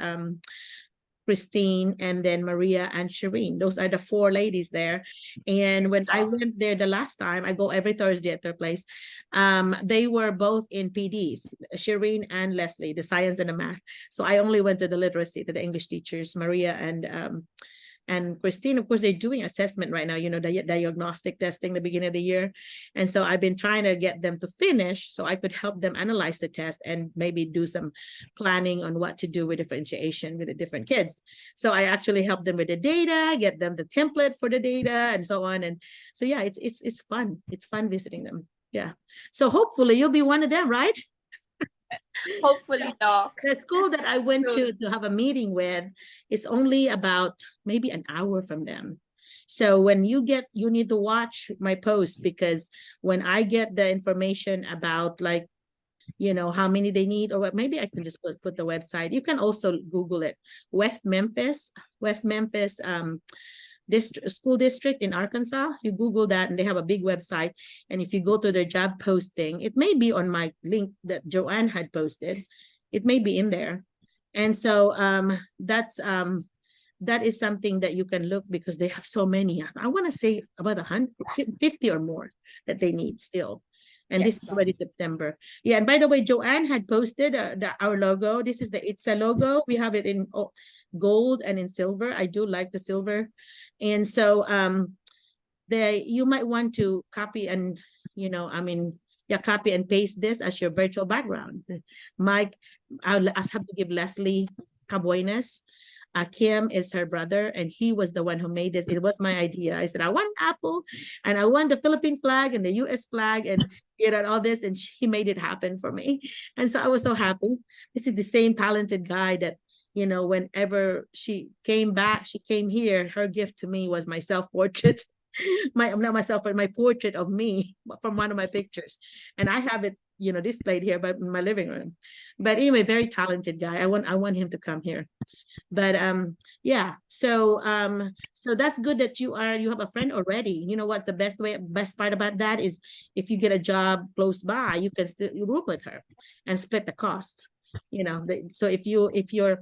Christine, and then Maria and Shireen. Those are the 4 ladies there. And when I went there the last time, I go every Thursday at their place. They were both in PDs, Shireen and Leslie, the science and the math. So I only went to the literacy, to the English teachers, Maria and Christine. Of course, they're doing assessment right now, you know, the diagnostic testing the beginning of the year. And so I've been trying to get them to finish so I could help them analyze the test and maybe do some planning on what to do with differentiation with the different kids. So I actually help them with the data, get them the template for the data and so on. And so, yeah, it's fun. It's fun visiting them. Yeah. So hopefully you'll be one of them, right? Hopefully, Doc. The school that I went to have a meeting with is only about maybe an hour from them. So when you need to watch my post, because when I get the information about, like, you know, how many they need, or maybe I can just put the website. You can also Google it. West Memphis school district in Arkansas. You Google that and they have a big website. And if you go to their job posting, it may be on my link that Joanne had posted. It may be in there. And so that is something that you can look, because they have so many. I want to say about 150 or more that they need still. And Yes, this is already September. Yeah, and by the way, Joanne had posted our logo. This is the ITSA logo. We have it in gold and in silver. I do like the silver. And so you might want to copy and, you know, copy and paste this as your virtual background. Mike, I'll have to give Leslie Cabuenas. Kim is her brother, and he was the one who made this. It was my idea. I said, I want apple, and I want the Philippine flag and the US flag, and you know, all this, and he made it happen for me. And so I was so happy. This is the same talented guy that, you know, whenever she came here, her gift to me was my self-portrait. Not myself, but my portrait of me from one of my pictures. And I have it, you know, displayed here in my living room. But anyway, very talented guy. I want him to come here. But yeah, so that's good that you have a friend already. You know what, the best part about that is if you get a job close by, you can still room with her and split the cost. You know, so if your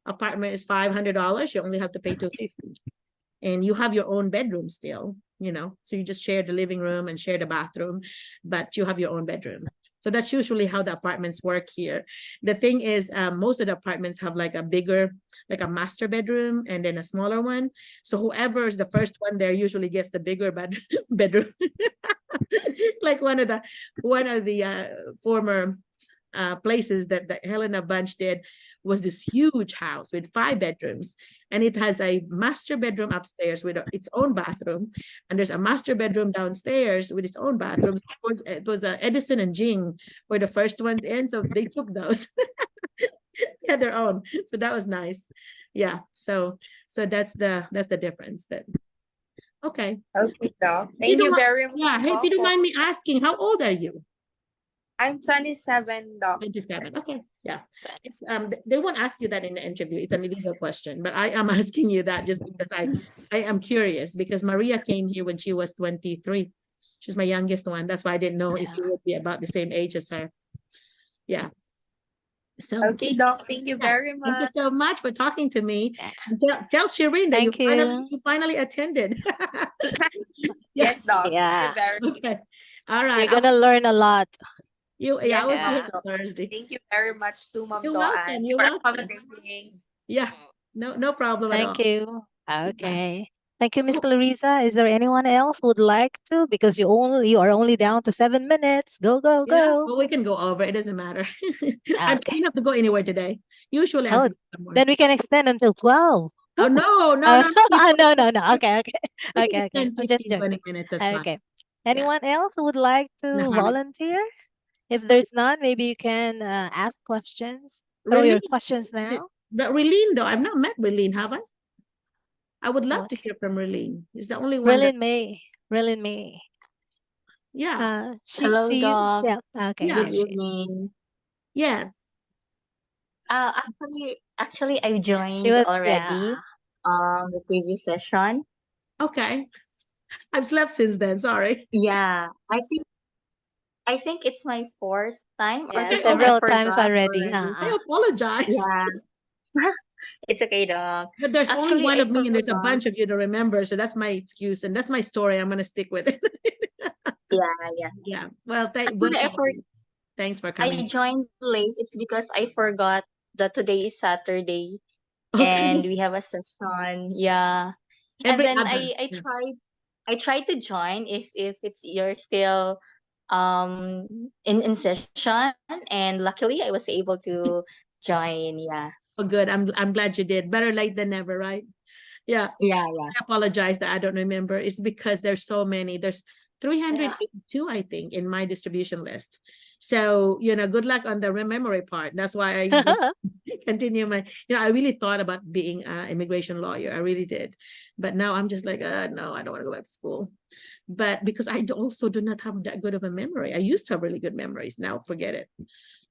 apartment is $500, you only have to pay $250. And you have your own bedroom still, you know, so you just share the living room and share the bathroom, but you have your own bedroom. So that's usually how the apartments work here. The thing is, most of the apartments have like a bigger, like a master bedroom and then a smaller one. So whoever is the first one there usually gets the bigger bedroom. Like one of the former places that Helena Bunch did was this huge house with 5 bedrooms, and it has a master bedroom upstairs with its own bathroom, and there's a master bedroom downstairs with its own bathroom. It was Edison and Jing were the first ones in, so they took those. They had their own, so that was nice. Yeah, so that's the difference. But okay, Doc. Thank you very much. Yeah, hey, if you don't mind me asking, how old are you? I'm 27, Doc. 27. Okay, yeah. It's, they won't ask you that in the interview. It's an illegal question, but I am asking you that just because I am curious, because Maria came here when she was 23. She's my youngest one. That's why I didn't know if you would be about the same age as her. Yeah. So okay, Doc. Thank you very much. Thank you so much for talking to me. Tell Shireen that you finally attended. Yes, Doc. Yeah. Okay. All right. You're gonna learn a lot. Yes, I was Ma'am here Jo. Thursday. Thank you very much to Ma'am You're Joanne welcome. You're for welcome. accommodating. Yeah. No problem at all. Thank you. Okay. Thank you, Miss Clarissa. Is there anyone else who would like to? Because you are only down to 7 minutes. Go, go, Yeah, go. well, we can go over. It doesn't matter. I Okay. don't have to go anywhere today. Usually, I Oh, have to go somewhere. then we can extend until 12. Oh, no. Okay. We Okay, can okay. spend I'm just 15, 20 joking. minutes. That's fine. Okay. Anyone else who would like to No hurry. volunteer? If there's none, maybe you can ask questions. Throw your Relene, questions now. but Relene, though, I've not met Relene, have I? I would love to What's hear from Relene. He's the only one that, Relin May? Relin May. Yeah. Hello, Doc. Yeah, okay, Yeah. Good here she is. evening. Yes. Actually, I She joined was, yeah. already the previous session. Okay. I've slept since then. Sorry. Yeah, I think it's my fourth time or Yeah, Okay. fifth time. I several Okay. times forgot already. already. I apologize. Yeah, it's okay, Doc. But there's only Actually, one I of me and there's a forgot. bunch of you to remember. So that's my excuse and that's my story. I'm going to stick with it. Yeah. Yeah. Well, Actually, thanks for I coming. joined late. It's because I forgot that today is Saturday and Okay. we have a session. Yeah, and Every then other. I Yeah. tried to join if it's you're still in session, and luckily I was able to join. Yeah. Oh, good. I'm glad you did. Better late than never, right? Yeah. Yeah. I apologize that I don't remember. It's because there's so many. There's 382, I think, in my distribution list. So, good luck on the memory part. That's why I continue I really thought about being an immigration lawyer. I really did. But now I'm just like, no, I don't want to go back to school. But because I also do not have that good of a memory. I used to have really good memories. Now forget it.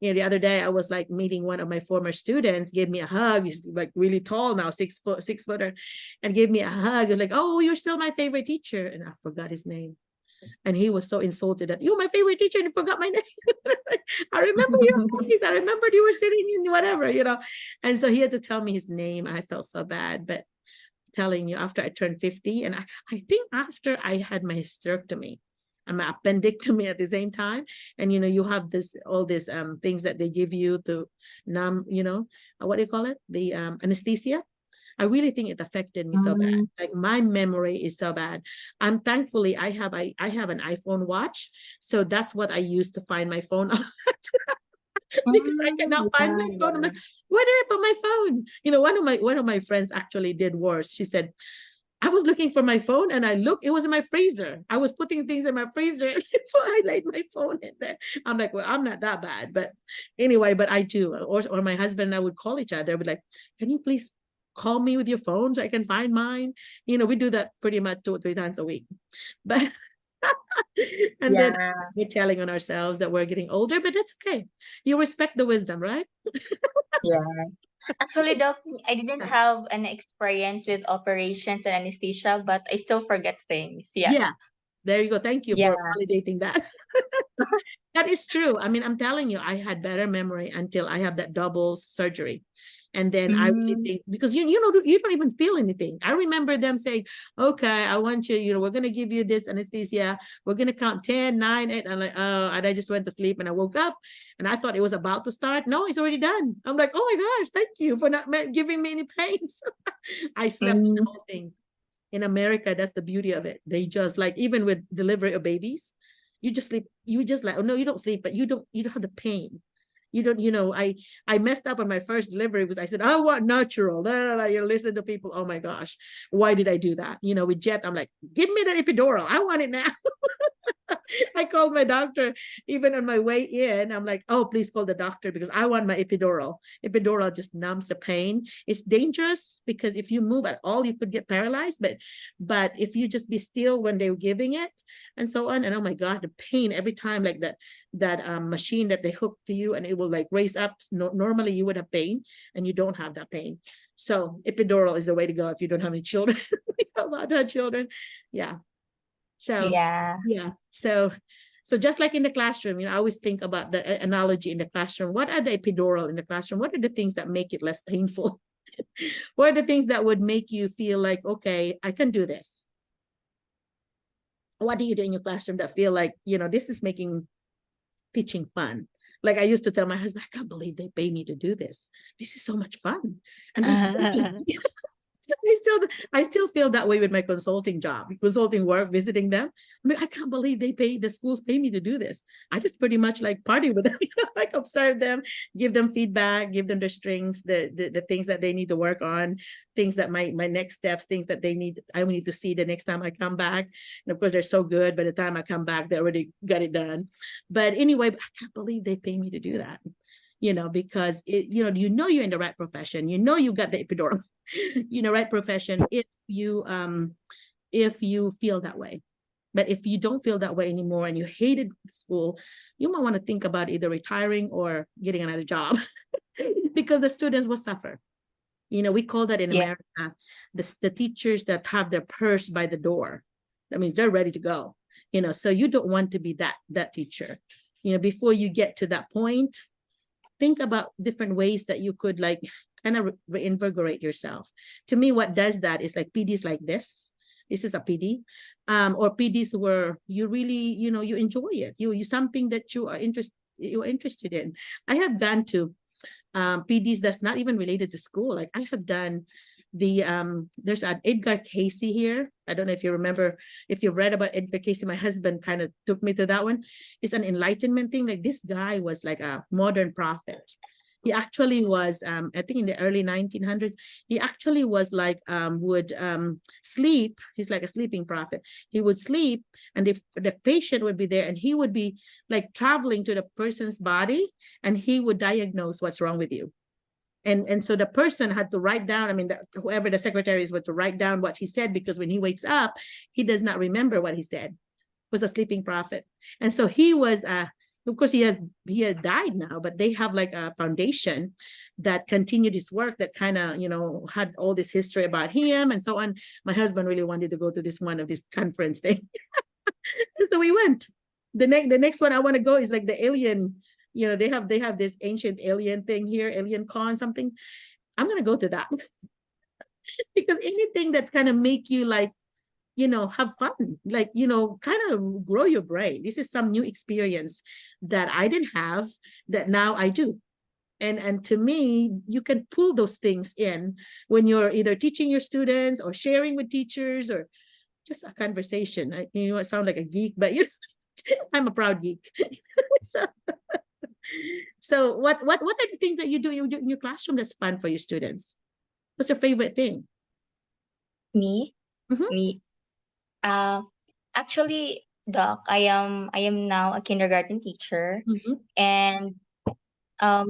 The other day I was like meeting one of my former students, gave me a hug. He's like really tall now, 6'6", and gave me a hug. Like, oh, you're still my favorite teacher. And I forgot his name. And he was so insulted that you're my favorite teacher and you forgot my name. I remember your face. I remembered you were sitting in whatever, And so he had to tell me his name. I felt so bad. But telling you, after I turned 50, and I think after I had my hysterectomy and my appendectomy at the same time, and you have all these things that they give you to numb, what do you call it? The anesthesia. I really think it affected me so bad. Like my memory is so bad. And thankfully I have an iPhone watch. So that's what I use to find my phone because I cannot find my phone. I'm like, where did I put my phone? One of my friends actually did worse. She said, I was looking for my phone and I looked, it was in my freezer. I was putting things in my freezer before I laid my phone in there. I'm like, well, I'm not that bad. But anyway, but I do. Or my husband and I would call each other. We'd like, can you please call me with your phone so I can find mine? We do that pretty much 2 or 3 times a week. But and then we're telling on ourselves that we're getting older, but that's okay. You respect the wisdom, right? Yes. Actually, Doc, I didn't have an experience with operations and anesthesia, but I still forget things. Yeah. Yeah. There you go. Thank you for validating that. That is true. I mean, I'm telling you, I had better memory until I have that double surgery. And then I really think, because you don't even feel anything. I remember them saying, okay, I want you, we're going to give you this anesthesia. We're going to count 10, 9, 8. I'm like, oh, and I just went to sleep and I woke up and I thought it was about to start. No, it's already done. I'm like, oh my gosh, thank you for not giving me any pains. I slept the whole thing. In America, that's the beauty of it. They just like, even with delivery of babies, you just sleep. You just like, oh no, you don't sleep, but you don't have the pain. You don't, I messed up on my first delivery because I said, I want natural. You listen to people. Oh my gosh, why did I do that? With Jet, I'm like, give me the epidural. I want it now. I called my doctor even on my way in. I'm like, oh, please call the doctor because I want my epidural. Epidural just numbs the pain. It's dangerous because if you move at all, you could get paralyzed. But if you just be still when they're giving it and so on, and oh my God, the pain every time, like that machine that they hook to you and it will like raise up. Normally you would have pain and you don't have that pain. So epidural is the way to go if you don't have any children. About to have children. Yeah. So yeah. So just like in the classroom, I always think about the analogy in the classroom. What are the epidural in the classroom? What are the things that make it less painful? What are the things that would make you feel like, okay, I can do this? What do you do in your classroom that feel like, this is making teaching fun? Like I used to tell my husband, I can't believe they pay me to do this. This is so much fun. And I still feel that way with my consulting job, consulting work, visiting them. I mean, I can't believe the schools pay me to do this. I just pretty much like party with them, like observe them, give them feedback, give them their strengths, the things that they need to work on, things that my next steps, things that I need to see the next time I come back. And of course, they're so good. By the time I come back, they already got it done. But anyway, I can't believe they pay me to do that. Because you're in the right profession, you got the epidural, right profession if you feel that way, But if you don't feel that way anymore and you hated school, you might want to think about either retiring or getting another job because the students will suffer. You know, we call that in Yeah. America, the teachers that have their purse by the door. That means they're ready to go. You know, so you don't want to be that teacher. You know, before you get to that point, think about different ways that you could like kind of reinvigorate yourself. To me, what does that is like PDs like this. This is a PD, or PDs where you really, you know, you enjoy it. You something that you're interested in. I have gone to PDs that's not even related to school. Like I have done the there's an Edgar Casey here. I don't know if you remember, if you've read about Edgar Casey. My husband kind of took me to that one. It's an enlightenment thing. Like this guy was like a modern prophet. He actually was, I think in the early 1900s, he actually was like, would sleep. He's like a sleeping prophet. He would sleep and if the patient would be there and he would be like traveling to the person's body and he would diagnose what's wrong with you. And so the person had to write down, I mean, whoever the secretary is, to write down what he said, because when he wakes up, he does not remember what he said. He was a sleeping prophet. And so he was, of course, he had died now, but they have like a foundation that continued his work that kind of, you know, had all this history about him and so on. My husband really wanted to go to this one of this conference thing. So we went. The next one I want to go is like the alien, you know, they have this ancient alien thing here, alien con something. I'm gonna go to that because anything that's kind of make you like, you know, have fun, like, you know, kind of grow your brain. This is some new experience that I didn't have that now I do. And to me, you can pull those things in when you're either teaching your students or sharing with teachers or just a conversation. You know, I sound like a geek, but you know, I'm a proud geek. So what are the things that you do in your classroom that's fun for your students? What's your favorite thing? Me? Mhm. Me. Actually, Doc, I am now a kindergarten teacher, Mhm. and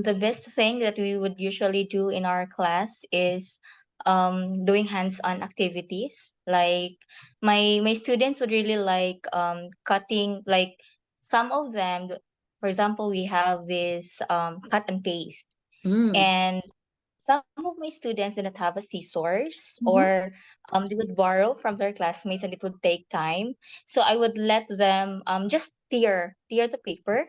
the best thing that we would usually do in our class is doing hands-on activities. Like my students would really like cutting. Like some of them, for example, we have this cut and paste, Mm. and some of my students do not have a scissors, Mhm. or they would borrow from their classmates, and it would take time. So I would let them just tear the paper,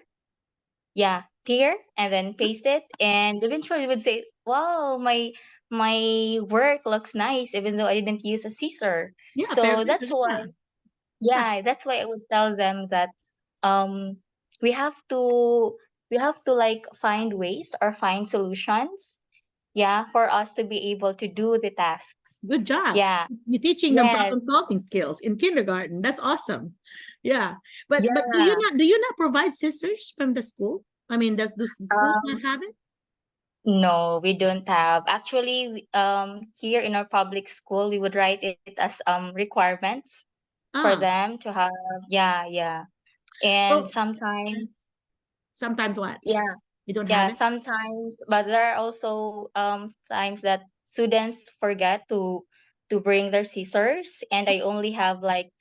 yeah, tear and then paste it, and eventually would say, wow, my work looks nice even though I didn't use a scissor. Yeah, So perfect. that's why, Yeah. yeah, that's why I would tell them that um we have to like find ways or find solutions, yeah, for us to be able to do the tasks. Good job. Yeah. You're teaching them Yes. problem solving skills in kindergarten. That's awesome. Yeah. But Yeah. do you not provide scissors from the school? I mean, does the schools not um have it? No, we don't have. Actually, here in our public school, we would write it as requirements for Ah. them to have. Yeah, yeah. And Oh, sometimes, sometimes what? yeah, You don't have yeah, it? sometimes, but there are also times that students forget to bring their scissors, and I only have like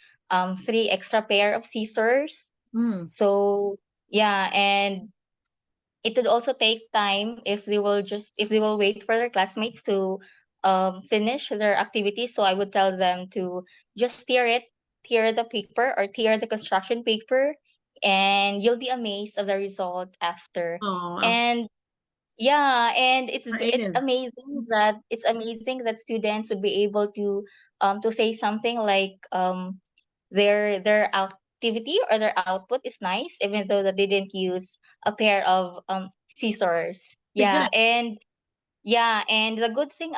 three extra pair of scissors. Mm. So yeah, and it would also take time if they will wait for their classmates to finish their activities. So I would tell them to just tear the paper or tear the construction paper, and you'll be amazed of the result after. Oh, And yeah, and creative. it's amazing that students would be able to say something like their activity or their output is nice even though that they didn't use a pair of scissors. Okay, good. And the good thing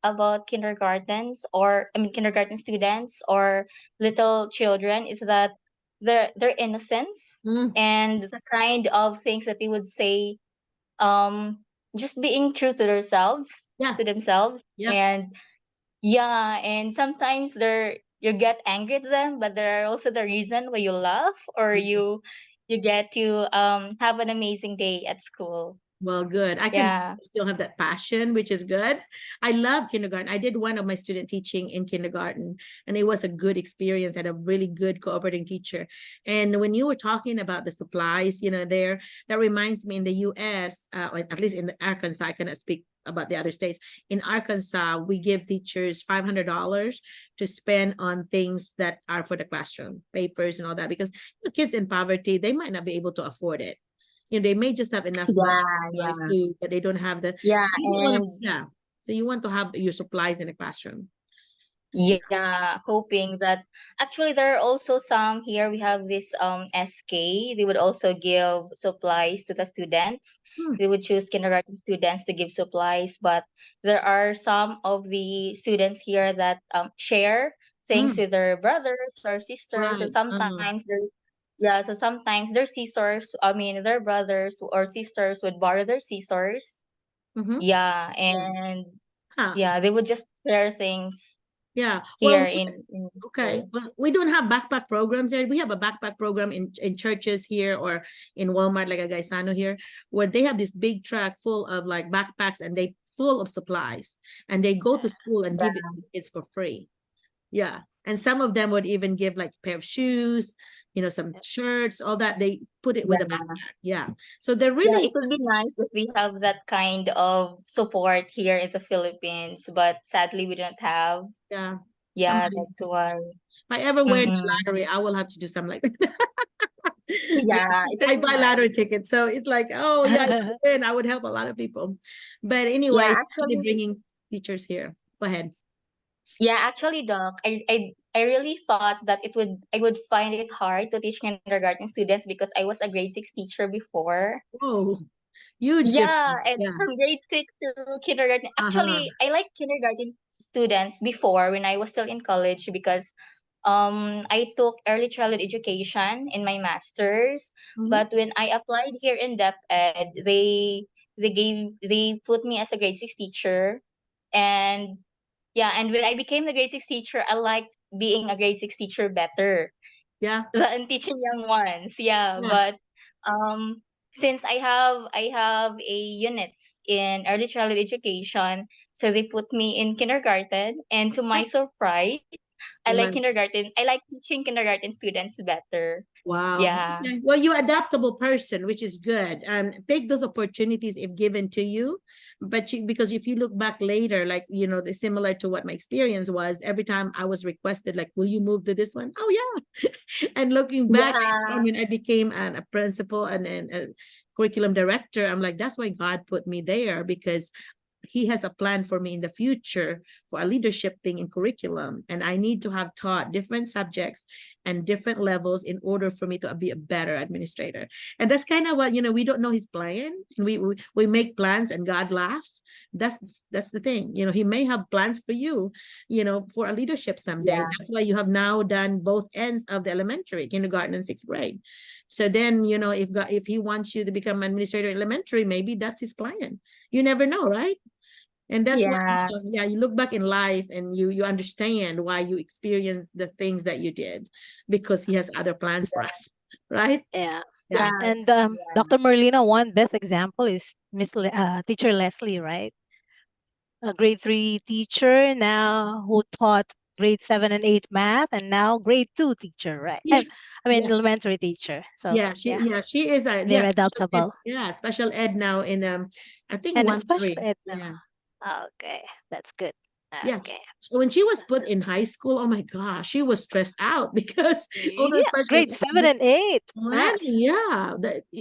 about kindergartens, or I mean kindergarten students or little children, is that their innocence Mm. and the kind of things that they would say, um just being true to themselves, Yeah. Yep. and yeah, and sometimes you get angry at them, but there are also the reason why you laugh, or Mhm. you get to have an amazing day at school. Well, good. I can Yeah. still have that passion, which is good. I love kindergarten. I did one of my student teaching in kindergarten, and it was a good experience. I had a really good cooperating teacher. And when you were talking about the supplies, there, that reminds me in the US, or at least in Arkansas, I cannot speak about the other states. In Arkansas, we give teachers $500 to spend on things that are for the classroom, papers and all that, because the kids in poverty, they might not be able to afford it. They may just have enough money to buy Yeah. food, but they don't have the. Yeah. So you want to, And yeah. So you want to have your supplies in the classroom. yeah, hoping that actually there are also some here. We have this SK. They would also give supplies to the students. Hmm. They would choose kindergarten students to give supplies, but there are some of the students here that share things with their brothers or sisters. So Right. sometimes so sometimes their sisters, I mean their brothers or sisters would borrow their scissors. Mm-hmm. Yeah, Yeah. and Huh. yeah, they would just share things Yeah. here Well, in okay. school. Well, we don't have backpack programs there. We have a backpack program in churches here or in Walmart, like a Gaisano here, where they have this big truck full of like backpacks and they full of supplies, and they go to school and give it to kids for free. Yeah. And some of them would even give like a pair of shoes, some shirts, all that. They put it with a Yeah. backpack. Yeah. So they're Yeah, really, it would be nice if we have that kind of support here in the Philippines, but sadly we don't have. yeah. Yeah, Somebody, that's why. if I ever win the Mm-mm. lottery, I will have to do something like that. Yeah, Yeah, it would I be buy nice. lottery tickets. So it's like, oh yeah, if I win, I would help a lot of people. But anyway, Yeah, somebody actually, bringing teachers here. Go ahead. Doc, I really thought that I would find it hard to teach kindergarten students because I was a grade 6 teacher before. Oh, huge Yeah, difference. and Yeah. from grade 6 to kindergarten. Uh-huh. Actually, I like kindergarten students before when I was still in college because I took early childhood education in my master's. Mhm. But when I applied here in DepEd, they put me as a grade 6 teacher. And yeah, and when I became the grade 6 teacher, I liked being a grade 6 teacher better Yeah. than teaching young ones. Yeah, Yeah. but um since I have a units in early childhood education, so they put me in kindergarten, and to my surprise, You like, I like teaching kindergarten students better. wow. Yeah. Okay. Well, you're adaptable person, which is good. Take those opportunities if given to you. But because if you look back later, like, similar to what my experience was, every time I was requested, like, will you move to this one? Oh, yeah. And looking back, Yeah. when I became a principal and a curriculum director, I'm like, that's why God put me there, because he has a plan for me in the future for a leadership thing in curriculum, and I need to have taught different subjects and different levels in order for me to be a better administrator. And that's kind of what, we don't know his plan, and we make plans and God laughs. That's the thing. He may have plans for you, for a leadership someday. Yeah. That's why you have now done both ends of the elementary, kindergarten and 6th grade. So then, if he wants you to become administrator elementary, maybe that's his plan. You never know, right? And that's why, Yeah. you look back in life and you understand why you experienced the things that you did, because he has other plans for us, right? Yeah. Yeah. And Dr. Merlina, one best example is Teacher Leslie, right? A grade 3 teacher now who taught grade 7 and 8 math, and now grade 2 teacher, right? Yeah. I mean, Yeah. elementary teacher. So Yeah, she is a they're special ed, adaptable. special ed now in I think And 1-3. especially Yeah. okay, that's good. Yeah. Okay. So when she was put in high school, oh my gosh, she was stressed out because all the Yeah, grade 7 and 8 math. yeah,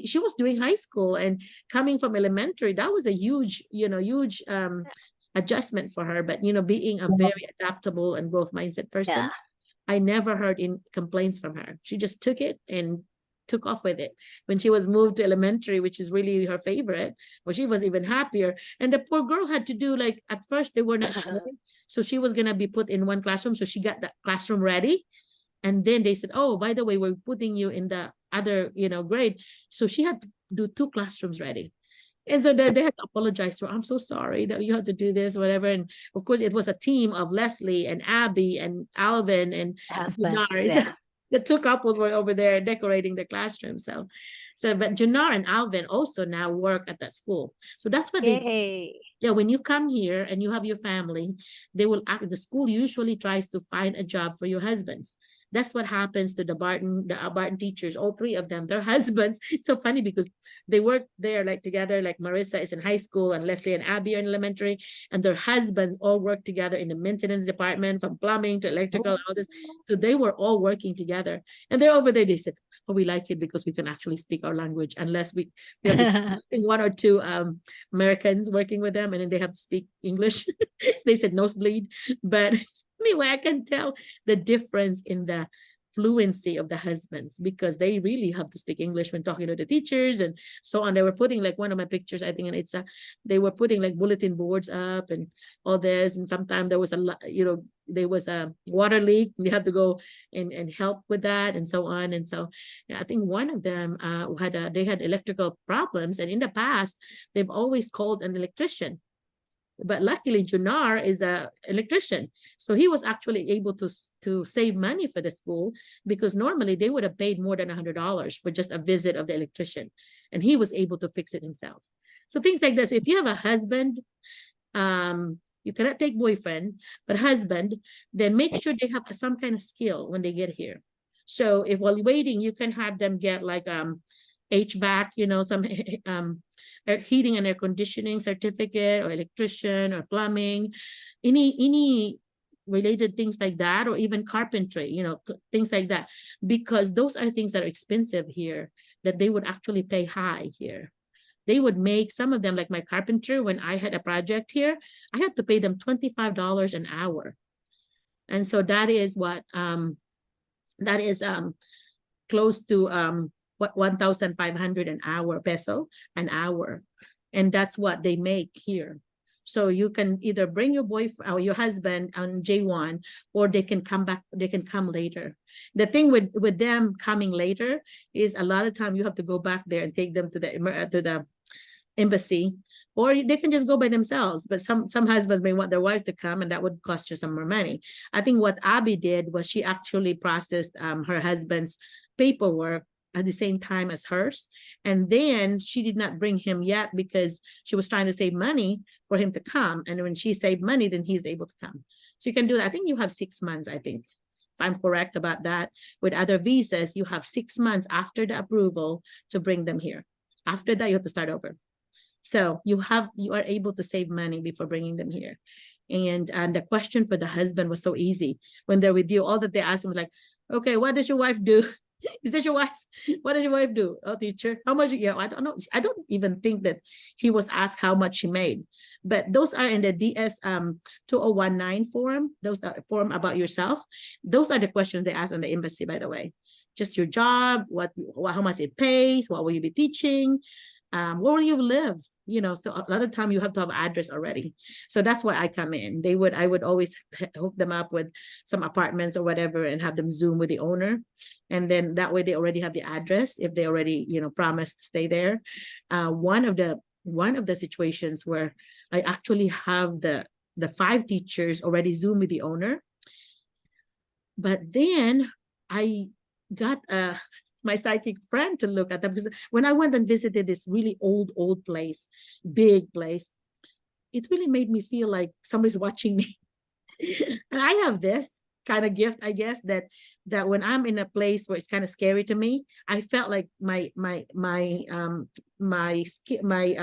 she was doing high school and coming from elementary. That was a huge, huge adjustment for her. But being a very adaptable and growth mindset person, Yeah. I never heard complaints from her. She just took it and took off with it. When she was moved to elementary, which is really her favorite, well, she was even happier. And the poor girl had to do, like, at first they were not sure. So she was gonna be put in one classroom. So she got that classroom ready. And then they said, oh, by the way, we're putting you in the other, grade. So she had to do 2 classrooms ready. And so they had to apologize to her. I'm so sorry that you had to do this, whatever. And of course, it was a team of Leslie and Abby and Alvin and Husbands, Denars. yeah. the two couples were over there decorating the classroom. So but Janar and Alvin also now work at that school. So that's what they Yay. yeah, when you come here and you have your family, they will act, the school usually tries to find a job for your husbands. That's what happens to the Barton teachers, all three of them, their husbands. It's so funny because they work there like together, like Marissa is in high school and Leslie and Abby are in elementary, and their husbands all work together in the maintenance department, from plumbing to electrical, all this. So they were all working together. And they're over there, they said, oh, we like it because we can actually speak our language, unless we have this, one or two Americans working with them, and then they have to speak English. They said nosebleed. But anyway, I can tell the difference in the fluency of the husbands, because they really have to speak English when talking to the teachers and so on. They were putting, like, one of my pictures, I think, and it's they were putting like bulletin boards up and all this. And sometimes there was there was a water leak. We had to go and help with that and so on. And so yeah, I think one of them they had electrical problems, and in the past they've always called an electrician. But luckily, Junar is an electrician. So he was actually able to save money for the school, because normally they would have paid more than $100 for just a visit of the electrician. And he was able to fix it himself. So things like this. If you have a husband, you cannot take boyfriend, but husband, then make sure they have some kind of skill when they get here. So if while waiting, you can have them get like HVAC, some heating and air conditioning certificate, or electrician, or plumbing, any related things like that, or even carpentry, things like that, because those are things that are expensive here, that they would actually pay high here. They would make, some of them, like my carpenter, when I had a project here, I had to pay them $25 an hour. And so that is what that is close to 1,500 an hour, peso an hour. And that's what they make here. So you can either bring your boyfriend or your husband on J1, or they can come back, they can come later. The thing with them coming later is a lot of time you have to go back there and take them to the embassy, or they can just go by themselves. But some husbands may want their wives to come, and that would cost you some more money. I think what Abby did was she actually processed her husband's paperwork at the same time as hers. And then she did not bring him yet because she was trying to save money for him to come. And when she saved money, then he's able to come. So you can do that. I think you have 6 months, I think, if I'm correct about that. With other visas, you have 6 months after the approval to bring them here. After that, you have to start over. So you are able to save money before bringing them here. And the question for the husband was so easy. When they're with you, all that they asked him was like, okay, what does your wife do? Is that your wife? What does your wife do? Oh, teacher. How much? Yeah, I don't know. I don't even think that he was asked how much she made. But those are in the DS 2019 form. Those are form about yourself. Those are the questions they ask on the embassy, by the way. Just your job, how much it pays, what will you be teaching, where will you live? So a lot of time you have to have an address already. So that's where I come in. I would always hook them up with some apartments or whatever, and have them Zoom with the owner. And then that way they already have the address if they already, promised to stay there. One of the situations where I actually have the 5 teachers already Zoom with the owner. But then I got my psychic friend to look at them, because when I went and visited this really old place, big place, it really made me feel like somebody's watching me. And I have this kind of gift, I guess, that when I'm in a place where it's kind of scary to me, I felt like my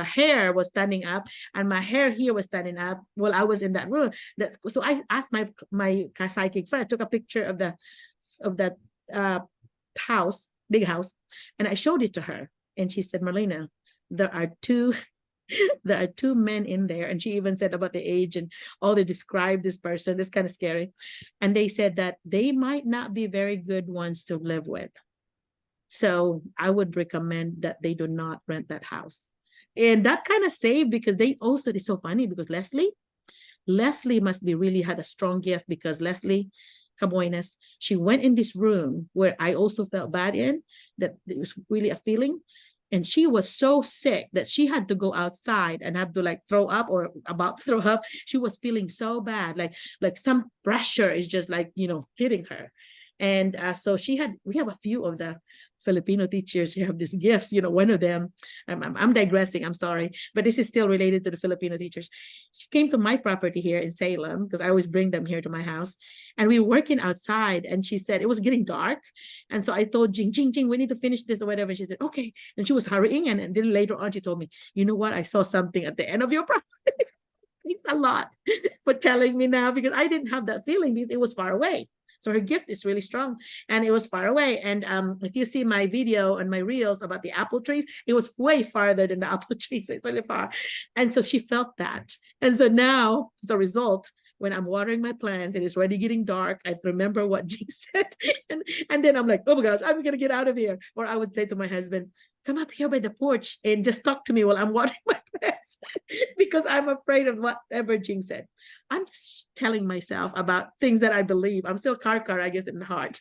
hair was standing up, and my hair here was standing up while I was in that room. So I asked my psychic friend, I took a picture of that house, big house, and I showed it to her, and she said, Merlina, there are two men in there. And she even said about the age and all, they described this person. This kind of scary. And they said that they might not be very good ones to live with. So I would recommend that they do not rent that house. And that kind of saved, because it's so funny, because Leslie must be really had a strong gift, because Leslie Caboynes, she went in this room where I also felt bad in, that it was really a feeling. And she was so sick that she had to go outside and have to like throw up, or about to throw up. She was feeling so bad, like some pressure is just like, hitting her. And so we have a few of the Filipino teachers who have these gifts. One of them, I'm digressing, I'm sorry, but this is still related to the Filipino teachers. She came to my property here in Salem, because I always bring them here to my house. And we were working outside, and she said it was getting dark. And so I told Jing, we need to finish this or whatever. And she said, okay. And she was hurrying. And then later on, she told me, you know what? I saw something at the end of your property. Thanks a lot for telling me now, because I didn't have that feeling because it was far away. So her gift is really strong, and it was far away. And if you see my video and my reels about the apple trees, it was way farther than the apple trees. It's really far. And so she felt that. And so now, as a result, when I'm watering my plants and it's already getting dark, I remember what Jing said. And then I'm like, oh my gosh, I'm going to get out of here. Or I would say to my husband, come up here by the porch and just talk to me while I'm watering my plants, because I'm afraid of whatever Jing said. I'm just telling myself about things that I believe. I'm still Karkar, I guess, in the heart.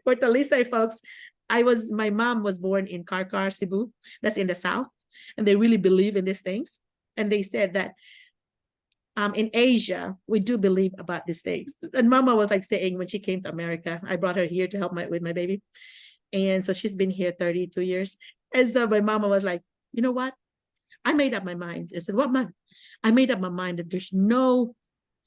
For Talisay folks, my mom was born in Karkar, Cebu. That's in the south. And they really believe in these things. And they said that in Asia, we do believe about these things. And Mama was like saying when she came to America, I brought her here to help with my baby. And so she's been here 32 years. And so my mama was like, you know what? I made up my mind. I said, what, Mom? I made up my mind that there's no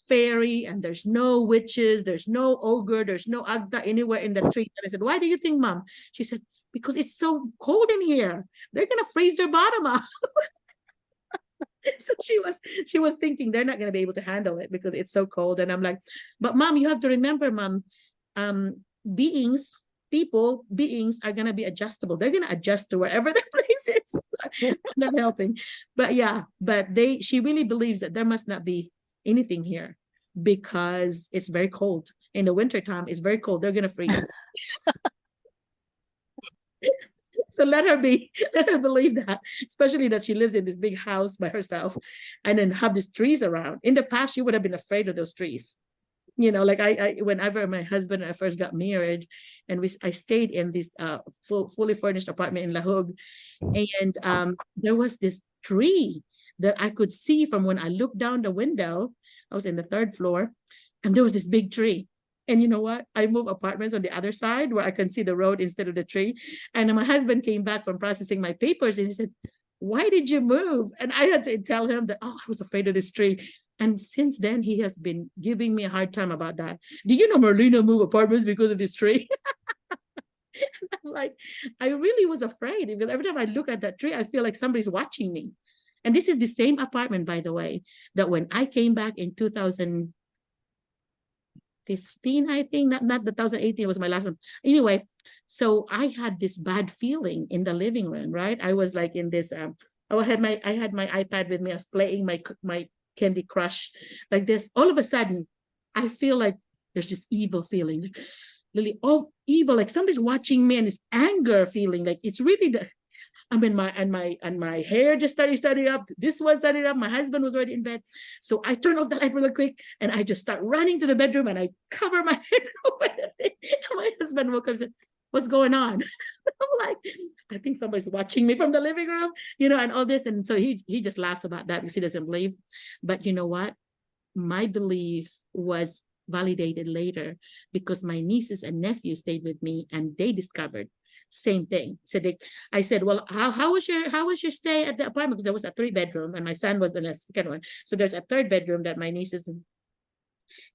fairy and there's no witches, there's no ogre, there's no Agda anywhere in the tree. And I said, why do you think, Mom? She said, because it's so cold in here. They're going to freeze their bottom off. So she was thinking they're not going to be able to handle it because it's so cold. And I'm like, but Mom, you have to remember, Mom, beings are going to be adjustable. They're going to adjust to wherever the place is. I'm not helping. But yeah, she really believes that there must not be anything here because it's very cold. In the wintertime, it's very cold. They're going to freeze. So let her believe that, especially that she lives in this big house by herself and then have these trees around. In the past, she would have been afraid of those trees. Like I whenever my husband and I first got married, and I stayed in this fully furnished apartment in Lahug, and there was this tree that I could see from when I looked down the window. I was in the 3rd floor, and there was this big tree. And you know what? I moved apartments on the other side where I can see the road instead of the tree. And my husband came back from processing my papers, and he said, why did you move? And I had to tell him that, I was afraid of this tree. And since then, he has been giving me a hard time about that. Do you know Merlina moved apartments because of this tree? I'm like, I really was afraid because every time I look at that tree, I feel like somebody's watching me. And this is the same apartment, by the way, that when I came back in 2015, I think, not 2018 was my last one. Anyway, so I had this bad feeling in the living room, right? I was like in this, I had my iPad with me. I was playing my Candy Crush like this. All of a sudden, I feel like there's this evil feeling, really, evil, like somebody's watching me, and this anger feeling, like it's really my hair just started up. This was started up. My husband was already in bed, so I turned off the light really quick, and I just start running to the bedroom, and I cover my head. My husband woke up and said, what's going on? I'm like, I think somebody's watching me from the living room, and all this. And so he just laughs about that because he doesn't believe. But you know what? My belief was validated later because my nieces and nephews stayed with me, and they discovered same thing. So I said, well, how was your stay at the apartment? Because there was a 3-bedroom, and my son was in a 2nd one. So there's a 3rd bedroom that my nieces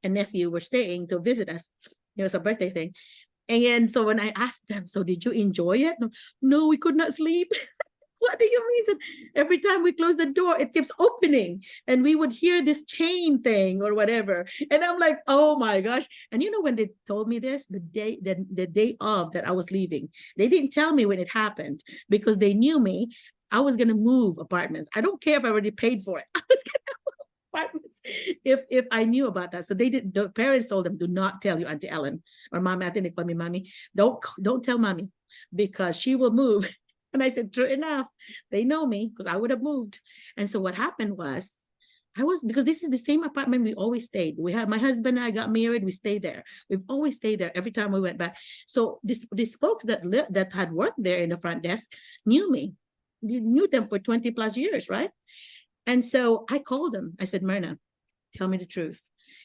and nephew were staying to visit us. It was a birthday thing. And so when I asked them, so did you enjoy it? No, we could not sleep. What do you mean? So every time we close the door, it keeps opening, and we would hear this chain thing or whatever. And I'm like, oh my gosh. And when they told me this, the day of that I was leaving, they didn't tell me when it happened because they knew me. I was going to move apartments. I don't care if I already paid for it. I was going to move apartments if I knew about that. So the parents told them, do not tell you Auntie Ellen or Mommy. I think they call me Mommy. Don't tell Mommy because she will move. And I said, true enough, they know me because I would have moved. And so what happened was, because this is the same apartment we always stayed. My husband and I got married, we stayed there. We've always stayed there every time we went back. So these folks that had worked there in the front desk knew me. You knew them for 20 plus years, right? And so I called them. I said, Myrna, tell me the truth.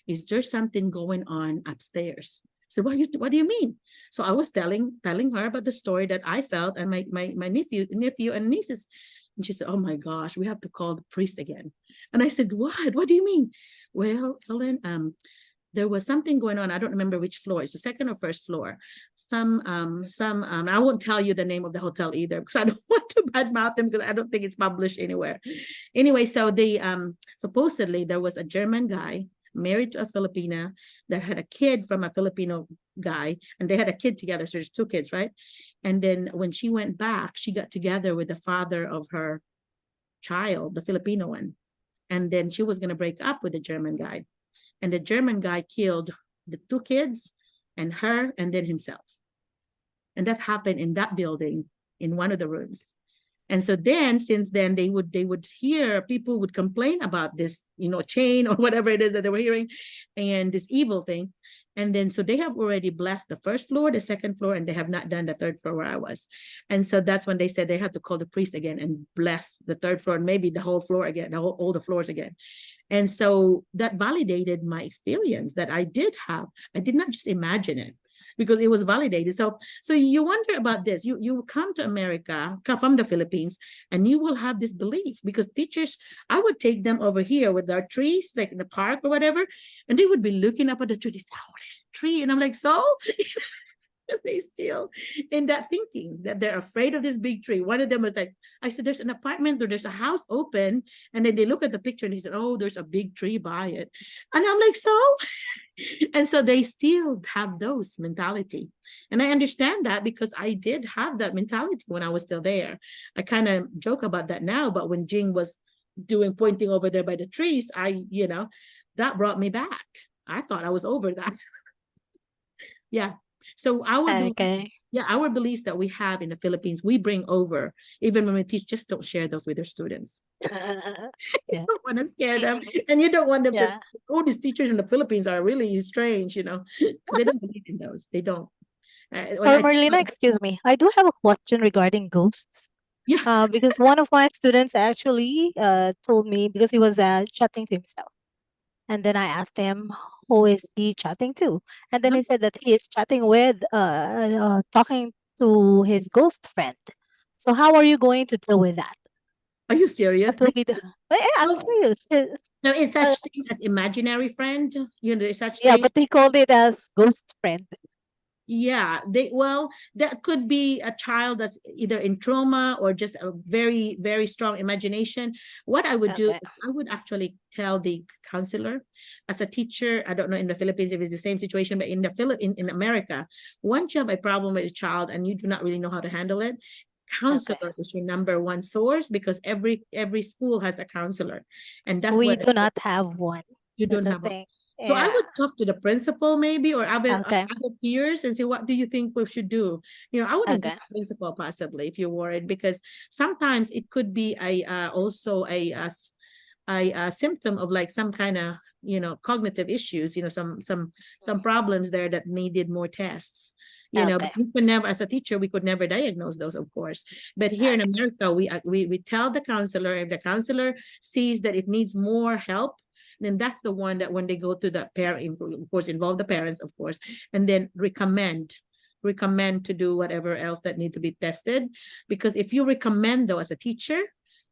Is there something going on upstairs? So what do you mean? So I was telling her about the story that I felt, and my nephew and nieces. And she said, "Oh my gosh, we have to call the priest again." And I said, "What? What do you mean?" "Well, Ellen, there was something going on. I don't remember which floor. It's the second or first floor. I won't tell you the name of the hotel either, because I don't want to badmouth them, because I don't think it's published anywhere. Anyway, so supposedly there was a German guy married to a Filipina that had a kid from a Filipino guy, and they had a kid together. So there's two kids, right? And then when she went back, she got together with the father of her child, the Filipino one. And then she was going to break up with the German guy. And the German guy killed the two kids and her, and then himself. And that happened in that building, in one of the rooms. And so then, since then, they would hear, people would complain about this, chain or whatever it is that they were hearing, and this evil thing. And then, so they have already blessed the first floor, the second floor, and they have not done the third floor where I was. And so that's when they said they have to call the priest again and bless the third floor, and maybe the whole floor again, all the floors again. And so that validated my experience that I did have. I did not just imagine it, because it was validated. So you wonder about this. You come to America, come from the Philippines, and you will have this belief, because teachers, I would take them over here with our trees, like in the park or whatever, and they would be looking up at the tree. They say, "Oh, there's a tree." And I'm like, "So?" Because they still in that thinking that they're afraid of this big tree. One of them was like, I said, "There's an apartment or there's a house open." And then they look at the picture and he said, "Oh, there's a big tree by it." And I'm like, "So?" And so they still have those mentality. And I understand that, because I did have that mentality when I was still there. I kind of joke about that now, but when Jing was pointing over there by the trees, that brought me back. I thought I was over that. Yeah. So our beliefs that we have in the Philippines, we bring over, even when we teach. Just don't share those with your students. You don't want to scare them, and you don't want them to, "Oh, these teachers in the Philippines are really strange," because they don't believe in those. They don't. Merlina, excuse me. I do have a question regarding ghosts. Yeah. Because one of my students actually told me, because he was chatting to himself. And then I asked him, who is he chatting to? And then he said that he is chatting with, talking to his ghost friend. So how are you going to deal with that? Are you serious? What will be the? I'm serious. There is such thing as imaginary friend. There's such Yeah, thing. but they called it as ghost friend. Yeah, that could be a child that's either in trauma or just a very, very strong imagination. What I would do is I would actually tell the counselor. As a teacher, I don't know in the Philippines if it's the same situation, but in America, once you have a problem with a child and you do not really know how to handle it, counselor is your number one source, because every school has a counselor, and that's We do not have one. You don't have one. So I would talk to the principal maybe, or other peers, and say, "What do you think we should do?" I would engage the principal possibly if you're worried, because sometimes it could be also a symptom of like some kind of cognitive issues, some problems there that needed more tests. But we could never, as a teacher, we could never diagnose those, of course. But here in America, we tell the counselor. If the counselor sees that it needs more help, then that's the one that when they go to the parent, of course, involve the parents, of course, and then recommend to do whatever else that need to be tested. Because if you recommend, though, as a teacher,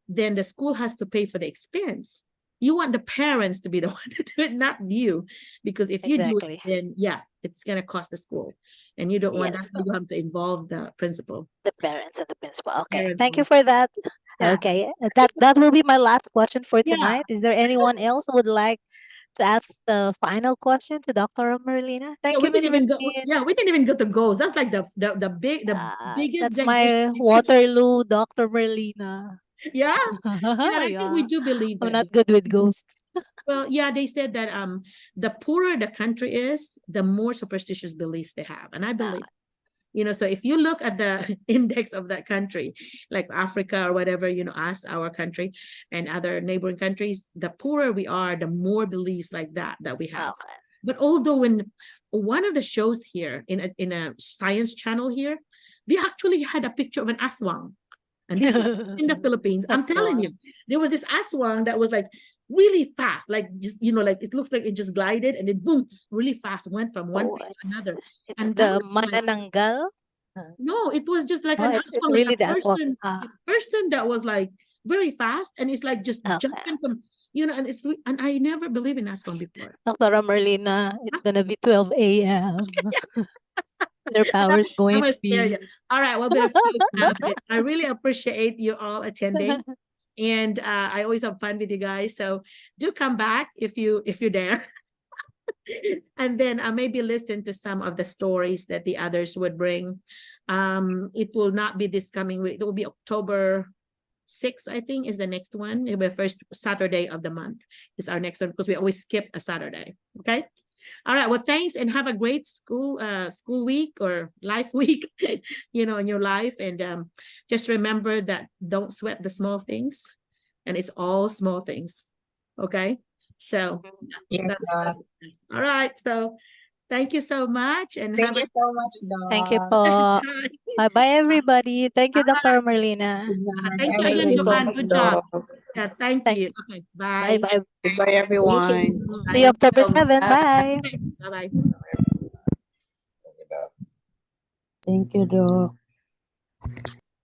then the school has to pay for the expense. You want the parents to be the one to do it, not you. Because if you do it, then it's going to cost the school. And you don't want that, so you have to involve the principal. The parents and the principal. Okay. Thank you for that. Yeah. Okay. That will be my last question for tonight. Is there anyone else who would like to ask the final question to Dr. Merlina? Thank you, Ms. We didn't even go to goals. That's like the biggest. That's my Waterloo, Dr. Merlina. Yeah. I think we do believe that. I'm not good with ghosts. Well, yeah, they said that the poorer the country is, the more superstitious beliefs they have. And I believe, so if you look at the index of that country, like Africa or whatever, us, our country, and other neighboring countries, the poorer we are, the more beliefs like that we have. But although when one of the shows here in a science channel here, they actually had a picture of an aswang. And this was in the Philippines. I'm telling you, there was this aswang that was like really fast, like just, like it looks like it just glided and then boom, really fast, went from one Oh, place to another. it's And that the was like, manananggal. no, it was just like Oh, an it's aswang, like really a the aswang. person, Ah, a person that was like very fast, and it's like just okay. jumping from, and I never believed in aswang before. Dr. Merlina, it's gonna be 12 a.m. Their power's I going might to scare be. you. All right, well, better have it. I really appreciate you all attending, and I always have fun with you guys. So do come back if you dare, and then maybe listen to some of the stories that the others would bring. It will not be this coming week. It will be October 6th, I think, is the next one. It'll be the first Saturday of the month is our next one because we always skip a Saturday. Okay. All right. Well, thanks, and have a great school week or life week, in your life. And just remember that don't sweat the small things, and it's all small things. Okay. So Yes, Doc. all right. So thank you so much, and Thank have you a so much, Thank you Doc. po. Bye-bye, everybody. Thank you, Dr. Merlina. Goodbye, thank you Thank again, you so everyone. Joanne. much, Good job. Doc. Yeah, thank Thank you. you. Okay. Bye. Bye-bye. Goodbye, everyone. See you October 7. Bye. Bye. Bye. Bye. Thank you, Doc.